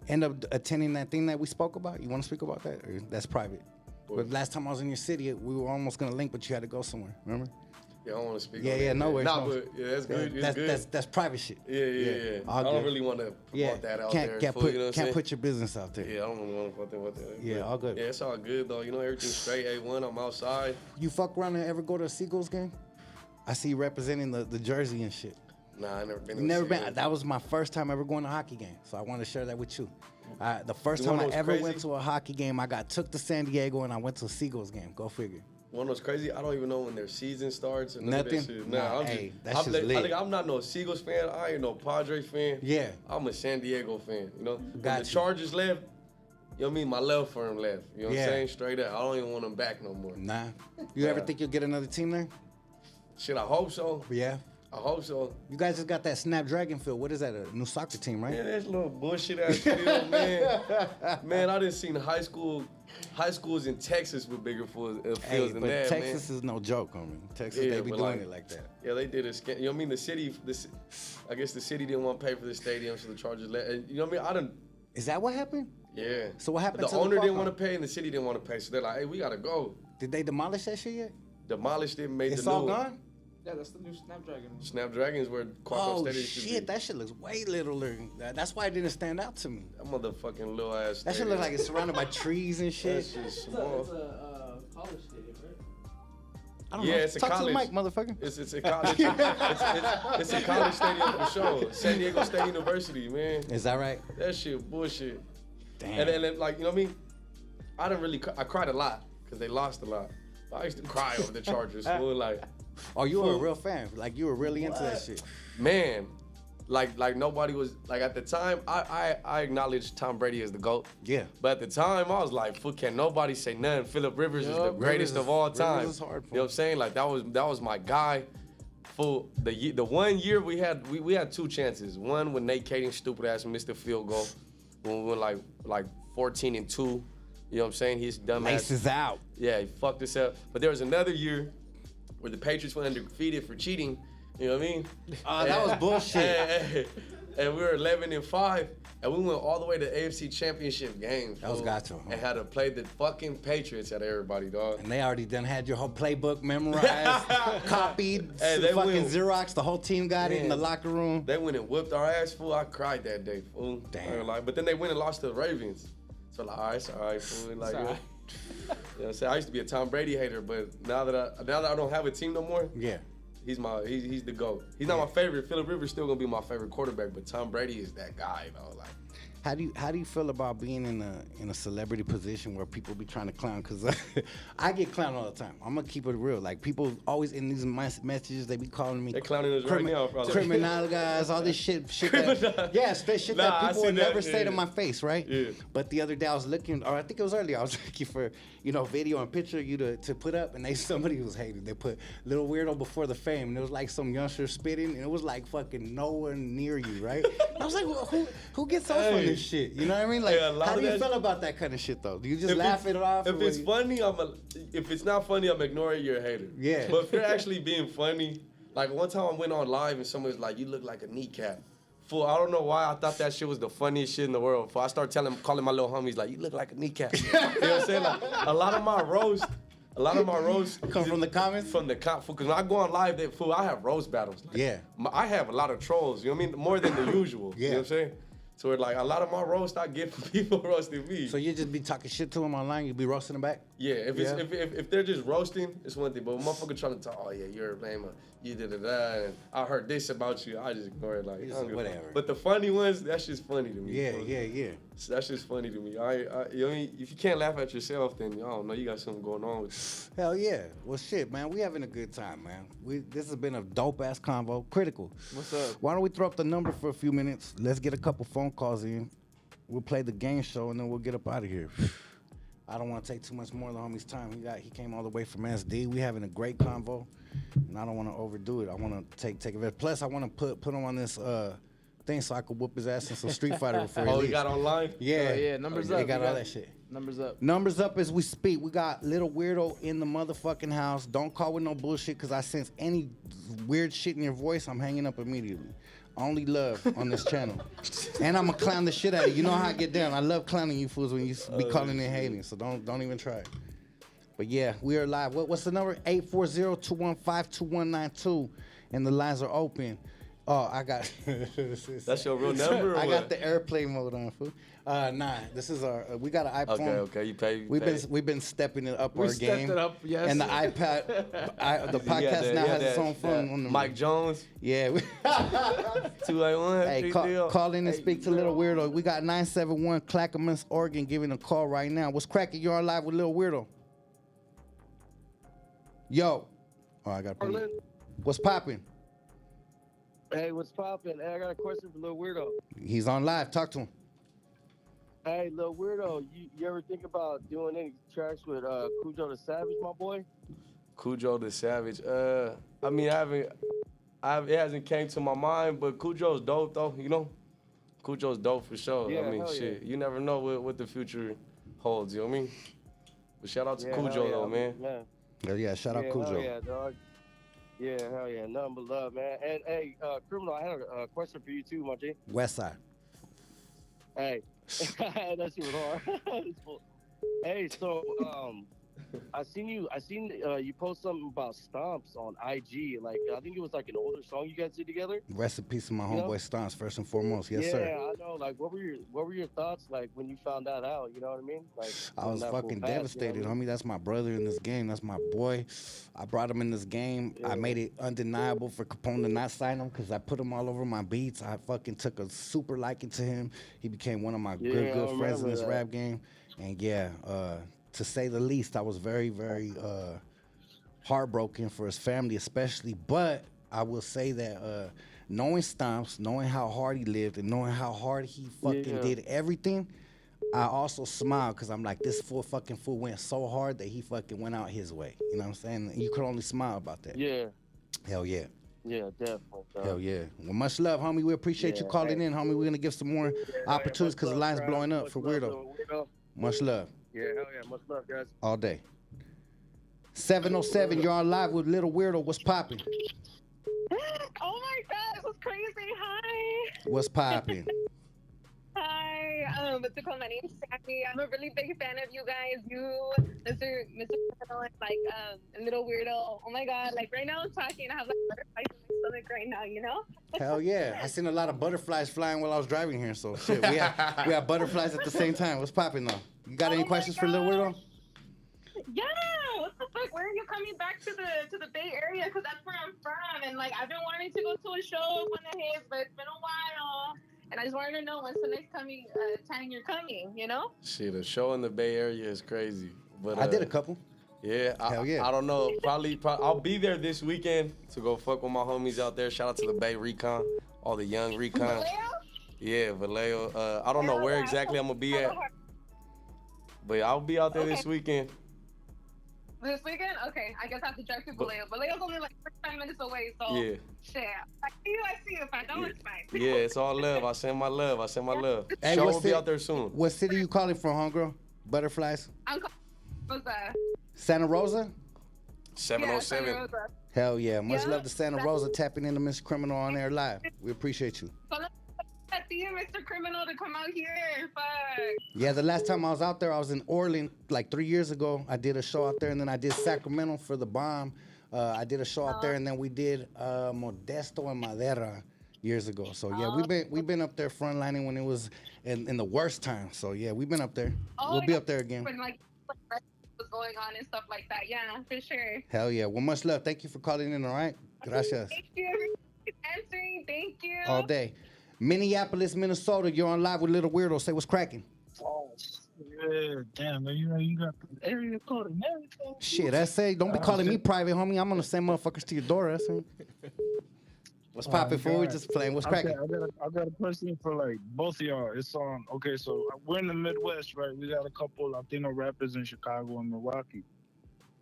end up attending that thing that we spoke about? You want to speak about that? Or that's private. But last time I was in your city, we were almost gonna link, but you had to go somewhere. Remember? Yeah, I don't want to speak. Yeah, on yeah, that, no man. worries. Nah, no but yeah, that's good. It's That's, good. that's private shit. Yeah. All I don't good. really want to promote that out there. Can't fool, put you know what I'm saying? put your business out there. Yeah, I don't really want to put that out there. Yeah, But, all good. Yeah, it's all good though. You know, everything's straight. A1. I'm outside. You fuck around and ever go to a Seagulls game? I see you representing the jersey and shit. Nah, I never been. You to never see been. it. That was my first time ever going to a hockey game, so I want to share that with you. The first You time wanna I know what's ever crazy? went to a hockey game, I took to San Diego and I went to a Seagulls game. Go figure. One of those crazy. I don't even know when their season starts. And Nothing? That shit. Nah, I'm hey, that I'm shit's like, lit. I'm not no Seagulls fan. I ain't no Padre fan. Yeah. I'm a San Diego fan. You know, when Got the you. Chargers left, you know what I mean? My love for them left. You know what Yeah. I'm saying? Straight up. I don't even want them back no more. Nah. You ever think you'll get another team there? Shit, I hope so. Yeah. I hope so. You guys just got that Snapdragon field. What is that? A new soccer team, right? Man, that's a little bullshit ass field, man. Man, I done seen high schools in Texas with bigger fields Hey, than but that, Texas man. is no joke, homie. Texas, Yeah, they be but doing it like that. Yeah, they did a scam. You know what I mean? The city, I guess the city didn't want to pay for the stadium, so the Chargers let. And you know what I mean? Is that what happened? Yeah. So what happened The to the owner didn't Qualcomm? want to pay, and the city didn't want to pay. So they're like, "Hey, we gotta go." Did they demolish that shit yet? Demolished it, made It's the new all one. gone? Yeah, that's the new Snapdragon. Snapdragon's where Qualcomm Oh Stadium should be. shit, that shit looks way littler. That's why it didn't stand out to me. That motherfucking little ass. That shit look like it's surrounded by trees and shit. That's just small. It's a college stadium, right? I don't Yeah, know. it's a Talk college. to the mic, motherfucker. It's a college. it's a college stadium for sure. San Diego State University, man. Is that right? That shit bullshit. Damn. And then like, you know what I mean? I didn't really. I cried a lot because they lost a lot. I used to cry over the Chargers. Fool, like, Oh, you were a real fan. Like you were really into that shit. man, like nobody was like at the time. I acknowledged Tom Brady as the GOAT. Yeah. But at the time, I was like, "Fool, can nobody say nothing?" Phillip Rivers is the Yup, greatest Rivers of all is- time. Rivers is hard, You know what I'm saying? Like that was my guy. For the 1 year we had two chances. One when Nate Kading stupid ass missed the field goal when we went like 14-2. You know what I'm saying? He's dumb ass. Laces out. Yeah, he fucked us up. But there was another year where the Patriots went undefeated for cheating. You know what I mean? That was bullshit. And we were 11-5, and we went all the way to AFC Championship game. That was fool, gotcha, huh? And had to play the fucking Patriots at everybody, dog. And they already done had your whole playbook memorized, copied, Hey, they fucking went- Xerox. The whole team got it in the Man. locker room. They went and whipped our ass, fool. I cried that day, fool. Damn. I ain't gonna lie. But then they went and lost to the Ravens. So like, all right, it's all right, fool. Like, all right. You know what I'm saying? I used to be a Tom Brady hater, but now that I don't have a team no more, Yeah. he's the GOAT. He's not my favorite. Phillip Rivers still gonna be my favorite quarterback, but Tom Brady is that guy, though. Like, How do you feel about being in a celebrity position where people be trying to clown? Cause I get clowned all the time. I'm gonna keep it real. Like people always in these messages they be calling me. They're clowning us right now, probably. Criminal guys, all this shit that, yeah, straight shit Nah, that I people see would that, never say to yeah. my face, right? Yeah. But the other day I was looking, or I think it was earlier, I was looking for video and picture of you to put up, and somebody was hating. They put Lil Weirdo before the fame, and it was like some youngster spitting, and it was like fucking no one near you, right? I was like, well, who gets off on this shit? You know what I mean? Like, Yeah, a lot how of do you that- feel about that kind of shit though? Do you just If laugh it off? If or it's what funny, if it's not funny, I'm ignoring you're a hater. Yeah. But if you're actually being funny, like one time I went on live and someone was like, "You look like a kneecap." Fool, I don't know why I thought that shit was the funniest shit in the world. Fool, I started calling my little homies like, "You look like a kneecap." You know what I'm saying? Like a lot of my roast come from the comments? From the fool. Because when I go on live, fool, I have roast battles. Like, Yeah. I have a lot of trolls. You know what I mean? More than the usual. Yeah. You know what I'm saying? So it's like a lot of my roast I get from people roasting me. So you just be talking shit to them online, you be roasting them back? Yeah, if it's Yeah. if they're just roasting, it's one thing. But when motherfucker trying to talk, oh yeah, you're a lame, you did that, and I heard this about you, I just ignore it like I don't give a fuck. Whatever. But the funny ones, that's just funny to me. Yeah, bro. yeah. That's just funny to me. You know what I mean? If you can't laugh at yourself, then I don't know, you got something going on with you. Hell yeah. Well, shit, man, we having a good time, man. This has been a dope-ass convo. Critical. What's up? Why don't we throw up the number for a few minutes? Let's get a couple phone calls in. We'll play the game show, and then we'll get up out of here. I don't want to take too much more of the homie's time. He came all the way from SD. We having a great convo, and I don't want to overdo it. I want to take advantage. Plus, I want to put him on this thing so I could whoop his ass in some Street Fighter before he Oh, leaves. you got online? Yeah, Yeah, numbers They up. got We all that shit. Numbers up. Numbers up as we speak. We got Lil Weirdo in the motherfucking house. Don't call with no bullshit, because I sense any weird shit in your voice, I'm hanging up immediately. Only love on this channel. And I'm going to clown the shit out of you. You know how I get down. I love clowning you fools when you be calling and hating, so don't even try it. But yeah, we are live. What's the number? 840-215-2192. And the lines are open. Oh, I got... That's your real number or I what? got the airplane mode on, fool. Nah, this is our... we got an iPhone. Okay, you pay. We've been stepping it up We our stepped game. it up, yes. And the iPad, the podcast now has its own phone on the Mike Jones, Yeah. 281. Hey, call in and speak to Lil Weirdo. We got 971 Clackamas, Oregon, giving a call right now. What's cracking? You're on live with Lil Weirdo. Yo. Oh, I got to What's popping? Hey, what's poppin'? Hey, I got a question for Lil Weirdo. He's on live. Talk to him. Hey, Lil Weirdo, you ever think about doing any tracks with Cujo the Savage, my boy? Cujo the Savage. I mean, I it hasn't came to my mind, but Cujo's dope though. You know, Cujo's dope for sure. Yeah, I mean, hell shit, yeah. you never know what the future holds. You know what I mean? But shout out to Yeah, Cujo hell yeah, though, man. Hell yeah, shout out Yeah, Cujo. hell yeah, dog. Yeah, hell yeah, nothing but love, man. And hey, criminal, I had a question for you too, my G. West Side. Hey, that shit was hard. It's full. Hey, so I seen you post something about stomps on IG. Like I think it was like an older song you guys did together. Rest in peace to my You know? homeboy Stomps, first and foremost. Yes, yeah, sir. I know. Like, what were your thoughts like when you found that out? You know what I mean? Like, I when was that fool fucking passed, devastated, you know what I mean? homie. That's my brother in this game. That's my boy. I brought him in this game. I made it undeniable for Capone to not sign him because I put him all over my beats. I fucking took a super liking to him. He became one of my good I friends in remember this that. rap game. And yeah, to say the least, I was very, very heartbroken for his family, especially. But I will say that knowing Stomps, knowing how hard he lived, and knowing how hard he fucking did everything, I also smiled because I'm like, this fool went so hard that he fucking went out his way. You know what I'm saying? And you could only smile about that. Yeah. Hell yeah. Yeah, definitely. Dog. Hell yeah. Well, much love, homie. We appreciate you calling in, homie. We're going to give some more opportunities because the line's blowing up for Weirdo. Much love. Yeah, hell yeah. Much love, guys. All day. 707, you're on live with Lil Weirdo. What's popping? Oh my God, this was crazy. Hi. What's popping? Hi. What's it called? My name's Sammy. I'm a really big fan of you guys. You, Mr. Criminal, like Little Weirdo. Oh my God. Like right now I'm talking. I have like butterflies in my stomach right now, you know? Hell yeah. I seen a lot of butterflies flying while I was driving here. So shit, we have butterflies at the same time. What's popping though? You got any questions for Lil Weirdo? Yeah. What the fuck? When are you coming back to the Bay Area? Because that's where I'm from. And like I've been wanting to go to a show of one of his, but it's been a while. And I just wanted to know when's the next time you're coming, you know? Shit, a show in the Bay Area is crazy. But I did a couple. Yeah, Hell yeah. I don't know. Probably, I'll be there this weekend to go fuck with my homies out there. Shout out to the Bay Recon, all the young Recon. Vallejo? Yeah, Vallejo. I don't know where exactly I'm gonna be at, but I'll be out there this weekend. This weekend? Okay, I guess I have to drive to Vallejo. Vallejo's only like 45 minutes away, so Yeah. shit. I see you. If I don't, it's fine. Yeah, it's all love. I send my love. Hey, Show what will be city- out there soon. What city you calling from, homegirl? Butterflies? I'm what's that? Santa Rosa? 707. Yeah, Rosa. Hell yeah. Much Yeah, love to Santa Rosa tapping into Mr. Criminal on air live. We appreciate you. So let's see you, Mr. Criminal, to come out here. Fuck. Yeah, the last time I was out there, I was in Orland like 3 years ago. I did a show out there, and then I did Sacramento for the bomb. I did a show out there, and then we did Modesto and Madera years ago. So yeah, we've been up there frontlining when it was in the worst time. So yeah, we've been up there. We'll be up there again. When like was going on and stuff like that. Yeah, for sure. Hell yeah. Well, much love. Thank you for calling in. All right. Gracias. Thank you. Answering. Thank you. All day. Minneapolis, Minnesota. You're on live with Little Weirdo. Say what's cracking. Oh, yeah, damn, man, you got the area code and everything. Shit, that's it. Don't be calling me private, homie. I'm gonna send motherfuckers to your door. That's it. What's popping, fool? We just playing. What's cracking? I got a question for like both of y'all. It's on. Okay, so we're in the Midwest, right? We got a couple Latino rappers in Chicago and Milwaukee.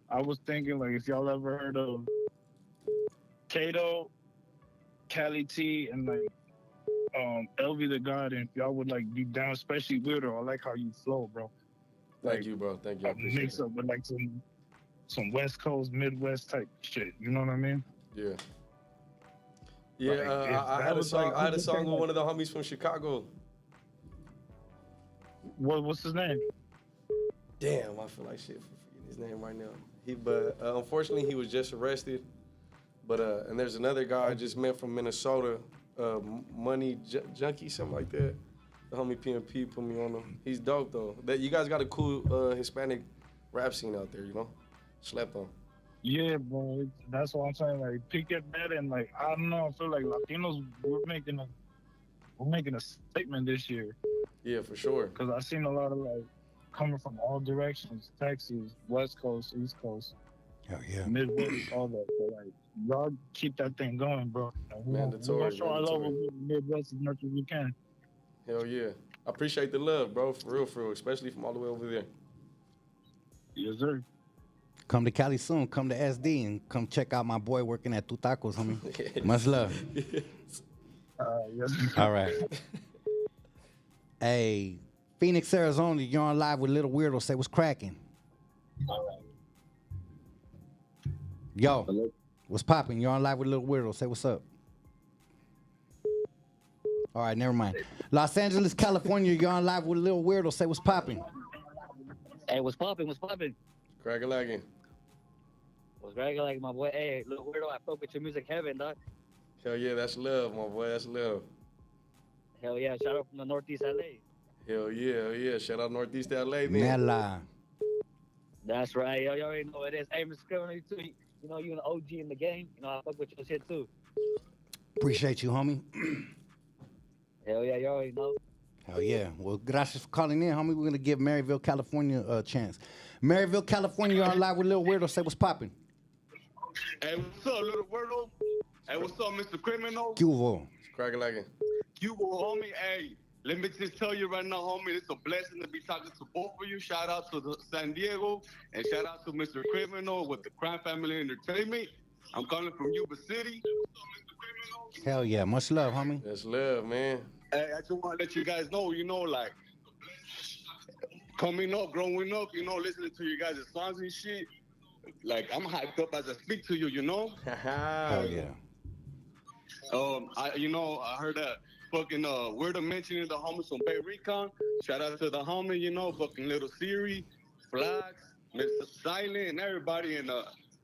I was thinking, like, if y'all ever heard of Kato, Cali T, and like LV the God, and if y'all would like be down, especially Weirdo. I like how you flow, bro. Thank you, bro. Thank you. I appreciate Mix it. up with like some West Coast, Midwest type shit. You know what I mean? Yeah. Yeah, Like, if I that had a was, song. like, I had a I'm just song saying, with one of the homies from Chicago. What's his name? Damn, I feel like shit for forgetting his name right now. But unfortunately he was just arrested. But and there's another guy I just met from Minnesota, Money Junkie, something like that. The homie PMP put me on him. He's dope though. That you guys got a cool Hispanic rap scene out there, you know? Slept on. Yeah, bro. That's what I'm saying. Like, pick at that, and like, I don't know. I feel like Latinos, we're making a statement this year. Yeah, for sure. Cause I seen a lot of like coming from all directions: Texas, West Coast, East Coast, Hell yeah, Midwest, all that. So like, y'all keep that thing going, bro. Like, Mandatory, we're gonna show our love mandatory. with Midwest as much as we can. Hell yeah. I appreciate the love, bro, for real, especially from all the way over there. Yes, sir. Come to Cali soon. Come to SD and come check out my boy working at Tu Tacos, homie. Much love. Yes. All right. Hey, Phoenix, Arizona, you're on live with Lil Weirdo. Say what's cracking. Yo, what's popping? You're on live with Lil Weirdo. Say what's up. All right, never mind. Los Angeles, California, you're on live with Lil Weirdo. Say what's popping. Hey, what's popping? What's popping? Crack-a-lacking. What's bragging like my boy? Hey, Lil Weirdo, I fuck with your music heaven, dog. Hell yeah, that's love, my boy. That's love. Hell yeah, shout out from the Northeast LA. Hell yeah. Shout out Northeast LA, man. Nella. That's right, yo, you already know what it is. Hey, Mr. Criminal, you too. You know, you an OG in the game. You know, I fuck with your shit too. Appreciate you, homie. Hell yeah, you already know. Hell yeah. Well, gracias for calling in, homie. We're going to give Maryville, California a chance. Maryville, California, you're on live with Lil Weirdo. Say what's popping. Hey, what's up, Lil Weirdo? Hey, what's up, Mr. Criminal? Cuvo. Crack-a-lacking. You go, homie. Hey, let me just tell you right now, homie, it's a blessing to be talking to both of you. Shout out to San Diego and shout out to Mr. Criminal with the Crime Family Entertainment. I'm calling from Yuba City. Hell yeah. Much love, homie. That's love, man. Hey, I just want to let you guys know, you know, like, coming up, growing up, you know, listening to you guys' songs and shit, like, I'm hyped up as I speak to you, you know? Hell yeah. I heard that fucking Weirdo mentioning the homies from Bay Recon. Shout out to the homie, you know, fucking Little Siri, Flax, Mr. Silent, and everybody, and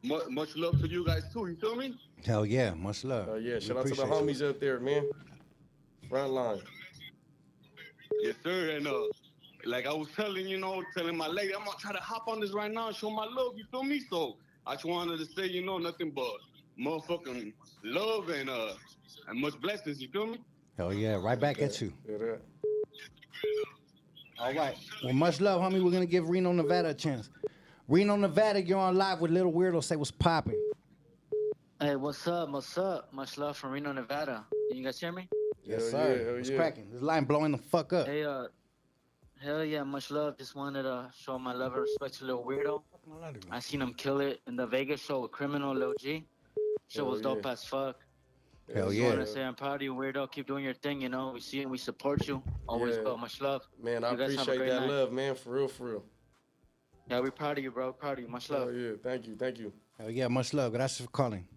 much love to you guys too, you feel me? Hell yeah. Much love. Hell yeah. Shout out to the Appreciate homies out there, man. Front line. Yes, sir, and like I was telling my lady, I'm gonna try to hop on this right now and show my love, you feel me? So I just wanted to say, you know, nothing but motherfucking love and much blessings, you feel me? Hell yeah. Right back at you. Yeah. All right. Well, much love, homie. We're going to give Reno, Nevada a chance. Reno, Nevada, you're on live with Lil Weirdo. Say what's popping. Hey, what's up? What's up? Much love from Reno, Nevada. Can you guys hear me? Yes, sir. What's cracking? This line blowing the fuck up. Hey, hell yeah, much love. Just wanted to show my love and respect to Lil Weirdo. I seen him kill it in the Vegas show with Criminal Lil G. Show was dope as fuck. Hell Just yeah. want to say I'm proud of you, Weirdo. Keep doing your thing, you know. We see you and we support you. Always go. Much love. Man, I You guys have a appreciate great that night. love, man. For real. Yeah, we're proud of you, bro. Proud of you. Much love. Hell yeah. Thank you. Hell yeah. Much love. Gracias for calling.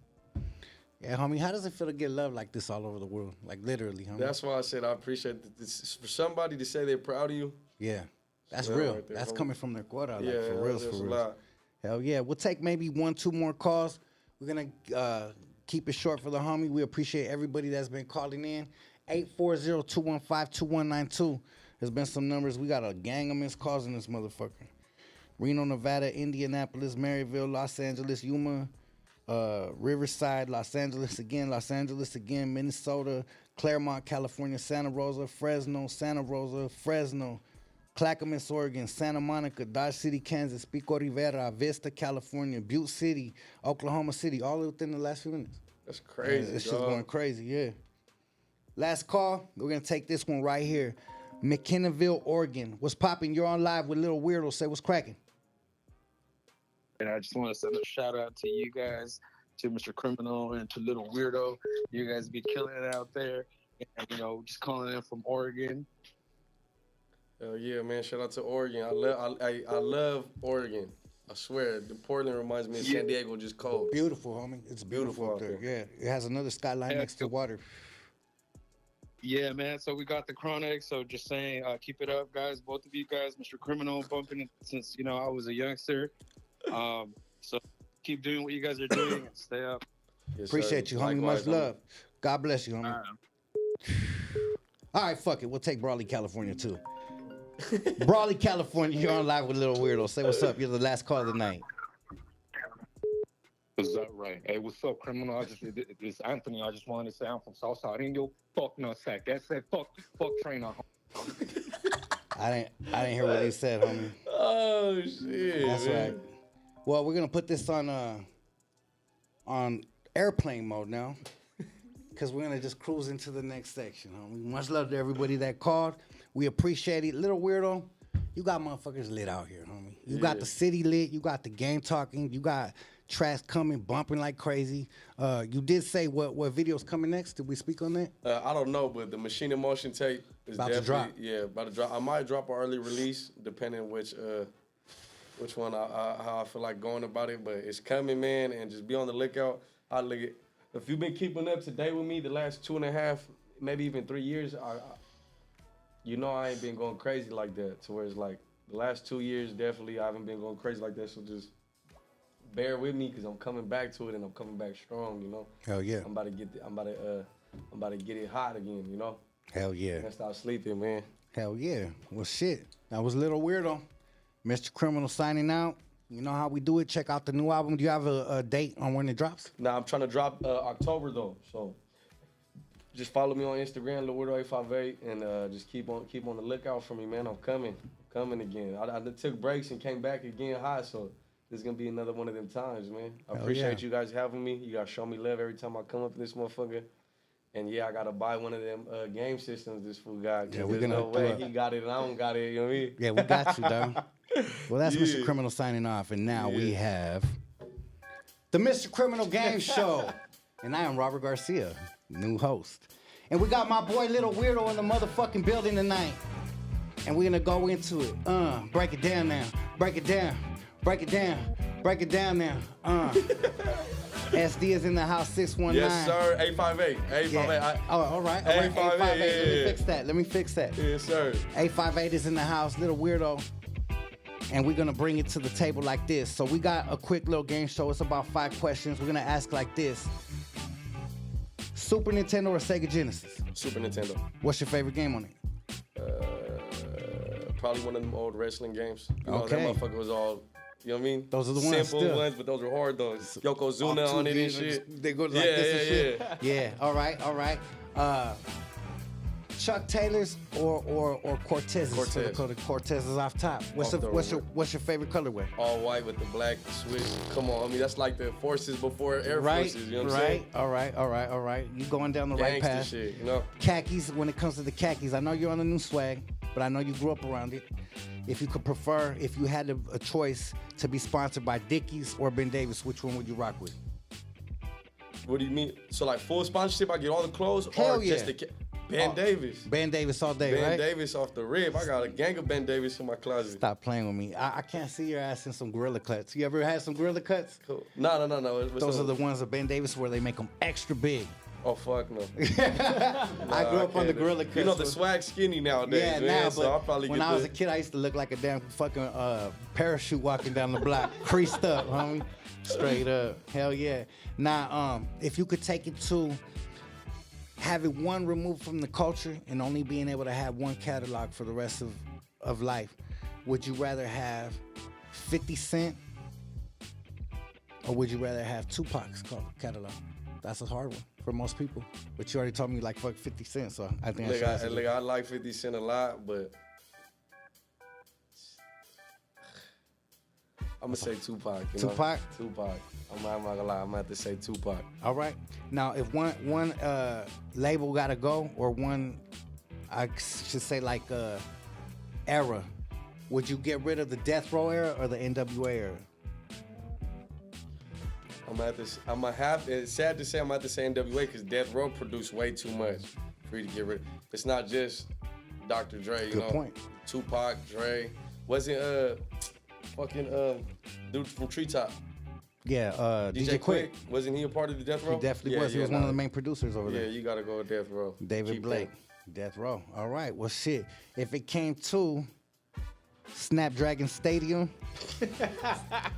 Yeah, homie, how does it feel to get love like this all over the world? Like, literally, homie. That's why I said I appreciate this. For somebody to say they're proud of you. Yeah. That's Yeah, real. right there, That's homie. coming from their quota. Like, Yeah, for real, that's for a real. lot. Hell yeah. We'll take maybe 1-2 more calls. We're going to keep it short for the homie. We appreciate everybody that's been calling in. 840-215-2192. There's been some numbers. We got a gang of missed calls in this motherfucker. Reno, Nevada, Indianapolis, Maryville, Los Angeles, Yuma, Riverside, Los Angeles again, Minnesota, Claremont, California, Santa Rosa, Fresno, Clackamas, Oregon, Santa Monica, Dodge City, Kansas, Pico Rivera, Vista, California, Butte City, Oklahoma City, all within the last few minutes. That's crazy. This shit's dog. going crazy, yeah. Last call, we're going to take this one right here. McKinneyville, Oregon. What's popping? You're on live with Lil Weirdo. Say what's cracking. And I just want to send a shout out to you guys, to Mr. Criminal and to Lil Weirdo. You guys be killing it out there. And, you know, just calling in from Oregon. Hell yeah, man. Shout out to Oregon. I love Oregon. I swear, the Portland reminds me of San Diego, just cold. Beautiful, homie. It's beautiful out there. Yeah, it has another skyline next to water. Yeah, man. So we got the Chronic. So just saying, keep it up, guys. Both of you guys, Mr. Criminal, bumping it since, you know, I was a youngster. So keep doing what you guys are doing and stay up. Yes, Appreciate you, homie. Likewise, Much love. God bless you, homie. All right, fuck it. We'll take Brawley, California, too. Brawley, California, you're on live with Lil Weirdo. Say what's up. You're the last call of the night. Is that right? Hey, what's up, Criminal? It's Anthony. I just wanted to say I'm from Southside Indio. Fuck no sack. That's it. Fuck trainer. I didn't hear what he said, homie. Oh shit. That's man. right. Well, we're gonna put this on airplane mode now, because we're gonna just cruise into the next section, homie. Much love to everybody that called. We appreciate it. Little Weirdo, you got motherfuckers lit out here, homie. You got the city lit. You got the game talking. You got tracks coming, bumping like crazy. You did say what video's coming next. Did we speak on that? I don't know, but the Machine in Motion tape is About to drop. Yeah, about to drop. I might drop an early release, depending which one how I feel like going about it. But it's coming, man, and just be on the lookout. If you've been keeping up to date with me the last 2.5, maybe even 3 years, you know I ain't been going crazy like that. To where it's like the last 2 years, definitely I haven't been going crazy like that. So just bear with me, cause I'm coming back to it and I'm coming back strong. You know. Hell yeah. I'm about to get it hot again. You know. Hell yeah. Can't stop sleeping, man. Hell yeah. Well, shit. That was Lil Weirdo. Mr. Criminal signing out. You know how we do it. Check out the new album. Do you have a date on when it drops? Nah, I'm trying to drop October though. So just follow me on Instagram, Lil Weirdo 858, and just keep on the lookout for me, man. I'm coming again. I took breaks and came back again hot, so this is gonna be another one of them times, man. I appreciate you guys having me. You guys show me love every time I come up to this motherfucker. And yeah, I gotta buy one of them game systems this fool got. Yeah, we're there's gonna no way he got it and I don't got it, you know what I mean? Yeah, we got you, dog. Well, that's Mr. Criminal signing off, and now we have the Mr. Criminal Game Show. And I am Robert Garcia, new host. And we got my boy Lil Weirdo in the motherfucking building tonight. And we're gonna go into it. Break it down now. Break it down. Break it down. Break it down now. SD is in the house, 619. Yes, sir. 858. 858. Yeah. All right. 858. Let me fix that. Yes, sir. 858 is in the house, Lil Weirdo. And we're gonna bring it to the table like this. So we got a quick little game show. It's about 5 questions. We're gonna ask like this: Super Nintendo or Sega Genesis? Super Nintendo. What's your favorite game on it? Probably one of them old wrestling games. You know, Okay. that motherfucker was all, you know what I mean? Those are the ones Simple still. ones, but those were hard though. Yokozuna on it and shit. They go like this and shit. Yeah. All right. Chuck Taylor's or Cortez's? Cortez. So the Cortez is off top. What's your favorite colorway? All white with the black switch. Come on, I mean that's like the forces before Air Forces. You know what I'm saying? All right. You going down the right Gangsta path. shit, you know? Khakis. When it comes to the khakis, I know you're on the new swag, but I know you grew up around it. If you had a choice to be sponsored by Dickies or Ben Davis, which one would you rock with? What do you mean? So like full sponsorship, I get all the clothes, Hell or yeah. just the Ben Davis? Ben Davis all day, Ben right? Davis off the rib. I got a gang of Ben Davis in my closet. Stop playing with me. I can't see your ass in some Gorilla Cuts. You ever had some Gorilla Cuts? Cool. No. Those are the ones of Ben Davis where they make them extra big. Oh fuck no. I grew up on the Gorilla Cuts. You know the swag skinny nowadays, Yeah, man. now, so but I'll probably when get I was a kid, I used to look like a damn fucking parachute walking down the block, creased up, homie. Straight up. Hell yeah. Now, if you could take it to having one removed from the culture and only being able to have one catalog for the rest of life, would you rather have 50 Cent or would you rather have Tupac's catalog? That's a hard one for most people. But you already told me like fuck 50 Cent, so I think I like 50 Cent a lot, but I'm gonna say Tupac. You Tupac? Know? Tupac. I'm not gonna lie. I'm gonna have to say Tupac. All right. Now, if one label gotta go, or one, I should say like era, would you get rid of the Death Row era or the NWA era? It's sad to say I'm gonna have to say NWA because Death Row produced way too much for you to get rid of. It's not just Dr. Dre, you know. Good point. Tupac, Dre. Wasn't dude from Treetop. Yeah, DJ Quick. Wasn't he a part of the Death Row? He definitely was. He was one of the main producers over there. Yeah, you gotta go with Death Row. David Blake. Death Row. All right. Well, shit. If it came to Snapdragon Stadium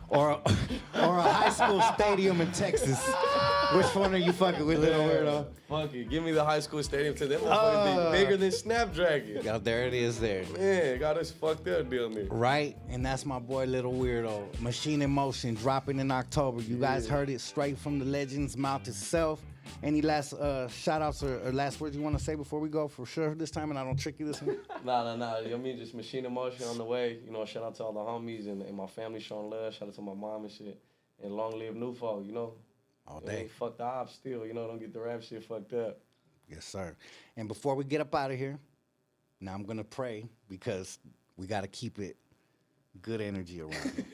or a high school stadium in Texas, which one are you fucking with, Lil Weirdo? Fuck it. Give me the high school stadium because that motherfucker be bigger than Snapdragon. Yeah, there it is there. Man, got us fucked up down there. Right? And that's my boy Lil Weirdo. Machine in Motion dropping in October. You guys heard it straight from the legend's mouth itself. Any last shout outs or last words you want to say before we go for sure this time and I don't trick you this one? Nah. You know what I mean? Just Machine in Motion on the way. You know, shout out to all the homies and my family showing love. Shout out to my mom and shit. And long live New Fall, you know? All day. Fuck the ops still, you know? Don't get the rap shit fucked up. Yes, sir. And before we get up out of here, now I'm going to pray because we got to keep it Good energy around here.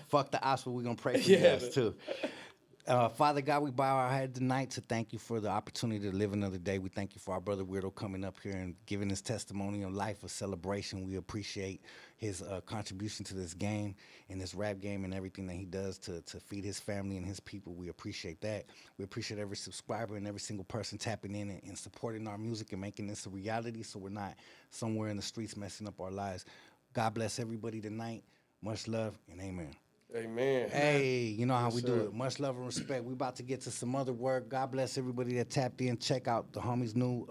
Fuck the ops, but we're going to pray for Yeah, you guys, too. Father God, we bow our head tonight to thank you for the opportunity to live another day. We thank you for our brother Weirdo coming up here and giving his testimony of life, a celebration. We appreciate his contribution to this game and this rap game and everything that he does to feed his family and his people. We appreciate that. We appreciate every subscriber and every single person tapping in and supporting our music and making this a reality so we're not somewhere in the streets messing up our lives. God bless everybody tonight. Much love and amen. Amen. Hey, you know how Yes, we do sir. it. Much love and respect. We about to get to some other work. God bless everybody that tapped in. Check out the homies' new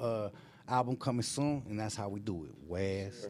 album coming soon, and that's how we do it. Wes.